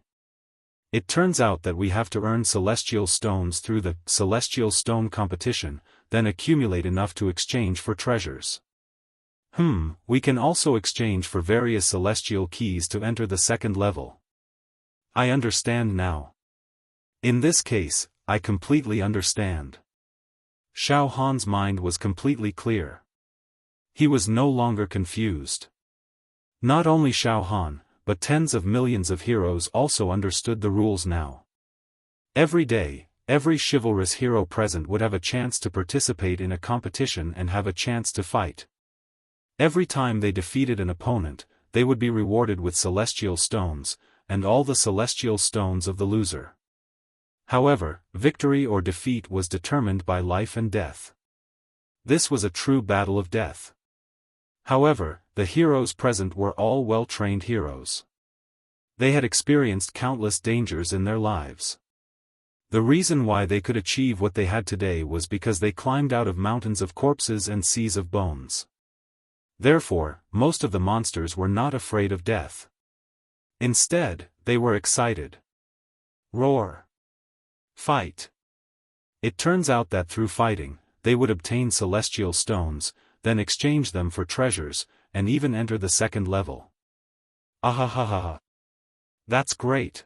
A: It turns out that we have to earn celestial stones through the Celestial Stone Competition, then accumulate enough to exchange for treasures. We can also exchange for various celestial keys to enter the second level. I understand now. In this case, I completely understand. Xiaofan's mind was completely clear. He was no longer confused. Not only Xiaofan, but tens of millions of heroes also understood the rules now. Every day, every chivalrous hero present would have a chance to participate in a competition and have a chance to fight. Every time they defeated an opponent, they would be rewarded with celestial stones, and all the celestial stones of the loser. However, victory or defeat was determined by life and death. This was a true battle of death. However, the heroes present were all well-trained heroes. They had experienced countless dangers in their lives. The reason why they could achieve what they had today was because they climbed out of mountains of corpses and seas of bones. Therefore, most of the monsters were not afraid of death. Instead, they were excited. Roar! Fight! It turns out that through fighting, they would obtain celestial stones, then exchange them for treasures, and even enter the second level. Ahahaha! That's great!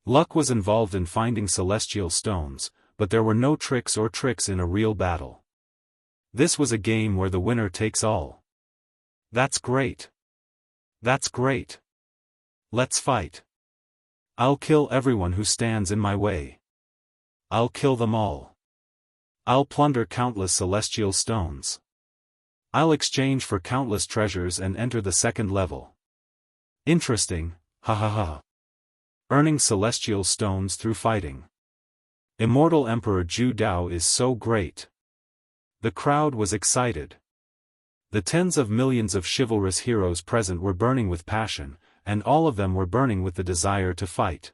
A: Luck was involved in finding celestial stones, but there were no tricks in a real battle. This was a game where the winner takes all. That's great! That's great! Let's fight! I'll kill everyone who stands in my way. I'll kill them all. I'll plunder countless celestial stones. I'll exchange for countless treasures and enter the second level. Interesting, ha. Earning celestial stones through fighting. Immortal Emperor Zhu Dao is so great. The crowd was excited. The tens of millions of chivalrous heroes present were burning with passion, and all of them were burning with the desire to fight.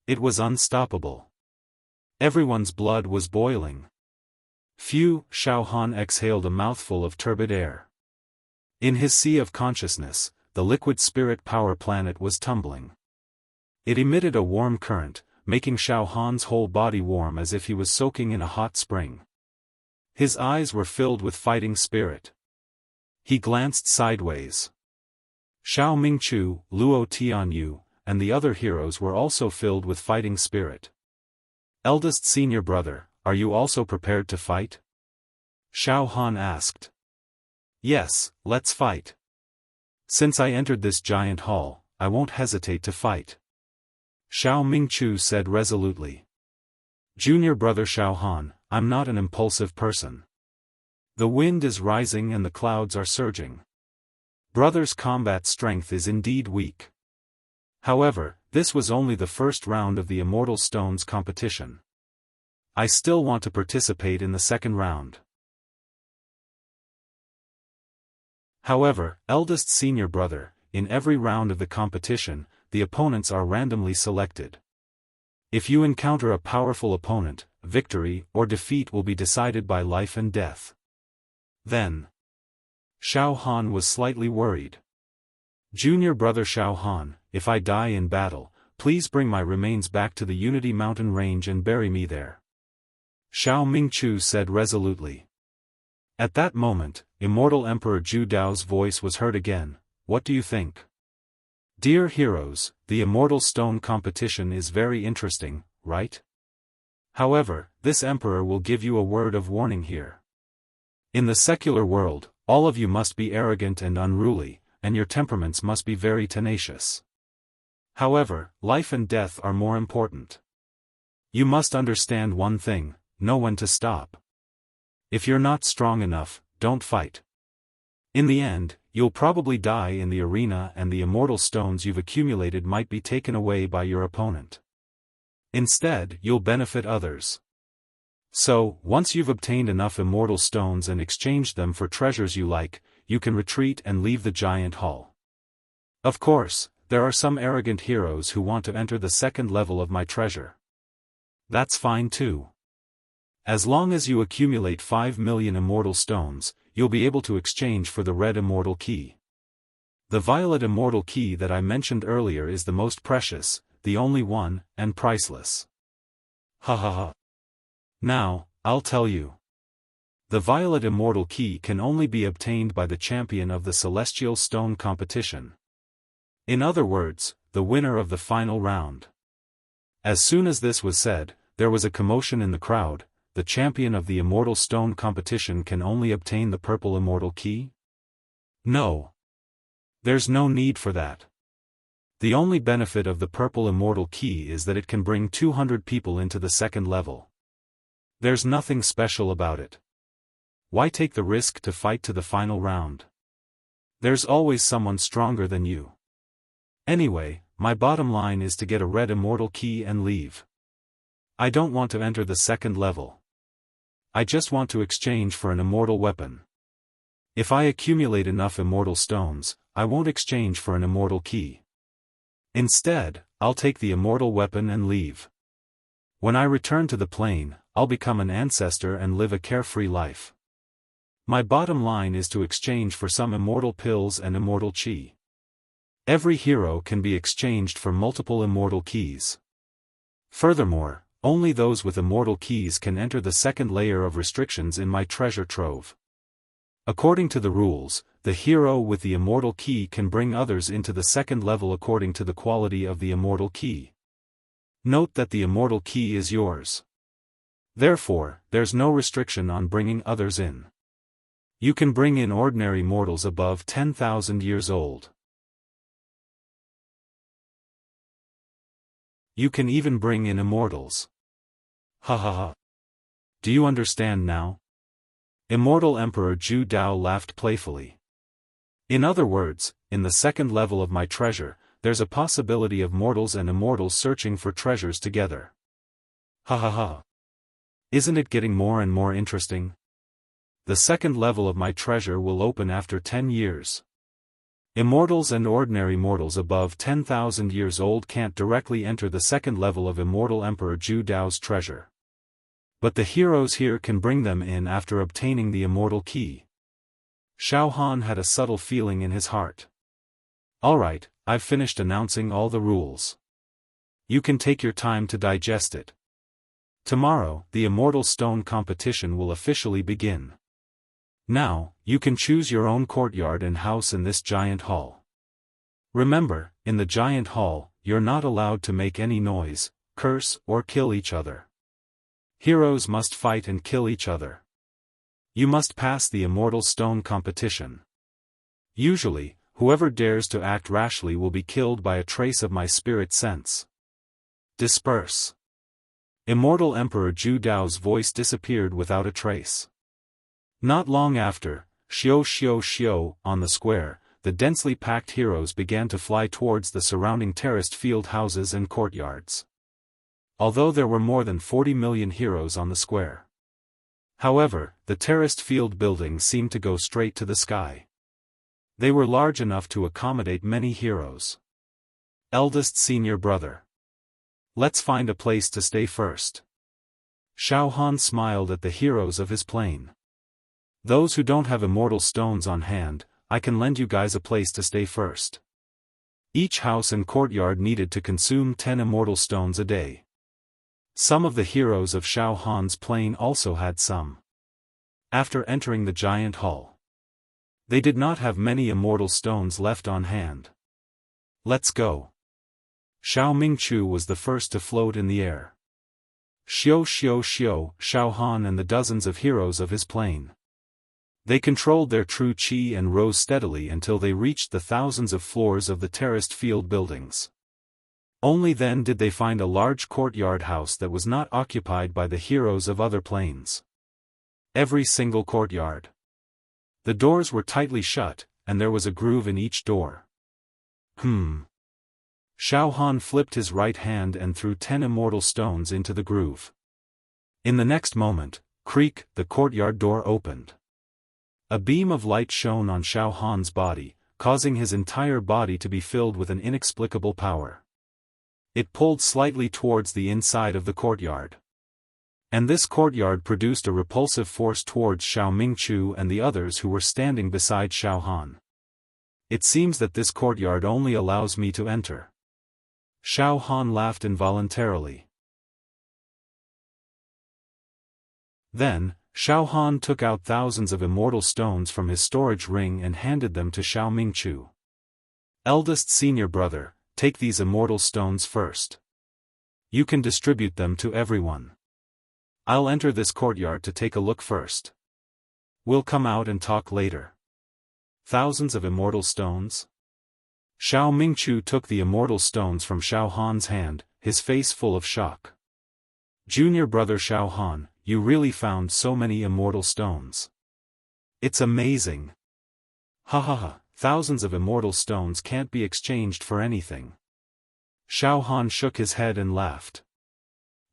A: It was unstoppable. Everyone's blood was boiling. Phew! Xiaofan exhaled a mouthful of turbid air. In his sea of consciousness, the liquid spirit power planet was tumbling. It emitted a warm current, making Xiaofan's whole body warm as if he was soaking in a hot spring. His eyes were filled with fighting spirit. He glanced sideways. Xiao Mingchu, Luo Tianyu, and the other heroes were also filled with fighting spirit. Eldest senior brother, are you also prepared to fight? Xiaofan asked. Yes, let's fight. Since I entered this giant hall, I won't hesitate to fight. Xiao Mingchu said resolutely. Junior brother Xiaofan, I'm not an impulsive person. The wind is rising and the clouds are surging. Brother's combat strength is indeed weak. However, this was only the first round of the Immortal Stones competition. I still want to participate in the second round. However, eldest senior brother, in every round of the competition, the opponents are randomly selected. If you encounter a powerful opponent, victory or defeat will be decided by life and death. Then, Xiaofan was slightly worried. Junior brother Xiaofan, if I die in battle, please bring my remains back to the Unity Mountain Range and bury me there. Xiao Mingchu said resolutely. At that moment, Immortal Emperor Zhu Dao's voice was heard again. What do you think? Dear heroes, the Immortal Stone competition is very interesting, right? However, this emperor will give you a word of warning here. In the secular world, all of you must be arrogant and unruly, and your temperaments must be very tenacious. However, life and death are more important. You must understand one thing, know when to stop. If you're not strong enough, don't fight. In the end, you'll probably die in the arena and the immortal stones you've accumulated might be taken away by your opponent. Instead, you'll benefit others. So, once you've obtained enough immortal stones and exchanged them for treasures you like, you can retreat and leave the giant hall. Of course, there are some arrogant heroes who want to enter the second level of my treasure. That's fine too. As long as you accumulate 5 million immortal stones, you'll be able to exchange for the red immortal key. The violet immortal key that I mentioned earlier is the most precious, the only one, and priceless. Ha ha ha. Now, I'll tell you. The violet immortal key can only be obtained by the champion of the celestial stone competition. In other words, the winner of the final round. As soon as this was said, there was a commotion in the crowd. The champion of the immortal stone competition can only obtain the purple immortal key? No. There's no need for that. The only benefit of the purple immortal key is that it can bring 200 people into the second level. There's nothing special about it. Why take the risk to fight to the final round? There's always someone stronger than you. Anyway, my bottom line is to get a red immortal key and leave. I don't want to enter the second level. I just want to exchange for an immortal weapon. If I accumulate enough immortal stones, I won't exchange for an immortal key. Instead, I'll take the immortal weapon and leave. When I return to the plane, I'll become an ancestor and live a carefree life. My bottom line is to exchange for some immortal pills and immortal chi. Every hero can be exchanged for multiple immortal keys. Furthermore, only those with immortal keys can enter the second layer of restrictions in my treasure trove. According to the rules, the hero with the immortal key can bring others into the second level according to the quality of the immortal key. Note that the immortal key is yours. Therefore, there's no restriction on bringing others in. You can bring in ordinary mortals above 10,000 years old. You can even bring in immortals. Ha ha ha. Do you understand now? Immortal Emperor Zhu Dao laughed playfully. In other words, in the second level of my treasure, there's a possibility of mortals and immortals searching for treasures together. Ha ha ha. Isn't it getting more and more interesting? The second level of my treasure will open after 10 years. Immortals and ordinary mortals above 10,000 years old can't directly enter the second level of Immortal Emperor Zhu Dao's treasure. But the heroes here can bring them in after obtaining the immortal key. Xiaofan had a subtle feeling in his heart. Alright, I've finished announcing all the rules. You can take your time to digest it. Tomorrow, the Immortal Stone competition will officially begin. Now, you can choose your own courtyard and house in this giant hall. Remember, in the giant hall, you're not allowed to make any noise, curse, or kill each other. Heroes must fight and kill each other. You must pass the Immortal Stone competition. Usually, whoever dares to act rashly will be killed by a trace of my spirit sense. Disperse. Immortal Emperor Zhu Dao's voice disappeared without a trace. Not long after, Xiao, on the square, the densely packed heroes began to fly towards the surrounding terraced field houses and courtyards. Although there were more than 40 million heroes on the square. However, the terraced field buildings seemed to go straight to the sky. They were large enough to accommodate many heroes. Eldest senior brother. Let's find a place to stay first. Xiaofan smiled at the heroes of his plane. Those who don't have immortal stones on hand, I can lend you guys a place to stay first. Each house and courtyard needed to consume 10 immortal stones a day. Some of the heroes of Xiaofan's plane also had some. After entering the giant hall, they did not have many immortal stones left on hand. Let's go. Xiao Mingchu was the first to float in the air. Xiaofan and the dozens of heroes of his plane. They controlled their true chi and rose steadily until they reached the thousands of floors of the terraced field buildings. Only then did they find a large courtyard house that was not occupied by the heroes of other planes. Every single courtyard. The doors were tightly shut, and there was a groove in each door. Xiaofan flipped his right hand and threw 10 immortal stones into the groove. In the next moment, creak, the courtyard door opened. A beam of light shone on Xiaofan's body, causing his entire body to be filled with an inexplicable power. It pulled slightly towards the inside of the courtyard. And this courtyard produced a repulsive force towards Xiao Mingchu and the others who were standing beside Xiaofan. It seems that this courtyard only allows me to enter. Xiaofan laughed involuntarily. Then, Xiaofan took out thousands of immortal stones from his storage ring and handed them to Xiao Mingchu. Eldest senior brother, take these immortal stones first. You can distribute them to everyone. I'll enter this courtyard to take a look first. We'll come out and talk later. Thousands of immortal stones? Xiao Mingchu took the immortal stones from Xiaofan's hand, his face full of shock. Junior brother Xiaofan, you really found so many immortal stones. It's amazing. Ha ha ha, thousands of immortal stones can't be exchanged for anything. Xiaofan shook his head and laughed.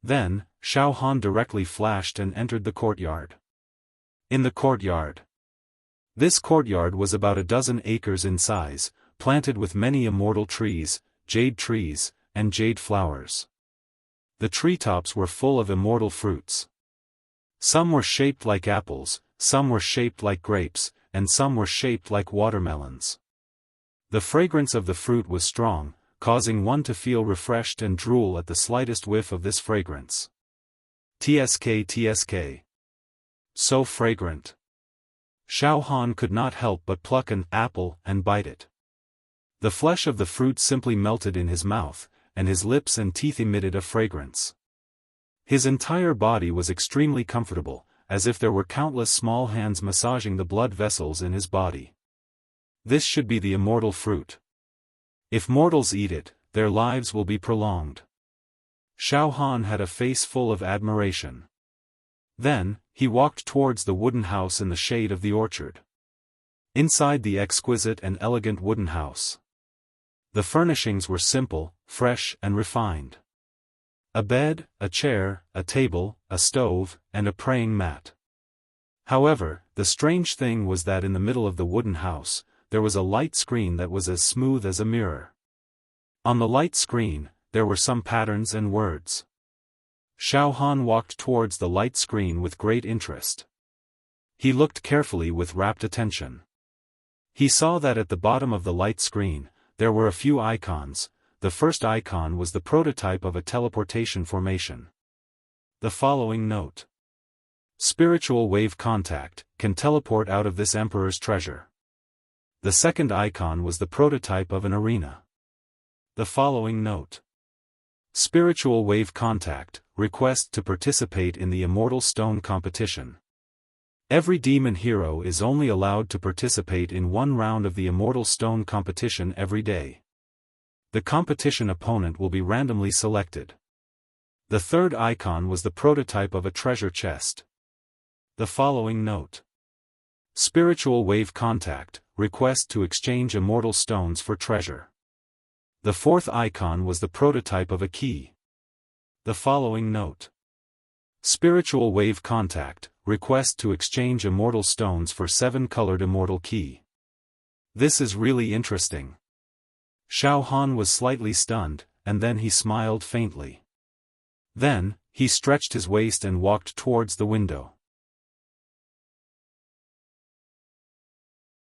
A: Then, Xiaofan directly flashed and entered the courtyard. In the courtyard. This courtyard was about a dozen acres in size, planted with many immortal trees, and jade flowers. The treetops were full of immortal fruits. Some were shaped like apples, some were shaped like grapes, and some were shaped like watermelons. The fragrance of the fruit was strong, causing one to feel refreshed and drool at the slightest whiff of this fragrance. Tsk. So fragrant. Xiaofan could not help but pluck an apple and bite it. The flesh of the fruit simply melted in his mouth, and his lips and teeth emitted a fragrance. His entire body was extremely comfortable, as if there were countless small hands massaging the blood vessels in his body. This should be the immortal fruit. If mortals eat it, their lives will be prolonged. Xiaofan had a face full of admiration. Then, he walked towards the wooden house in the shade of the orchard. Inside the exquisite and elegant wooden house, the furnishings were simple, fresh and refined. A bed, a chair, a table, a stove, and a praying mat. However, the strange thing was that in the middle of the wooden house, there was a light screen that was as smooth as a mirror. On the light screen, there were some patterns and words. Xiaofan walked towards the light screen with great interest. He looked carefully with rapt attention. He saw that at the bottom of the light screen, there were a few icons. The first icon was the prototype of a teleportation formation. The following note. Spiritual wave contact, can teleport out of this emperor's treasure. The second icon was the prototype of an arena. The following note. Spiritual wave contact, request to participate in the Immortal Stone competition. Every demon hero is only allowed to participate in one round of the Immortal Stone competition every day. The competition opponent will be randomly selected. The third icon was the prototype of a treasure chest. The following note. Spiritual wave contact, request to exchange immortal stones for treasure. The fourth icon was the prototype of a key. The following note. Spiritual wave contact, request to exchange immortal stones for 7-colored immortal key. This is really interesting. Xiaofan was slightly stunned, and then he smiled faintly. Then, he stretched his waist and walked towards the window.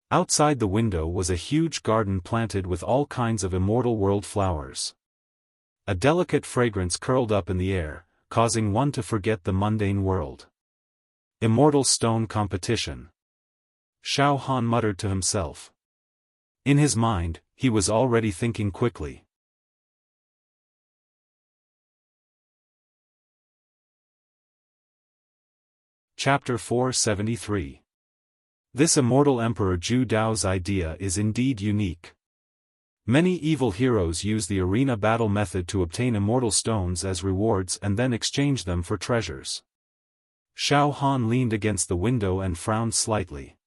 A: Outside the window was a huge garden planted with all kinds of immortal world flowers. A delicate fragrance curled up in the air, causing one to forget the mundane world. Immortal Stone competition. Xiaofan muttered to himself. In his mind, he was already thinking quickly. Chapter 473. This immortal Emperor Zhu Dao's idea is indeed unique. Many evil heroes use the arena battle method to obtain immortal stones as rewards and then exchange them for treasures. Xiaofan leaned against the window and frowned slightly.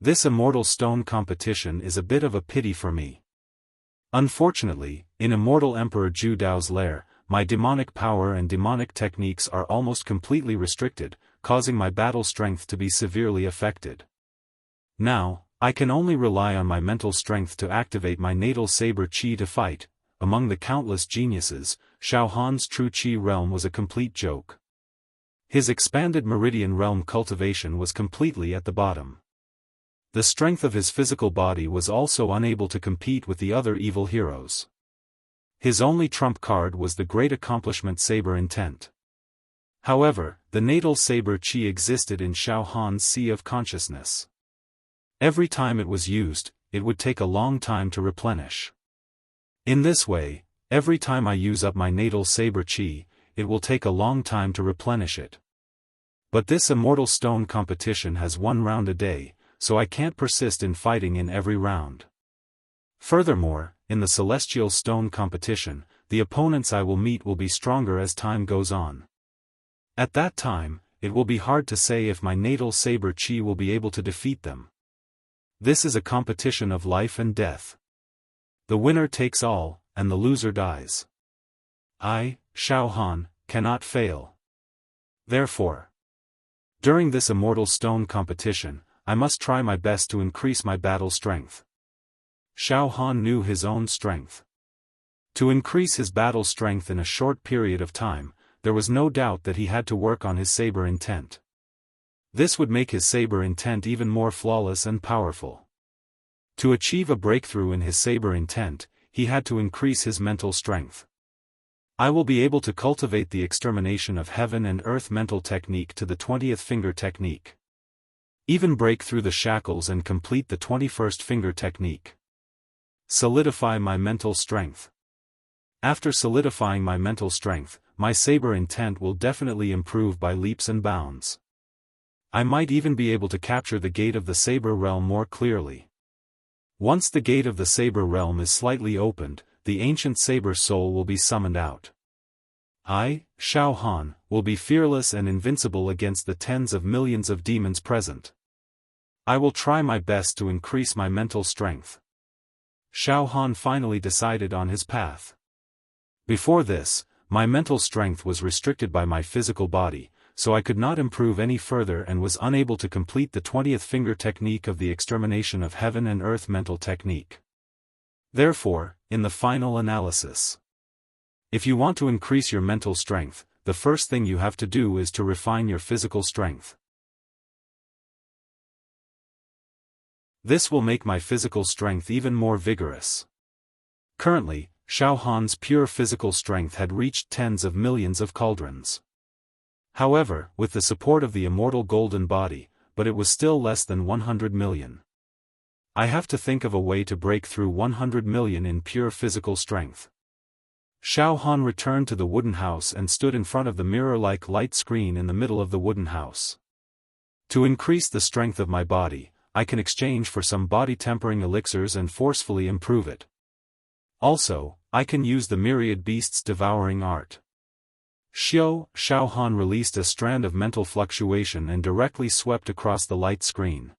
A: This immortal stone competition is a bit of a pity for me. Unfortunately, in Immortal Emperor Zhu Dao's lair, my demonic power and demonic techniques are almost completely restricted, causing my battle strength to be severely affected. Now, I can only rely on my mental strength to activate my natal saber chi to fight. Among the countless geniuses, Xiaofan's true chi realm was a complete joke. His expanded meridian realm cultivation was completely at the bottom. The strength of his physical body was also unable to compete with the other evil heroes. His only trump card was the great accomplishment saber intent. However, the natal saber chi existed in Xiaofan's sea of consciousness. Every time it was used, it would take a long time to replenish. In this way, every time I use up my natal saber chi, it will take a long time to replenish it. But this immortal stone competition has 1 round a day, so I can't persist in fighting in every round. Furthermore, in the celestial stone competition, the opponents I will meet will be stronger as time goes on. At that time, it will be hard to say if my natal saber chi will be able to defeat them. This is a competition of life and death. The winner takes all, and the loser dies. I, Xiaofan, cannot fail. Therefore, during this immortal stone competition, I must try my best to increase my battle strength. Xiaofan knew his own strength. To increase his battle strength in a short period of time, there was no doubt that he had to work on his saber intent. This would make his saber intent even more flawless and powerful. To achieve a breakthrough in his saber intent, he had to increase his mental strength. I will be able to cultivate the extermination of heaven and earth mental technique to the 20th finger technique. Even break through the shackles and complete the 21st finger technique. Solidify my mental strength. After solidifying my mental strength, my saber intent will definitely improve by leaps and bounds. I might even be able to capture the gate of the saber realm more clearly. Once the gate of the saber realm is slightly opened, the ancient saber soul will be summoned out. I, Xiaofan, will be fearless and invincible against the tens of millions of demons present. I will try my best to increase my mental strength. Xiaofan finally decided on his path. Before this, my mental strength was restricted by my physical body, so I could not improve any further and was unable to complete the 20th finger technique of the extermination of heaven and earth mental technique. Therefore, in the final analysis, if you want to increase your mental strength, the first thing you have to do is to refine your physical strength. This will make my physical strength even more vigorous. Currently, Xiaofan's pure physical strength had reached tens of millions of cauldrons. However, with the support of the immortal golden body, but it was still less than 100 million. I have to think of a way to break through 100 million in pure physical strength. Xiaofan returned to the wooden house and stood in front of the mirror-like light screen in the middle of the wooden house. To increase the strength of my body, I can exchange for some body-tempering elixirs and forcefully improve it. Also, I can use the myriad beasts devouring art. Xiaofan released a strand of mental fluctuation and directly swept across the light screen.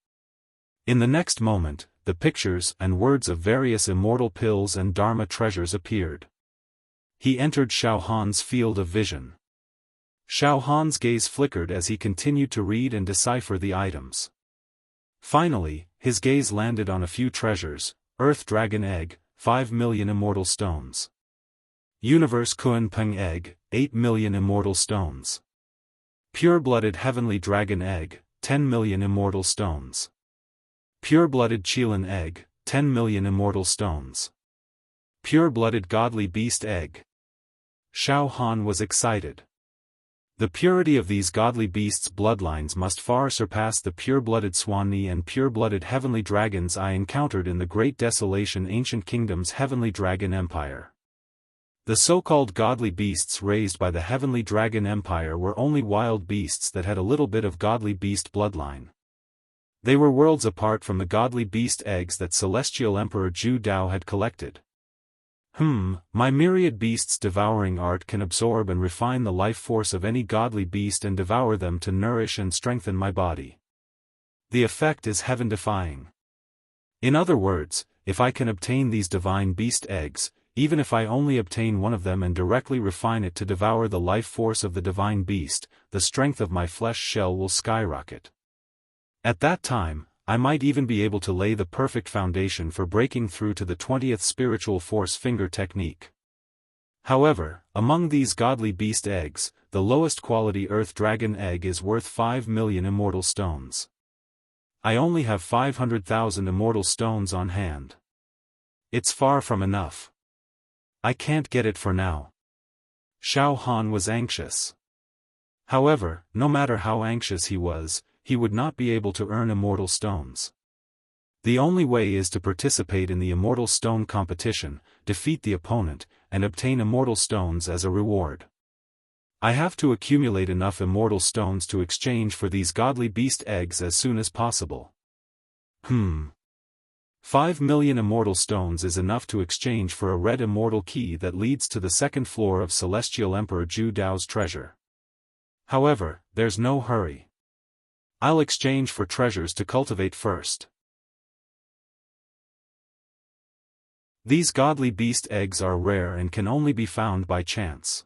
A: In the next moment, the pictures and words of various immortal pills and dharma treasures appeared. He entered Xiaofan's field of vision. Xiaofan's gaze flickered as he continued to read and decipher the items. Finally, his gaze landed on a few treasures: Earth Dragon Egg, 5 million immortal stones. Universe Kun Peng Egg, 8 million immortal stones. Pure-blooded Heavenly Dragon Egg, 10 million immortal stones. Pure-blooded Qilin Egg, 10 million immortal stones. Pure-blooded Godly Beast Egg. Xiaofan was excited. The purity of these godly beasts' bloodlines must far surpass the pure-blooded Swanni and pure-blooded heavenly dragons I encountered in the Great Desolation Ancient Kingdom's Heavenly Dragon Empire. The so-called godly beasts raised by the Heavenly Dragon Empire were only wild beasts that had a little bit of godly beast bloodline. They were worlds apart from the godly beast eggs that Celestial Emperor Zhu Dao had collected. My myriad beasts devouring art can absorb and refine the life force of any godly beast and devour them to nourish and strengthen my body. The effect is heaven-defying. In other words, if I can obtain these divine beast eggs, even if I only obtain one of them and directly refine it to devour the life force of the divine beast, the strength of my flesh shell will skyrocket. At that time, I might even be able to lay the perfect foundation for breaking through to the 20th spiritual force finger technique. However, among these godly beast eggs, the lowest quality earth dragon egg is worth 5 million immortal stones. I only have 500,000 immortal stones on hand. It's far from enough. I can't get it for now. Xiaofan was anxious. However, no matter how anxious he was, he would not be able to earn immortal stones. The only way is to participate in the immortal stone competition, defeat the opponent, and obtain immortal stones as a reward. I have to accumulate enough immortal stones to exchange for these godly beast eggs as soon as possible. 5 million immortal stones is enough to exchange for a red immortal key that leads to the second floor of Celestial Emperor Zhu Dao's treasure. However, there's no hurry. I'll exchange for treasures to cultivate first. These godly beast eggs are rare and can only be found by chance.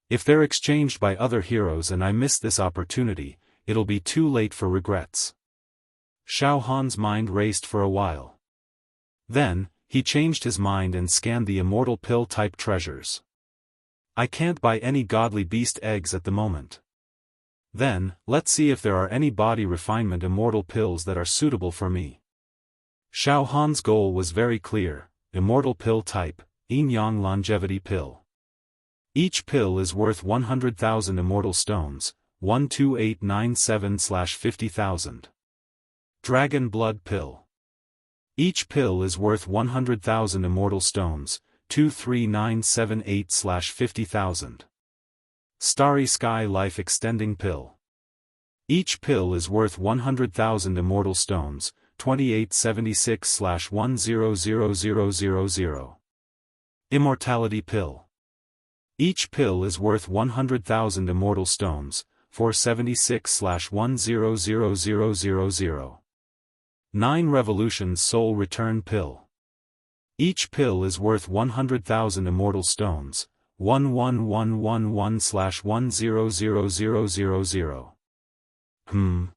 A: If they're exchanged by other heroes and I miss this opportunity, it'll be too late for regrets. Xiaofan's mind raced for a while. Then, he changed his mind and scanned the immortal pill-type treasures. I can't buy any godly beast eggs at the moment. Then, let's see if there are any body refinement immortal pills that are suitable for me. Xiaofan's goal was very clear: immortal pill type, Yin-Yang longevity pill. Each pill is worth 100,000 immortal stones, 12897/50,000. Dragon blood pill. Each pill is worth 100,000 immortal stones, 23978/50,000. Starry Sky Life Extending Pill. Each pill is worth 100,000 immortal stones, 2876/100000. Immortality Pill. Each pill is worth 100,000 immortal stones, 476/100000. 9 Revolutions Soul Return Pill. Each pill is worth 100,000 immortal stones, 11111/100000.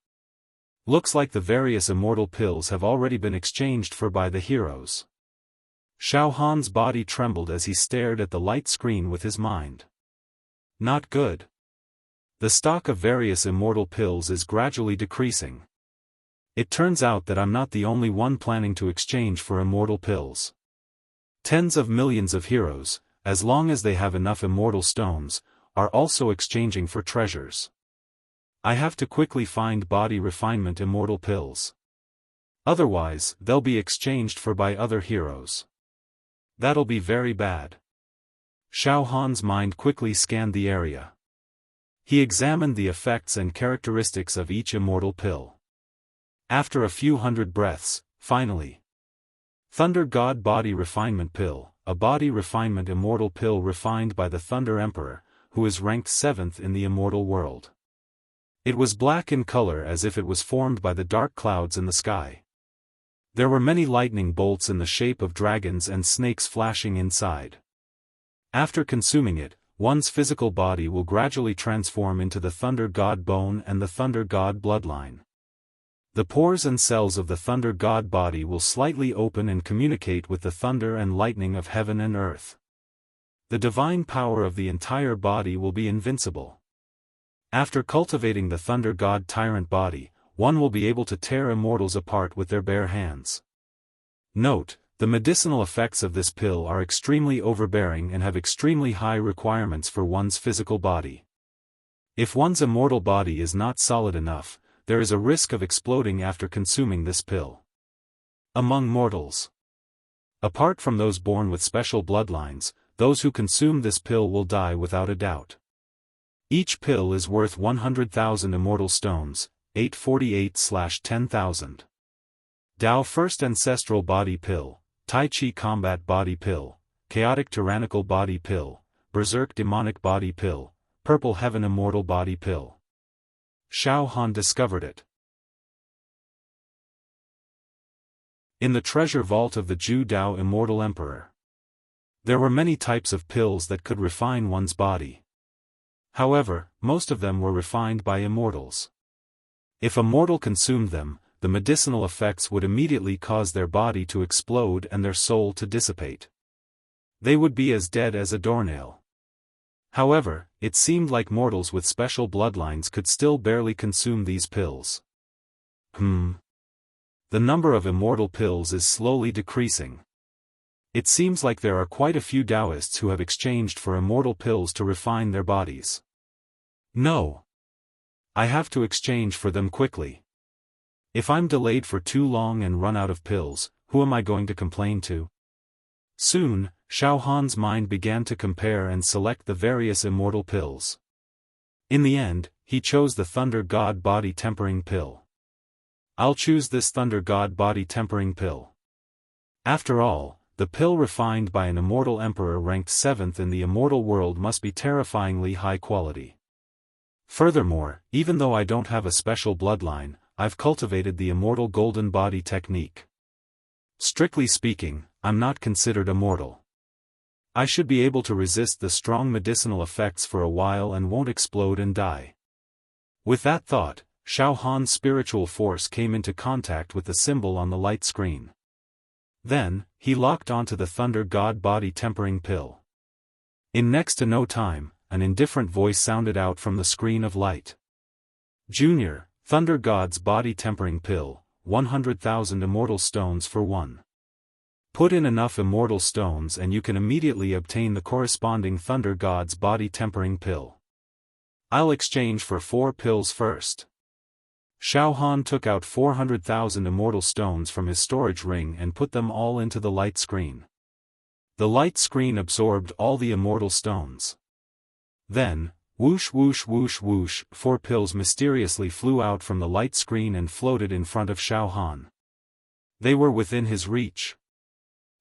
A: Looks like the various immortal pills have already been exchanged for by the heroes. Xiaofan's body trembled as he stared at the light screen with his mind. Not good. The stock of various immortal pills is gradually decreasing. It turns out that I'm not the only one planning to exchange for immortal pills. Tens of millions of heroes, as long as they have enough immortal stones, are also exchanging for treasures. I have to quickly find body refinement immortal pills. Otherwise, they'll be exchanged for by other heroes. That'll be very bad. Xiaofan's mind quickly scanned the area. He examined the effects and characteristics of each immortal pill. After a few hundred breaths, finally. Thunder God Body Refinement Pill, a body refinement immortal pill refined by the Thunder Emperor, who is ranked 7th in the immortal world. It was black in color as if it was formed by the dark clouds in the sky. There were many lightning bolts in the shape of dragons and snakes flashing inside. After consuming it, one's physical body will gradually transform into the Thunder God Bone and the Thunder God Bloodline. The pores and cells of the Thunder God body will slightly open and communicate with the thunder and lightning of heaven and earth. The divine power of the entire body will be invincible. After cultivating the Thunder God Tyrant body, one will be able to tear immortals apart with their bare hands. Note, the medicinal effects of this pill are extremely overbearing and have extremely high requirements for one's physical body. If one's immortal body is not solid enough, there is a risk of exploding after consuming this pill. Among mortals, apart from those born with special bloodlines, those who consume this pill will die without a doubt. Each pill is worth 100,000 immortal stones, 848/10,000. Dao First Ancestral Body Pill, Tai Chi Combat Body Pill, Chaotic Tyrannical Body Pill, Berserk Demonic Body Pill, Purple Heaven Immortal Body Pill. Xiaofan discovered it. In the treasure vault of the Zhu Dao Immortal Emperor. There were many types of pills that could refine one's body. However, most of them were refined by immortals. If a mortal consumed them, the medicinal effects would immediately cause their body to explode and their soul to dissipate. They would be as dead as a doornail. However, it seemed like mortals with special bloodlines could still barely consume these pills. The number of immortal pills is slowly decreasing. It seems like there are quite a few Taoists who have exchanged for immortal pills to refine their bodies. No. I have to exchange for them quickly. If I'm delayed for too long and run out of pills, who am I going to complain to? Soon, Xiaofan's mind began to compare and select the various immortal pills. In the end, he chose the Thunder God Body Tempering Pill. I'll choose this Thunder God Body Tempering Pill. After all, the pill refined by an immortal emperor ranked 7th in the immortal world must be terrifyingly high quality. Furthermore, even though I don't have a special bloodline, I've cultivated the immortal golden body technique. Strictly speaking, I'm not considered immortal. I should be able to resist the strong medicinal effects for a while and won't explode and die. With that thought, Xiaofan's spiritual force came into contact with the symbol on the light screen. Then, he locked onto the Thunder God Body Tempering Pill. In next to no time, an indifferent voice sounded out from the screen of light. Junior, Thunder God's Body Tempering Pill, 100,000 immortal stones for 1. Put in enough immortal stones and you can immediately obtain the corresponding Thunder God's Body Tempering Pill. I'll exchange for 4 pills first. Xiaofan took out 400,000 immortal stones from his storage ring and put them all into the light screen. The light screen absorbed all the immortal stones. Then, whoosh whoosh whoosh whoosh, 4 pills mysteriously flew out from the light screen and floated in front of Xiaofan. They were within his reach.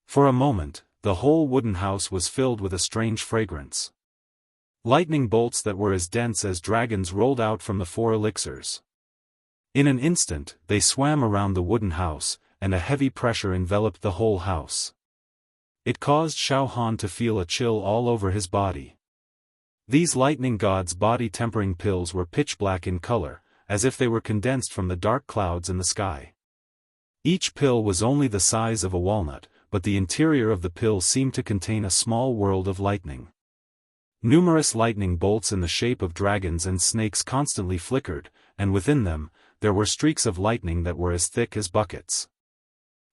A: For a moment, the whole wooden house was filled with a strange fragrance. Lightning bolts that were as dense as dragons rolled out from the 4 elixirs. In an instant, they swam around the wooden house, and a heavy pressure enveloped the whole house. It caused Xiaofan to feel a chill all over his body. These lightning god's body tempering pills were pitch black in color, as if they were condensed from the dark clouds in the sky. Each pill was only the size of a walnut, but the interior of the pill seemed to contain a small world of lightning. Numerous lightning bolts in the shape of dragons and snakes constantly flickered, and within them, there were streaks of lightning that were as thick as buckets.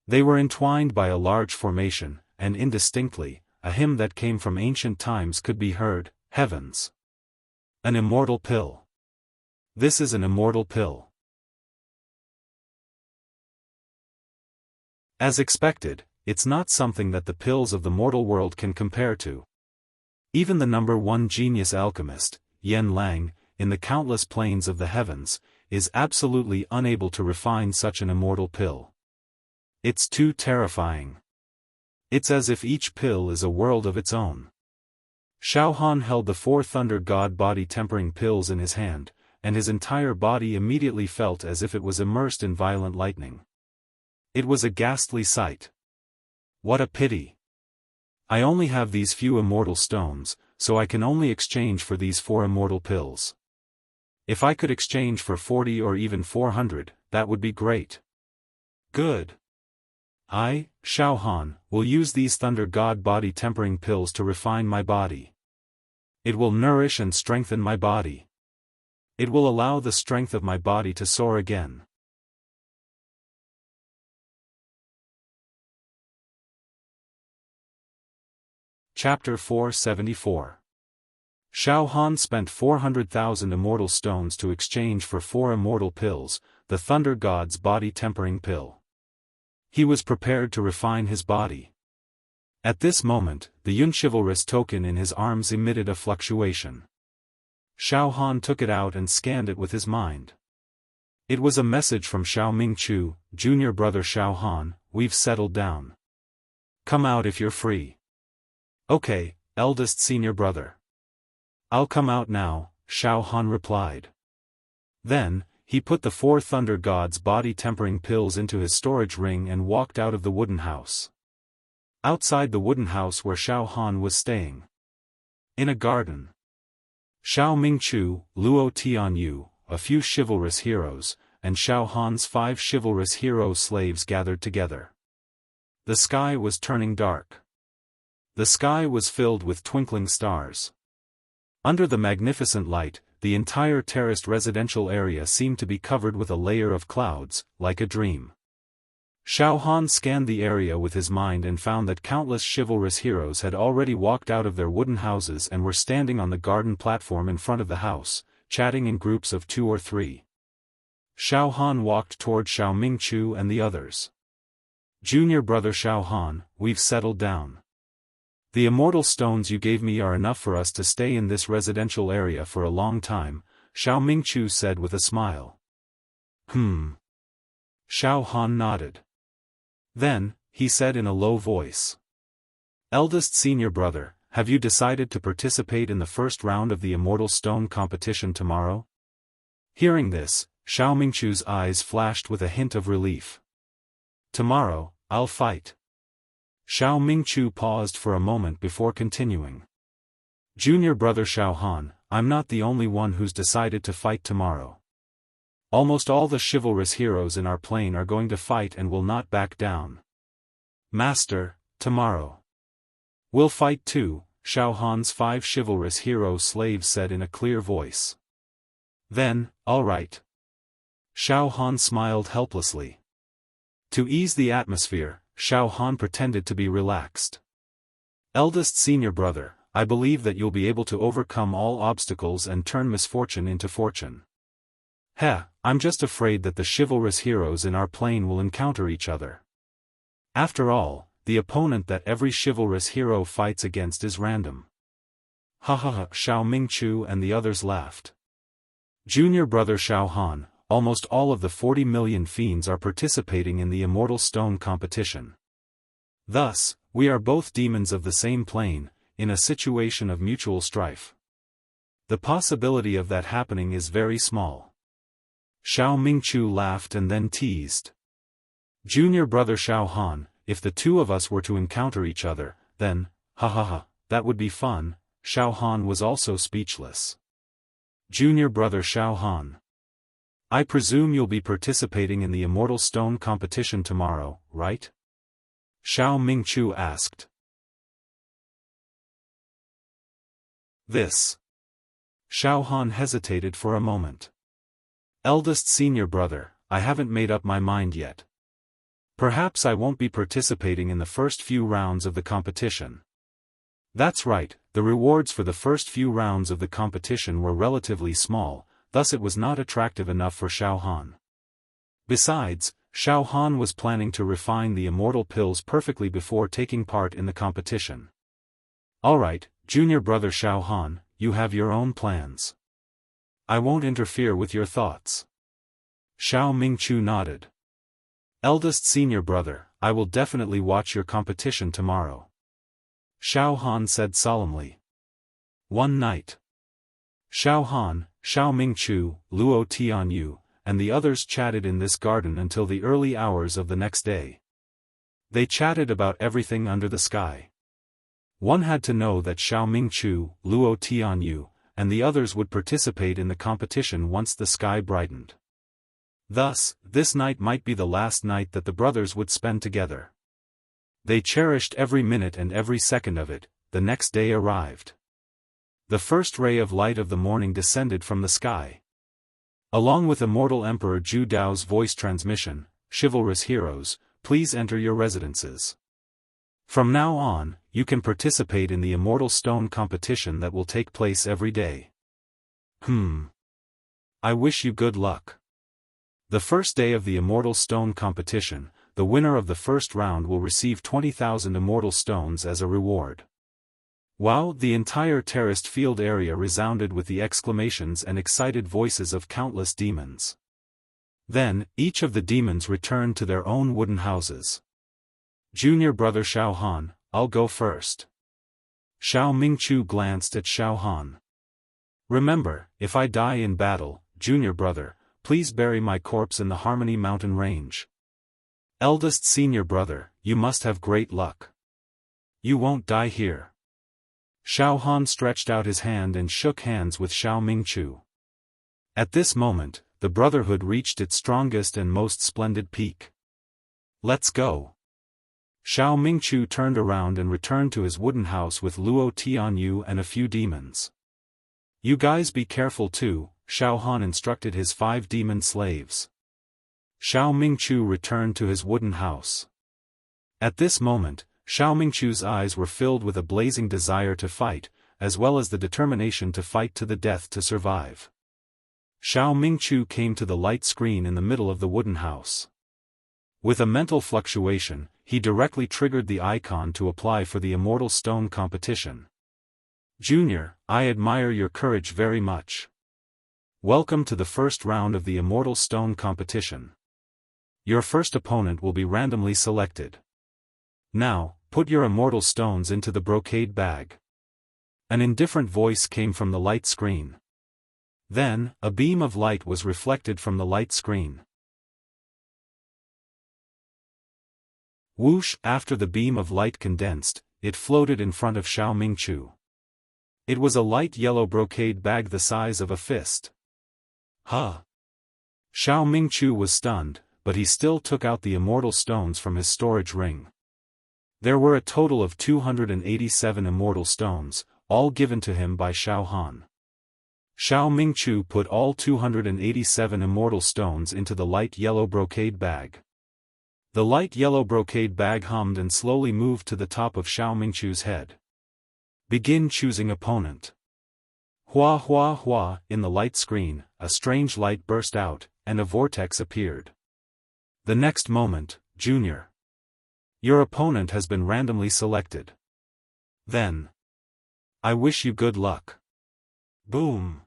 A: They were entwined by a large formation, and indistinctly, a hymn that came from ancient times could be heard. Heavens! An immortal pill. This is an immortal pill. As expected, it's not something that the pills of the mortal world can compare to. Even the number 1 genius alchemist, Yen Lang, in the countless planes of the heavens, is absolutely unable to refine such an immortal pill. It's too terrifying. It's as if each pill is a world of its own. Xiaofan held the 4 Thunder God Body Tempering Pills in his hand, and his entire body immediately felt as if it was immersed in violent lightning. It was a ghastly sight. What a pity. I only have these few immortal stones, so I can only exchange for these 4 immortal pills. If I could exchange for 40 or even 400, that would be great. Good. I, Xiaofan, will use these Thunder God Body Tempering Pills to refine my body. It will nourish and strengthen my body. It will allow the strength of my body to soar again. Chapter 474. Xiaofan spent 400,000 immortal stones to exchange for 4 immortal pills, the Thunder God's Body Tempering Pill. He was prepared to refine his body. At this moment, the Yun chivalrous token in his arms emitted a fluctuation. Xiaofan took it out and scanned it with his mind. It was a message from Xiao Mingchu, junior brother Xiaofan, we've settled down. Come out if you're free. Okay, eldest senior brother. I'll come out now, Xiaofan replied. Then, he put the 4 Thunder God's Body Tempering Pills into his storage ring and walked out of the wooden house. Outside the wooden house where Xiaofan was staying. In a garden. Xiao Mingchu, Luo Tianyu, a few chivalrous heroes, and Xiaofan's 5 chivalrous hero slaves gathered together. The sky was turning dark. The sky was filled with twinkling stars. Under the magnificent light, the entire terraced residential area seemed to be covered with a layer of clouds, like a dream. Xiaofan scanned the area with his mind and found that countless chivalrous heroes had already walked out of their wooden houses and were standing on the garden platform in front of the house, chatting in groups of 2 or 3. Xiaofan walked toward Xiao Mingchu and the others. "Junior brother Xiaofan, we've settled down. The immortal stones you gave me are enough for us to stay in this residential area for a long time," Xiao Mingchu said with a smile. Xiaofan nodded. Then, he said in a low voice. "Eldest senior brother, have you decided to participate in the first round of the Immortal Stone competition tomorrow?" Hearing this, Xiao Mingchu's eyes flashed with a hint of relief. "Tomorrow, I'll fight." Xiao Mingchu paused for a moment before continuing. "Junior brother Xiaofan, I'm not the only one who's decided to fight tomorrow. Almost all the chivalrous heroes in our plane are going to fight and will not back down. Master, tomorrow. We'll fight too," Xiaofan's 5 chivalrous hero slaves said in a clear voice. "Then, all right." Xiaofan smiled helplessly. To ease the atmosphere, Xiaofan pretended to be relaxed. "Eldest senior brother, I believe that you'll be able to overcome all obstacles and turn misfortune into fortune. I'm just afraid that the chivalrous heroes in our plane will encounter each other. After all, the opponent that every chivalrous hero fights against is random." Xiao Mingchu and the others laughed. "Junior brother Xiaofan, almost all of the 40 million fiends are participating in the Immortal Stone competition. Thus, we are both demons of the same plane, in a situation of mutual strife. The possibility of that happening is very small." Xiao Mingchu laughed and then teased. "Junior brother Xiaofan, if the 2 of us were to encounter each other, then, that would be fun." Xiaofan was also speechless. "Junior brother Xiaofan. I presume you'll be participating in the Immortal Stone competition tomorrow, right?" Xiao Mingchu asked. "This." Xiaofan hesitated for a moment. "Eldest senior brother, I haven't made up my mind yet. Perhaps I won't be participating in the first few rounds of the competition." That's right, the rewards for the first few rounds of the competition were relatively small, thus it was not attractive enough for Xiaofan. Besides, Xiaofan was planning to refine the immortal pills perfectly before taking part in the competition. "Alright, junior brother Xiaofan, you have your own plans. I won't interfere with your thoughts." Xiao Mingchu nodded. "Eldest senior brother, I will definitely watch your competition tomorrow," Xiaofan said solemnly. One night. Xiaofan, Xiao Mingchu, Luo Tianyu, and the others chatted in this garden until the early hours of the next day. They chatted about everything under the sky. One had to know that Xiao Mingchu, Luo Tianyu, and the others would participate in the competition once the sky brightened. Thus, this night might be the last night that the brothers would spend together. They cherished every minute and every second of it. The next day arrived. The first ray of light of the morning descended from the sky. Along with Immortal Emperor Zhu Dao's voice transmission, "Chivalrous heroes, please enter your residences. From now on, you can participate in the Immortal Stone competition that will take place every day. I wish you good luck." The first day of the Immortal Stone competition, the winner of the first round will receive 20,000 Immortal Stones as a reward. Wow! The entire terraced field area resounded with the exclamations and excited voices of countless demons. Then, each of the demons returned to their own wooden houses. "Junior brother Xiaofan, I'll go first." Xiao Mingchu glanced at Xiaofan. "Remember, if I die in battle, junior brother, please bury my corpse in the Harmony Mountain range. Eldest senior brother, you must have great luck." You won't die here. Xiaofan stretched out his hand and shook hands with Xiao Mingchu. At this moment, the brotherhood reached its strongest and most splendid peak. Let's go. Xiao Mingchu turned around and returned to his wooden house with Luo Tianyu and a few demons. You guys be careful too, Xiaofan instructed his 5 demon slaves. Xiao Mingchu returned to his wooden house. At this moment, Xiao Mingchu's eyes were filled with a blazing desire to fight, as well as the determination to fight to the death to survive. Xiao Mingchu came to the light screen in the middle of the wooden house. With a mental fluctuation, he directly triggered the icon to apply for the Immortal Stone competition. Junior, I admire your courage very much. Welcome to the first round of the Immortal Stone competition. Your first opponent will be randomly selected. Now, put your immortal stones into the brocade bag. An indifferent voice came from the light screen. Then, a beam of light was reflected from the light screen. Whoosh! After the beam of light condensed, it floated in front of Xiao Mingchu. It was a light yellow brocade bag the size of a fist. Huh! Xiao Mingchu was stunned, but he still took out the immortal stones from his storage ring. There were a total of 287 immortal stones, all given to him by Xiaofan. Xiao Mingchu put all 287 immortal stones into the light yellow brocade bag. The light yellow brocade bag hummed and slowly moved to the top of Xiao Mingchu's head. Begin choosing opponent. Hua hua hua, in the light screen, a strange light burst out, and a vortex appeared. The next moment, Junior. Your opponent has been randomly selected. Then. I wish you good luck. Boom.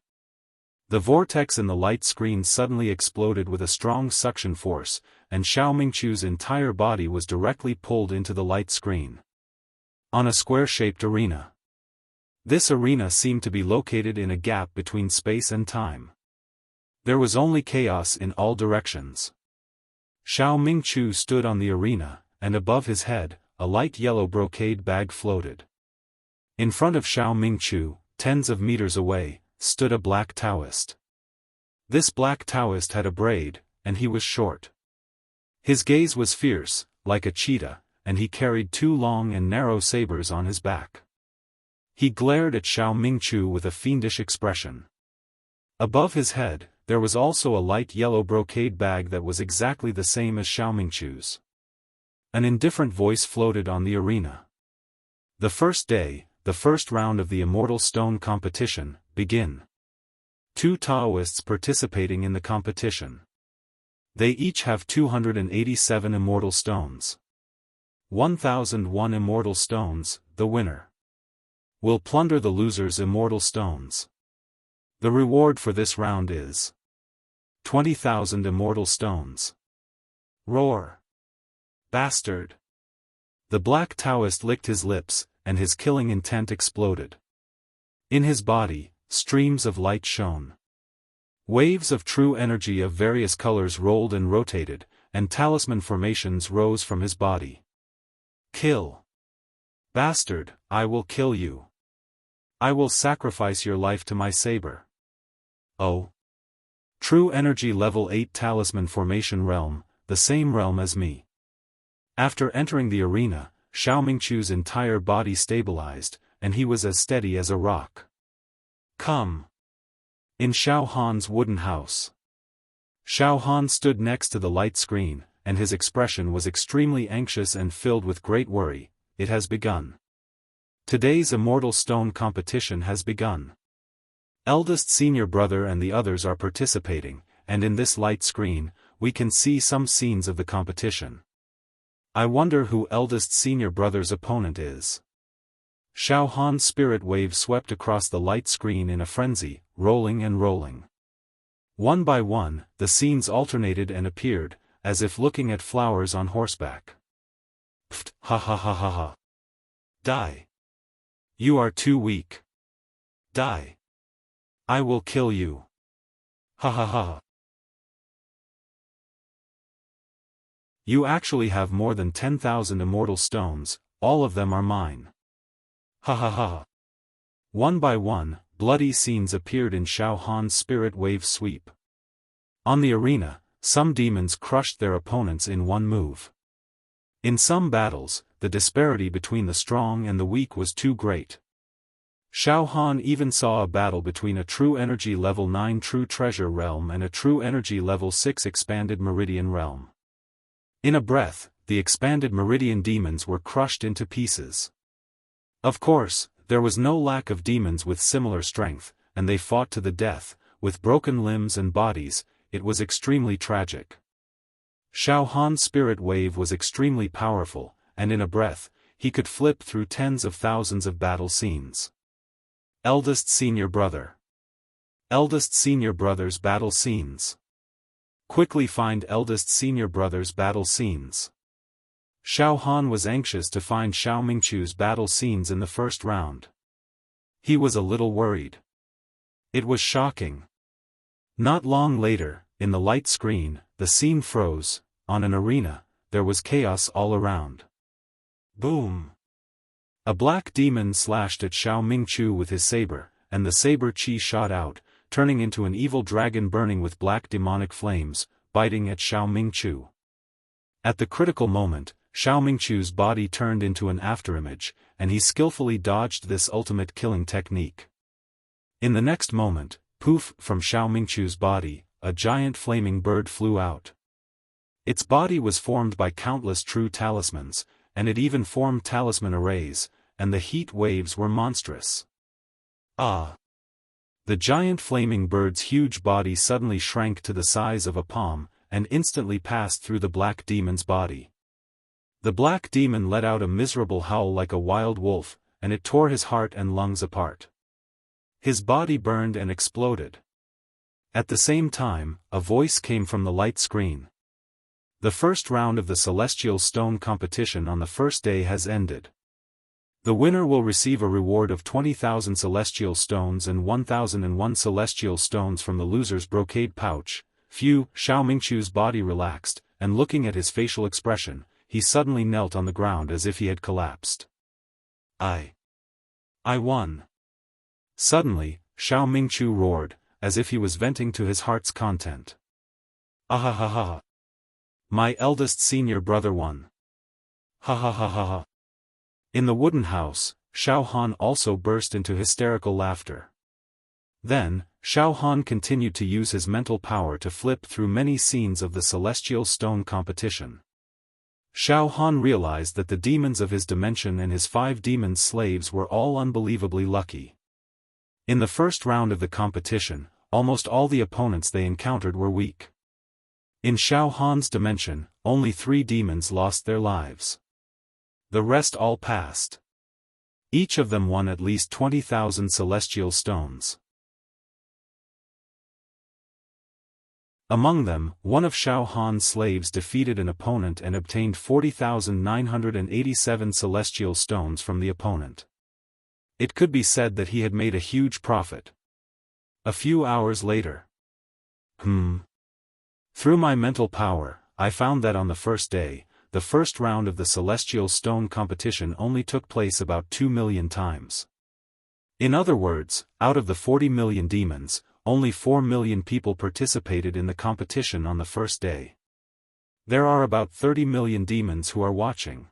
A: The vortex in the light screen suddenly exploded with a strong suction force, and Xiao Mingchu's entire body was directly pulled into the light screen. On a square-shaped arena. This arena seemed to be located in a gap between space and time. There was only chaos in all directions. Xiao Mingchu stood on the arena, and above his head, a light yellow brocade bag floated. In front of Xiao Mingchu, tens of meters away, stood a black Taoist. This black Taoist had a braid, and he was short. His gaze was fierce, like a cheetah, and he carried 2 long and narrow sabers on his back. He glared at Xiao Mingchu with a fiendish expression. Above his head, there was also a light yellow brocade bag that was exactly the same as Xiao Mingchu's. An indifferent voice floated on the arena. The first day, the first round of the Immortal Stone competition, begin. 2 Taoists participating in the competition. They each have 287 immortal stones. 1001 immortal stones, the winner will plunder the loser's immortal stones. The reward for this round is 20,000 immortal stones. Roar! Bastard! The black Taoist licked his lips, and his killing intent exploded. In his body, streams of light shone. Waves of true energy of various colors rolled and rotated, and talisman formations rose from his body. Kill! Bastard, I will kill you. I will sacrifice your life to my saber. Oh! True energy level 8 talisman formation realm, the same realm as me. After entering the arena, Xiao Mingchu's entire body stabilized, and he was as steady as a rock. Come! In Xiaofan's wooden house. Xiaofan stood next to the light screen, and his expression was extremely anxious and filled with great worry. It has begun. Today's Immortal Stone competition has begun. Eldest senior brother and the others are participating, and in this light screen, we can see some scenes of the competition. I wonder who eldest senior brother's opponent is. Xiaofan's spirit wave swept across the light screen in a frenzy, rolling and rolling. One by one, the scenes alternated and appeared, as if looking at flowers on horseback. Pft, ha ha ha ha ha. Die. You are too weak. Die. I will kill you. Ha ha ha. You actually have more than 10,000 immortal stones, all of them are mine. Ha ha ha. One by one, bloody scenes appeared in Xiaofan's spirit wave sweep. On the arena, some demons crushed their opponents in one move. In some battles, the disparity between the strong and the weak was too great. Xiaofan even saw a battle between a true energy level 9 true treasure realm and a true energy level 6 expanded meridian realm. In a breath, the expanded meridian demons were crushed into pieces. Of course, there was no lack of demons with similar strength, and they fought to the death, with broken limbs and bodies. It was extremely tragic. Xiaofan's spirit wave was extremely powerful, and in a breath, he could flip through tens of thousands of battle scenes. Eldest Senior Brother. Eldest Senior Brother's battle scenes. Quickly find Eldest Senior Brother's battle scenes. Xiaofan was anxious to find Xiao Mingchu's battle scenes in the first round. He was a little worried. It was shocking. Not long later, in the light screen, the scene froze. On an arena, there was chaos all around. Boom! A black demon slashed at Xiao Mingchu with his saber, and the saber chi shot out, turning into an evil dragon burning with black demonic flames, biting at Xiao Mingchu. At the critical moment, Xiao Mingchu's body turned into an afterimage, and he skillfully dodged this ultimate killing technique. In the next moment, poof, from Xiao Mingchu's body, a giant flaming bird flew out. Its body was formed by countless true talismans, and it even formed talisman arrays, and the heat waves were monstrous. Ah! The giant flaming bird's huge body suddenly shrank to the size of a palm, and instantly passed through the black demon's body. The black demon let out a miserable howl like a wild wolf, and it tore his heart and lungs apart. His body burned and exploded. At the same time, a voice came from the light screen. The first round of the Celestial Stone competition on the first day has ended. The winner will receive a reward of 20,000 Celestial Stones and 1,001 Celestial Stones from the loser's brocade pouch. Phew, Xiao Mingchu's body relaxed, and looking at his facial expression, he suddenly knelt on the ground as if he had collapsed. I won. Suddenly, Xiao Mingchu roared, as if he was venting to his heart's content. Ahahaha. My eldest senior brother won. Ha ha ha ha ha. In the wooden house, Xiaofan also burst into hysterical laughter. Then, Xiaofan continued to use his mental power to flip through many scenes of the Celestial Stone competition. Xiaofan realized that the demons of his dimension and his 5 demon slaves were all unbelievably lucky. In the first round of the competition, almost all the opponents they encountered were weak. In Xiaofan's dimension, only 3 demons lost their lives. The rest all passed. Each of them won at least 20,000 celestial stones. Among them, one of Xiaofan's slaves defeated an opponent and obtained 40,987 celestial stones from the opponent. It could be said that he had made a huge profit. A few hours later. Through my mental power, I found that on the first day, the first round of the Celestial Stone competition only took place about 2 million times. In other words, out of the 40 million demons, only 4 million people participated in the competition on the first day. There are about 30 million demons who are watching.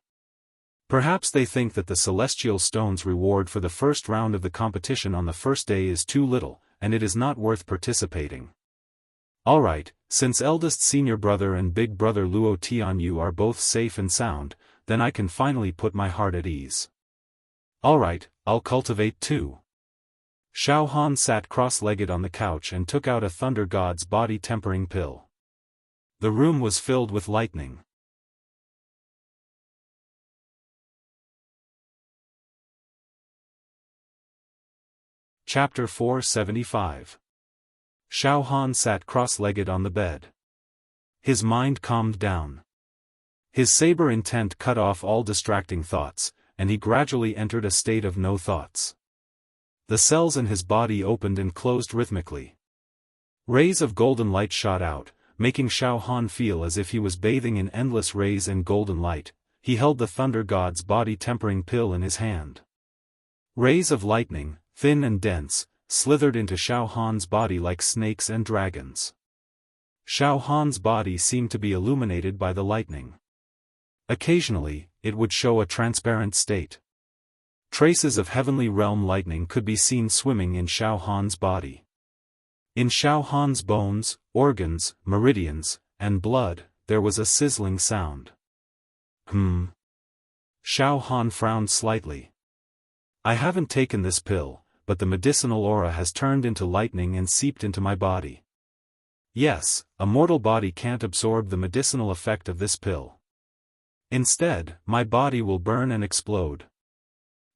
A: Perhaps they think that the Celestial Stone's reward for the first round of the competition on the first day is too little, and it is not worth participating. Alright, since eldest senior brother and big brother Luo Tianyu are both safe and sound, then I can finally put my heart at ease. Alright, I'll cultivate too. Xiaofan sat cross-legged on the couch and took out a thunder god's body tempering pill. The room was filled with lightning. Chapter 475. Xiaofan sat cross-legged on the bed. His mind calmed down. His saber intent cut off all distracting thoughts, and he gradually entered a state of no thoughts. The cells in his body opened and closed rhythmically. Rays of golden light shot out, making Xiaofan feel as if he was bathing in endless rays and golden light. he held the thunder god's body-tempering pill in his hand. Rays of lightning, thin and dense, slithered into Xiaofan's body like snakes and dragons. Xiaofan's body seemed to be illuminated by the lightning. Occasionally, it would show a transparent state. Traces of heavenly realm lightning could be seen swimming in Xiaofan's body. In Xiaofan's bones, organs, meridians, and blood, there was a sizzling sound. Xiaofan frowned slightly. I haven't taken this pill, but the medicinal aura has turned into lightning and seeped into my body. Yes, a mortal body can't absorb the medicinal effect of this pill. Instead, my body will burn and explode.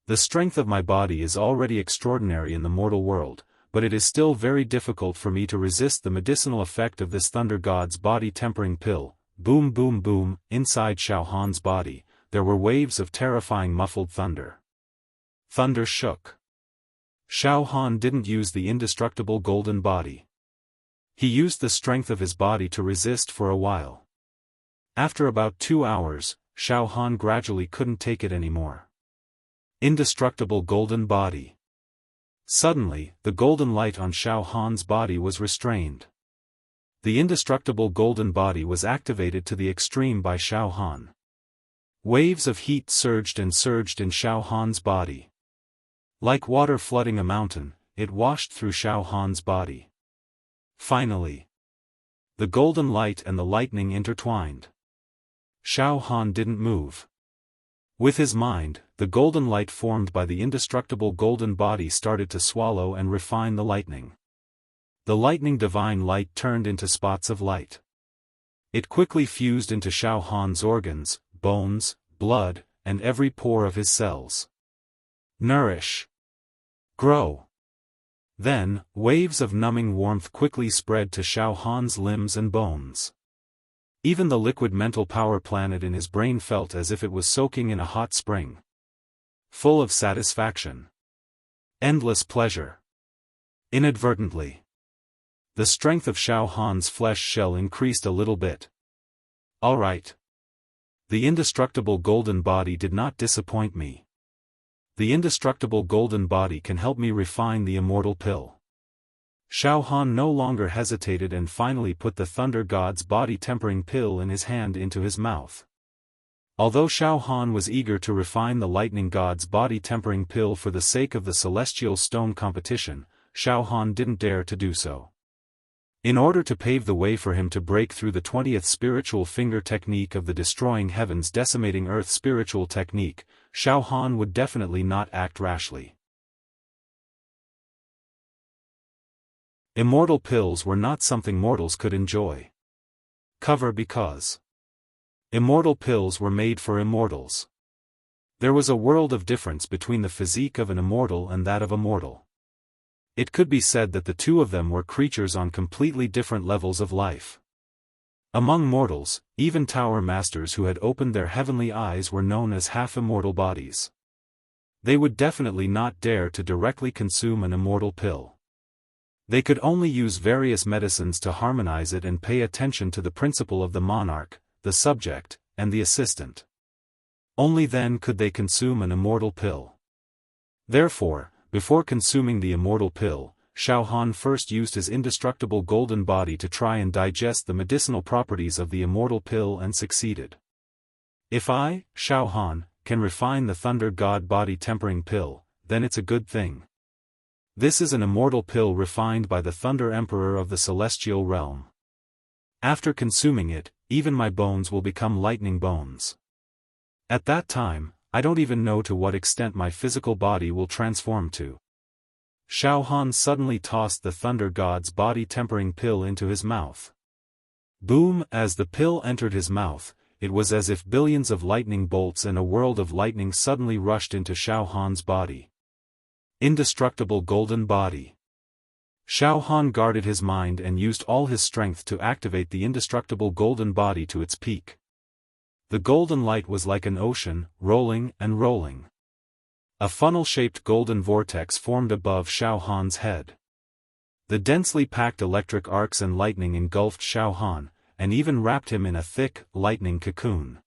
A: The strength of my body is already extraordinary in the mortal world, but it is still very difficult for me to resist the medicinal effect of this thunder god's body-tempering pill. Boom boom boom, inside Xiaofan's body, there were waves of terrifying muffled thunder. Thunder shook. Xiaofan didn't use the indestructible golden body. He used the strength of his body to resist for a while. After about 2 hours, Xiaofan gradually couldn't take it anymore. Indestructible golden body. Suddenly, the golden light on Xiaofan's body was restrained. The indestructible golden body was activated to the extreme by Xiaofan. Waves of heat surged and surged in Xiaofan's body. Like water flooding a mountain, it washed through Xiaofan's body. Finally, the golden light and the lightning intertwined. Xiaofan didn't move. With his mind, the golden light formed by the indestructible golden body started to swallow and refine the lightning. The lightning divine light turned into spots of light. It quickly fused into Xiaofan's organs, bones, blood, and every pore of his cells. Nourish. Grow. Then, waves of numbing warmth quickly spread to Xiaofan's limbs and bones. Even the liquid mental power planet in his brain felt as if it was soaking in a hot spring. Full of satisfaction. Endless pleasure. Inadvertently, the strength of Xiaofan's flesh shell increased a little bit. All right. The indestructible golden body did not disappoint me. The indestructible golden body can help me refine the immortal pill. Xiaofan no longer hesitated and finally put the thunder god's body-tempering pill in his hand into his mouth. Although Xiaofan was eager to refine the lightning god's body-tempering pill for the sake of the celestial stone competition, Xiaofan didn't dare to do so. In order to pave the way for him to break through the 20th spiritual finger technique of the destroying heavens decimating earth spiritual technique, Xiaofan would definitely not act rashly. Immortal pills were not something mortals could enjoy. Cover because immortal pills were made for immortals. There was a world of difference between the physique of an immortal and that of a mortal. It could be said that the two of them were creatures on completely different levels of life. Among mortals, even tower masters who had opened their heavenly eyes were known as half-immortal bodies. They would definitely not dare to directly consume an immortal pill. They could only use various medicines to harmonize it and pay attention to the principle of the monarch, the subject, and the assistant. Only then could they consume an immortal pill. Therefore, before consuming the immortal pill, Xiaofan first used his indestructible golden body to try and digest the medicinal properties of the immortal pill and succeeded. If I, Xiaofan, can refine the thunder god body tempering pill, then it's a good thing. This is an immortal pill refined by the Thunder Emperor of the Celestial Realm. After consuming it, even my bones will become lightning bones. At that time, I don't even know to what extent my physical body will transform to. Xiaofan suddenly tossed the Thunder God's body-tempering pill into his mouth. Boom! As the pill entered his mouth, it was as if billions of lightning bolts and a world of lightning suddenly rushed into Xiaofan's body. Indestructible golden body. Xiaofan guarded his mind and used all his strength to activate the indestructible golden body to its peak. The golden light was like an ocean, rolling and rolling. A funnel-shaped golden vortex formed above Xiaofan's head. The densely packed electric arcs and lightning engulfed Xiaofan, and even wrapped him in a thick, lightning cocoon.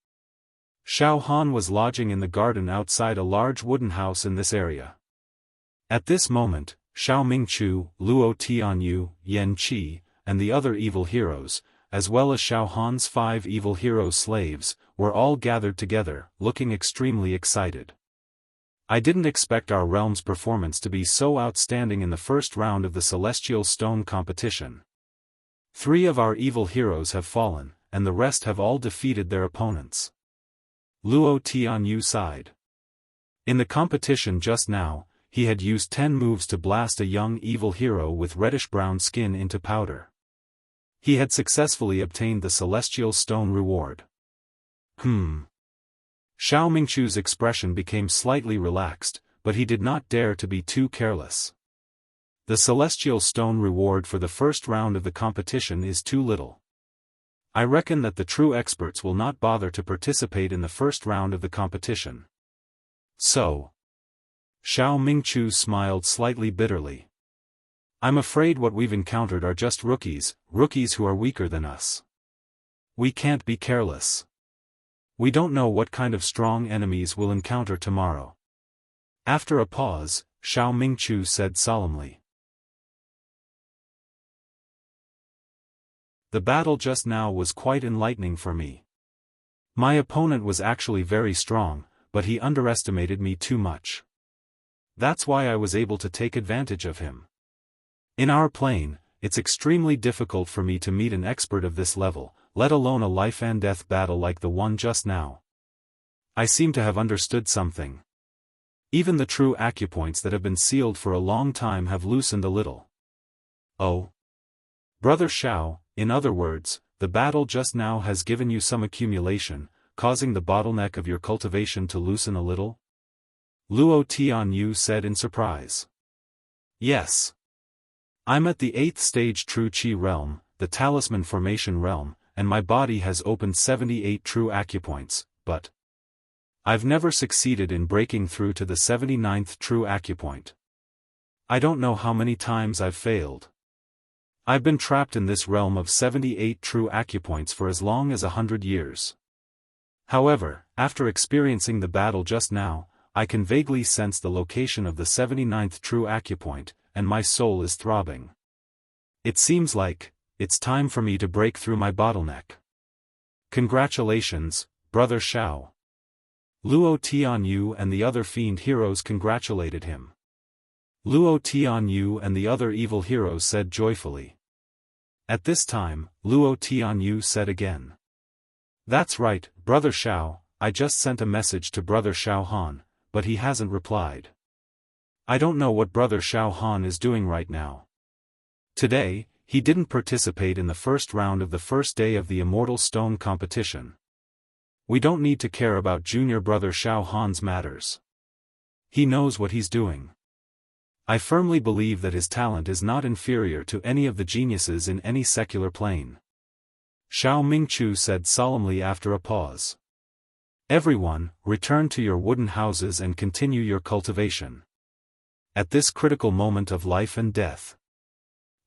A: Xiaofan was lodging in the garden outside a large wooden house in this area. At this moment, Xiao Mingchu, Luo Tianyu, Yan Qi, and the other evil heroes, as well as Xiaohan's 5 evil hero slaves, were all gathered together, looking extremely excited. I didn't expect our realm's performance to be so outstanding in the first round of the Celestial Stone competition. 3 of our evil heroes have fallen, and the rest have all defeated their opponents. Luo Tianyu sighed. In the competition just now, he had used 10 moves to blast a young evil hero with reddish-brown skin into powder. He had successfully obtained the Celestial Stone reward. Xiao Mingchu's expression became slightly relaxed, but he did not dare to be too careless. The Celestial Stone reward for the first round of the competition is too little. I reckon that the true experts will not bother to participate in the first round of the competition. So. Xiao Mingchu smiled slightly bitterly. I'm afraid what we've encountered are just rookies who are weaker than us. We can't be careless. We don't know what kind of strong enemies we'll encounter tomorrow. After a pause, Xiao Mingchu said solemnly. The battle just now was quite enlightening for me. My opponent was actually very strong, but he underestimated me too much. That's why I was able to take advantage of him. In our plane, it's extremely difficult for me to meet an expert of this level, let alone a life-and-death battle like the one just now. I seem to have understood something. Even the true acupoints that have been sealed for a long time have loosened a little. Oh. Brother Xiao, in other words, the battle just now has given you some accumulation, causing the bottleneck of your cultivation to loosen a little? Luo Tianyu said in surprise. Yes. I'm at the 8th stage True Qi realm, the Talisman Formation realm, and my body has opened 78 true acupoints, but I've never succeeded in breaking through to the 79th true acupoint. I don't know how many times I've failed. I've been trapped in this realm of 78 true acupoints for as long as 100 years. However, after experiencing the battle just now, I can vaguely sense the location of the 79th true acupoint, and my soul is throbbing. It seems like it's time for me to break through my bottleneck. Congratulations, Brother Xiao. Luo Tianyu and the other fiend heroes congratulated him. Luo Tianyu and the other evil heroes said joyfully. At this time, Luo Tianyu said again. That's right, Brother Xiao, I just sent a message to Brother Xiaohan, but he hasn't replied. I don't know what Brother Xiaohan is doing right now. Today, he didn't participate in the first round of the first day of the Immortal Stone competition. We don't need to care about Junior Brother Xiaohan's matters. He knows what he's doing. I firmly believe that his talent is not inferior to any of the geniuses in any secular plane. Xiao Mingchu said solemnly after a pause. Everyone, return to your wooden houses and continue your cultivation. At this critical moment of life and death.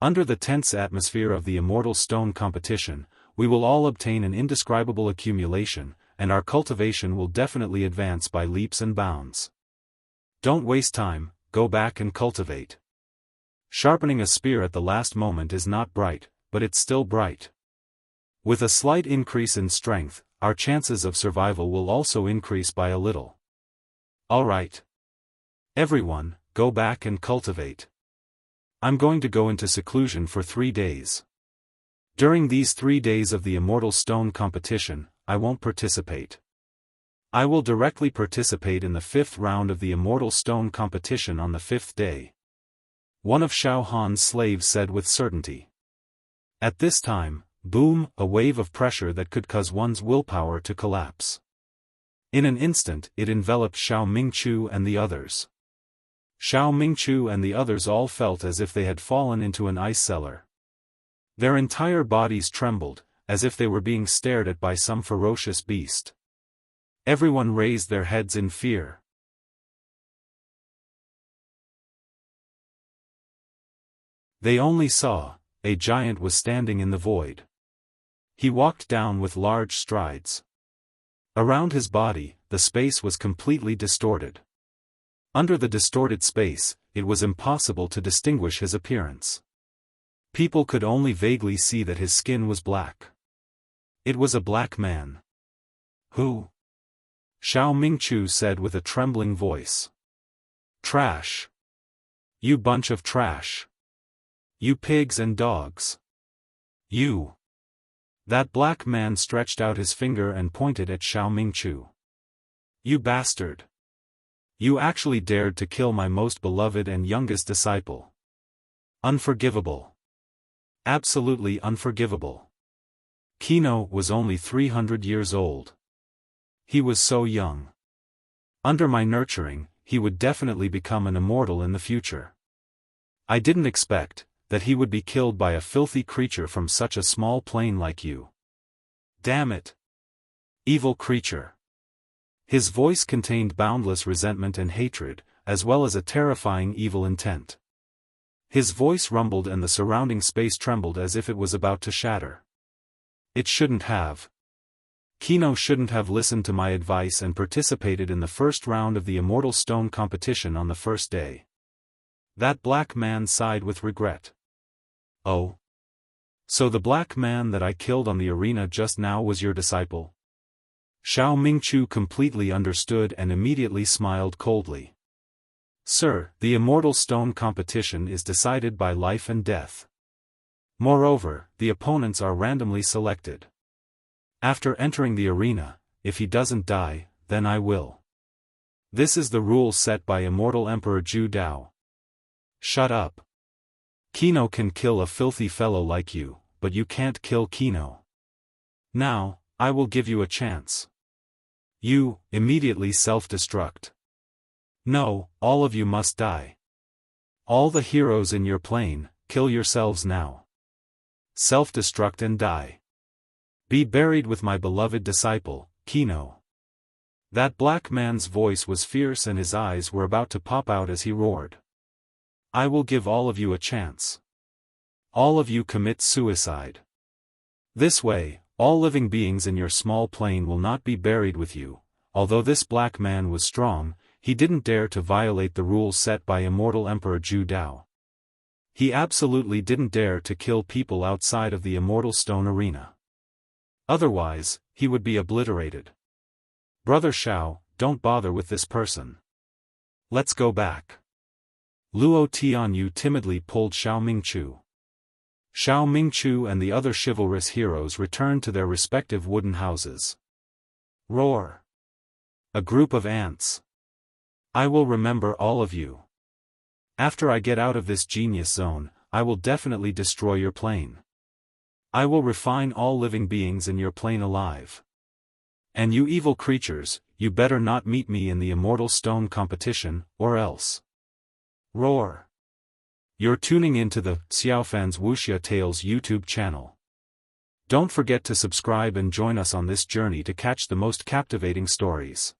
A: Under the tense atmosphere of the Immortal Stone competition, we will all obtain an indescribable accumulation, and our cultivation will definitely advance by leaps and bounds. Don't waste time, go back and cultivate. Sharpening a spear at the last moment is not bright, but it's still bright. With a slight increase in strength, our chances of survival will also increase by a little. Alright. Everyone, go back and cultivate. I'm going to go into seclusion for 3 days. During these 3 days of the Immortal Stone competition, I won't participate. I will directly participate in the 5th round of the Immortal Stone competition on the 5th day. One of Xiaohan's slaves said with certainty. At this time, boom, a wave of pressure that could cause one's willpower to collapse. In an instant, it enveloped Xiao Mingchu and the others. Xiao Mingchu and the others all felt as if they had fallen into an ice cellar. Their entire bodies trembled, as if they were being stared at by some ferocious beast. Everyone raised their heads in fear. They only saw, a giant was standing in the void. He walked down with large strides. Around his body, the space was completely distorted. Under the distorted space, it was impossible to distinguish his appearance. People could only vaguely see that his skin was black. It was a black man. Who? Xiao Mingchu said with a trembling voice. Trash. You bunch of trash. You pigs and dogs. You. That black man stretched out his finger and pointed at Xiao Mingchu. You bastard. You actually dared to kill my most beloved and youngest disciple. Unforgivable. Absolutely unforgivable. Kino was only 300 years old. He was so young. Under my nurturing, he would definitely become an immortal in the future. I didn't expect that he would be killed by a filthy creature from such a small plane like you. Damn it. Evil creature. His voice contained boundless resentment and hatred, as well as a terrifying evil intent. His voice rumbled and the surrounding space trembled as if it was about to shatter. It shouldn't have. Kino shouldn't have listened to my advice and participated in the first round of the Immortal Stone competition on the first day. That black man sighed with regret. Oh. So the black man that I killed on the arena just now was your disciple? Xiao Mingchu completely understood and immediately smiled coldly. Sir, the Immortal Stone competition is decided by life and death. Moreover, the opponents are randomly selected. After entering the arena, if he doesn't die, then I will. This is the rule set by Immortal Emperor Zhu Dao. Shut up. Kino can kill a filthy fellow like you, but you can't kill Kino. Now, I will give you a chance. You, immediately self-destruct. No, all of you must die. All the heroes in your plane, kill yourselves now. Self-destruct and die. Be buried with my beloved disciple, Kino. That black man's voice was fierce and his eyes were about to pop out as he roared. I will give all of you a chance. All of you commit suicide. This way, all living beings in your small plane will not be buried with you. Although this black man was strong, he didn't dare to violate the rules set by Immortal Emperor Zhu Dao. He absolutely didn't dare to kill people outside of the Immortal Stone arena. Otherwise, he would be obliterated. Brother Xiao, don't bother with this person. Let's go back. Luo Tianyu timidly pulled Xiao Mingchu. Xiao Mingchu and the other chivalrous heroes returned to their respective wooden houses. Roar. A group of ants. I will remember all of you. After I get out of this genius zone, I will definitely destroy your plane. I will refine all living beings in your plane alive. And you evil creatures, you better not meet me in the Immortal Stone competition, or else. Roar. You're tuning into the Xiaofan's Wuxia Tales YouTube channel. Don't forget to subscribe and join us on this journey to catch the most captivating stories.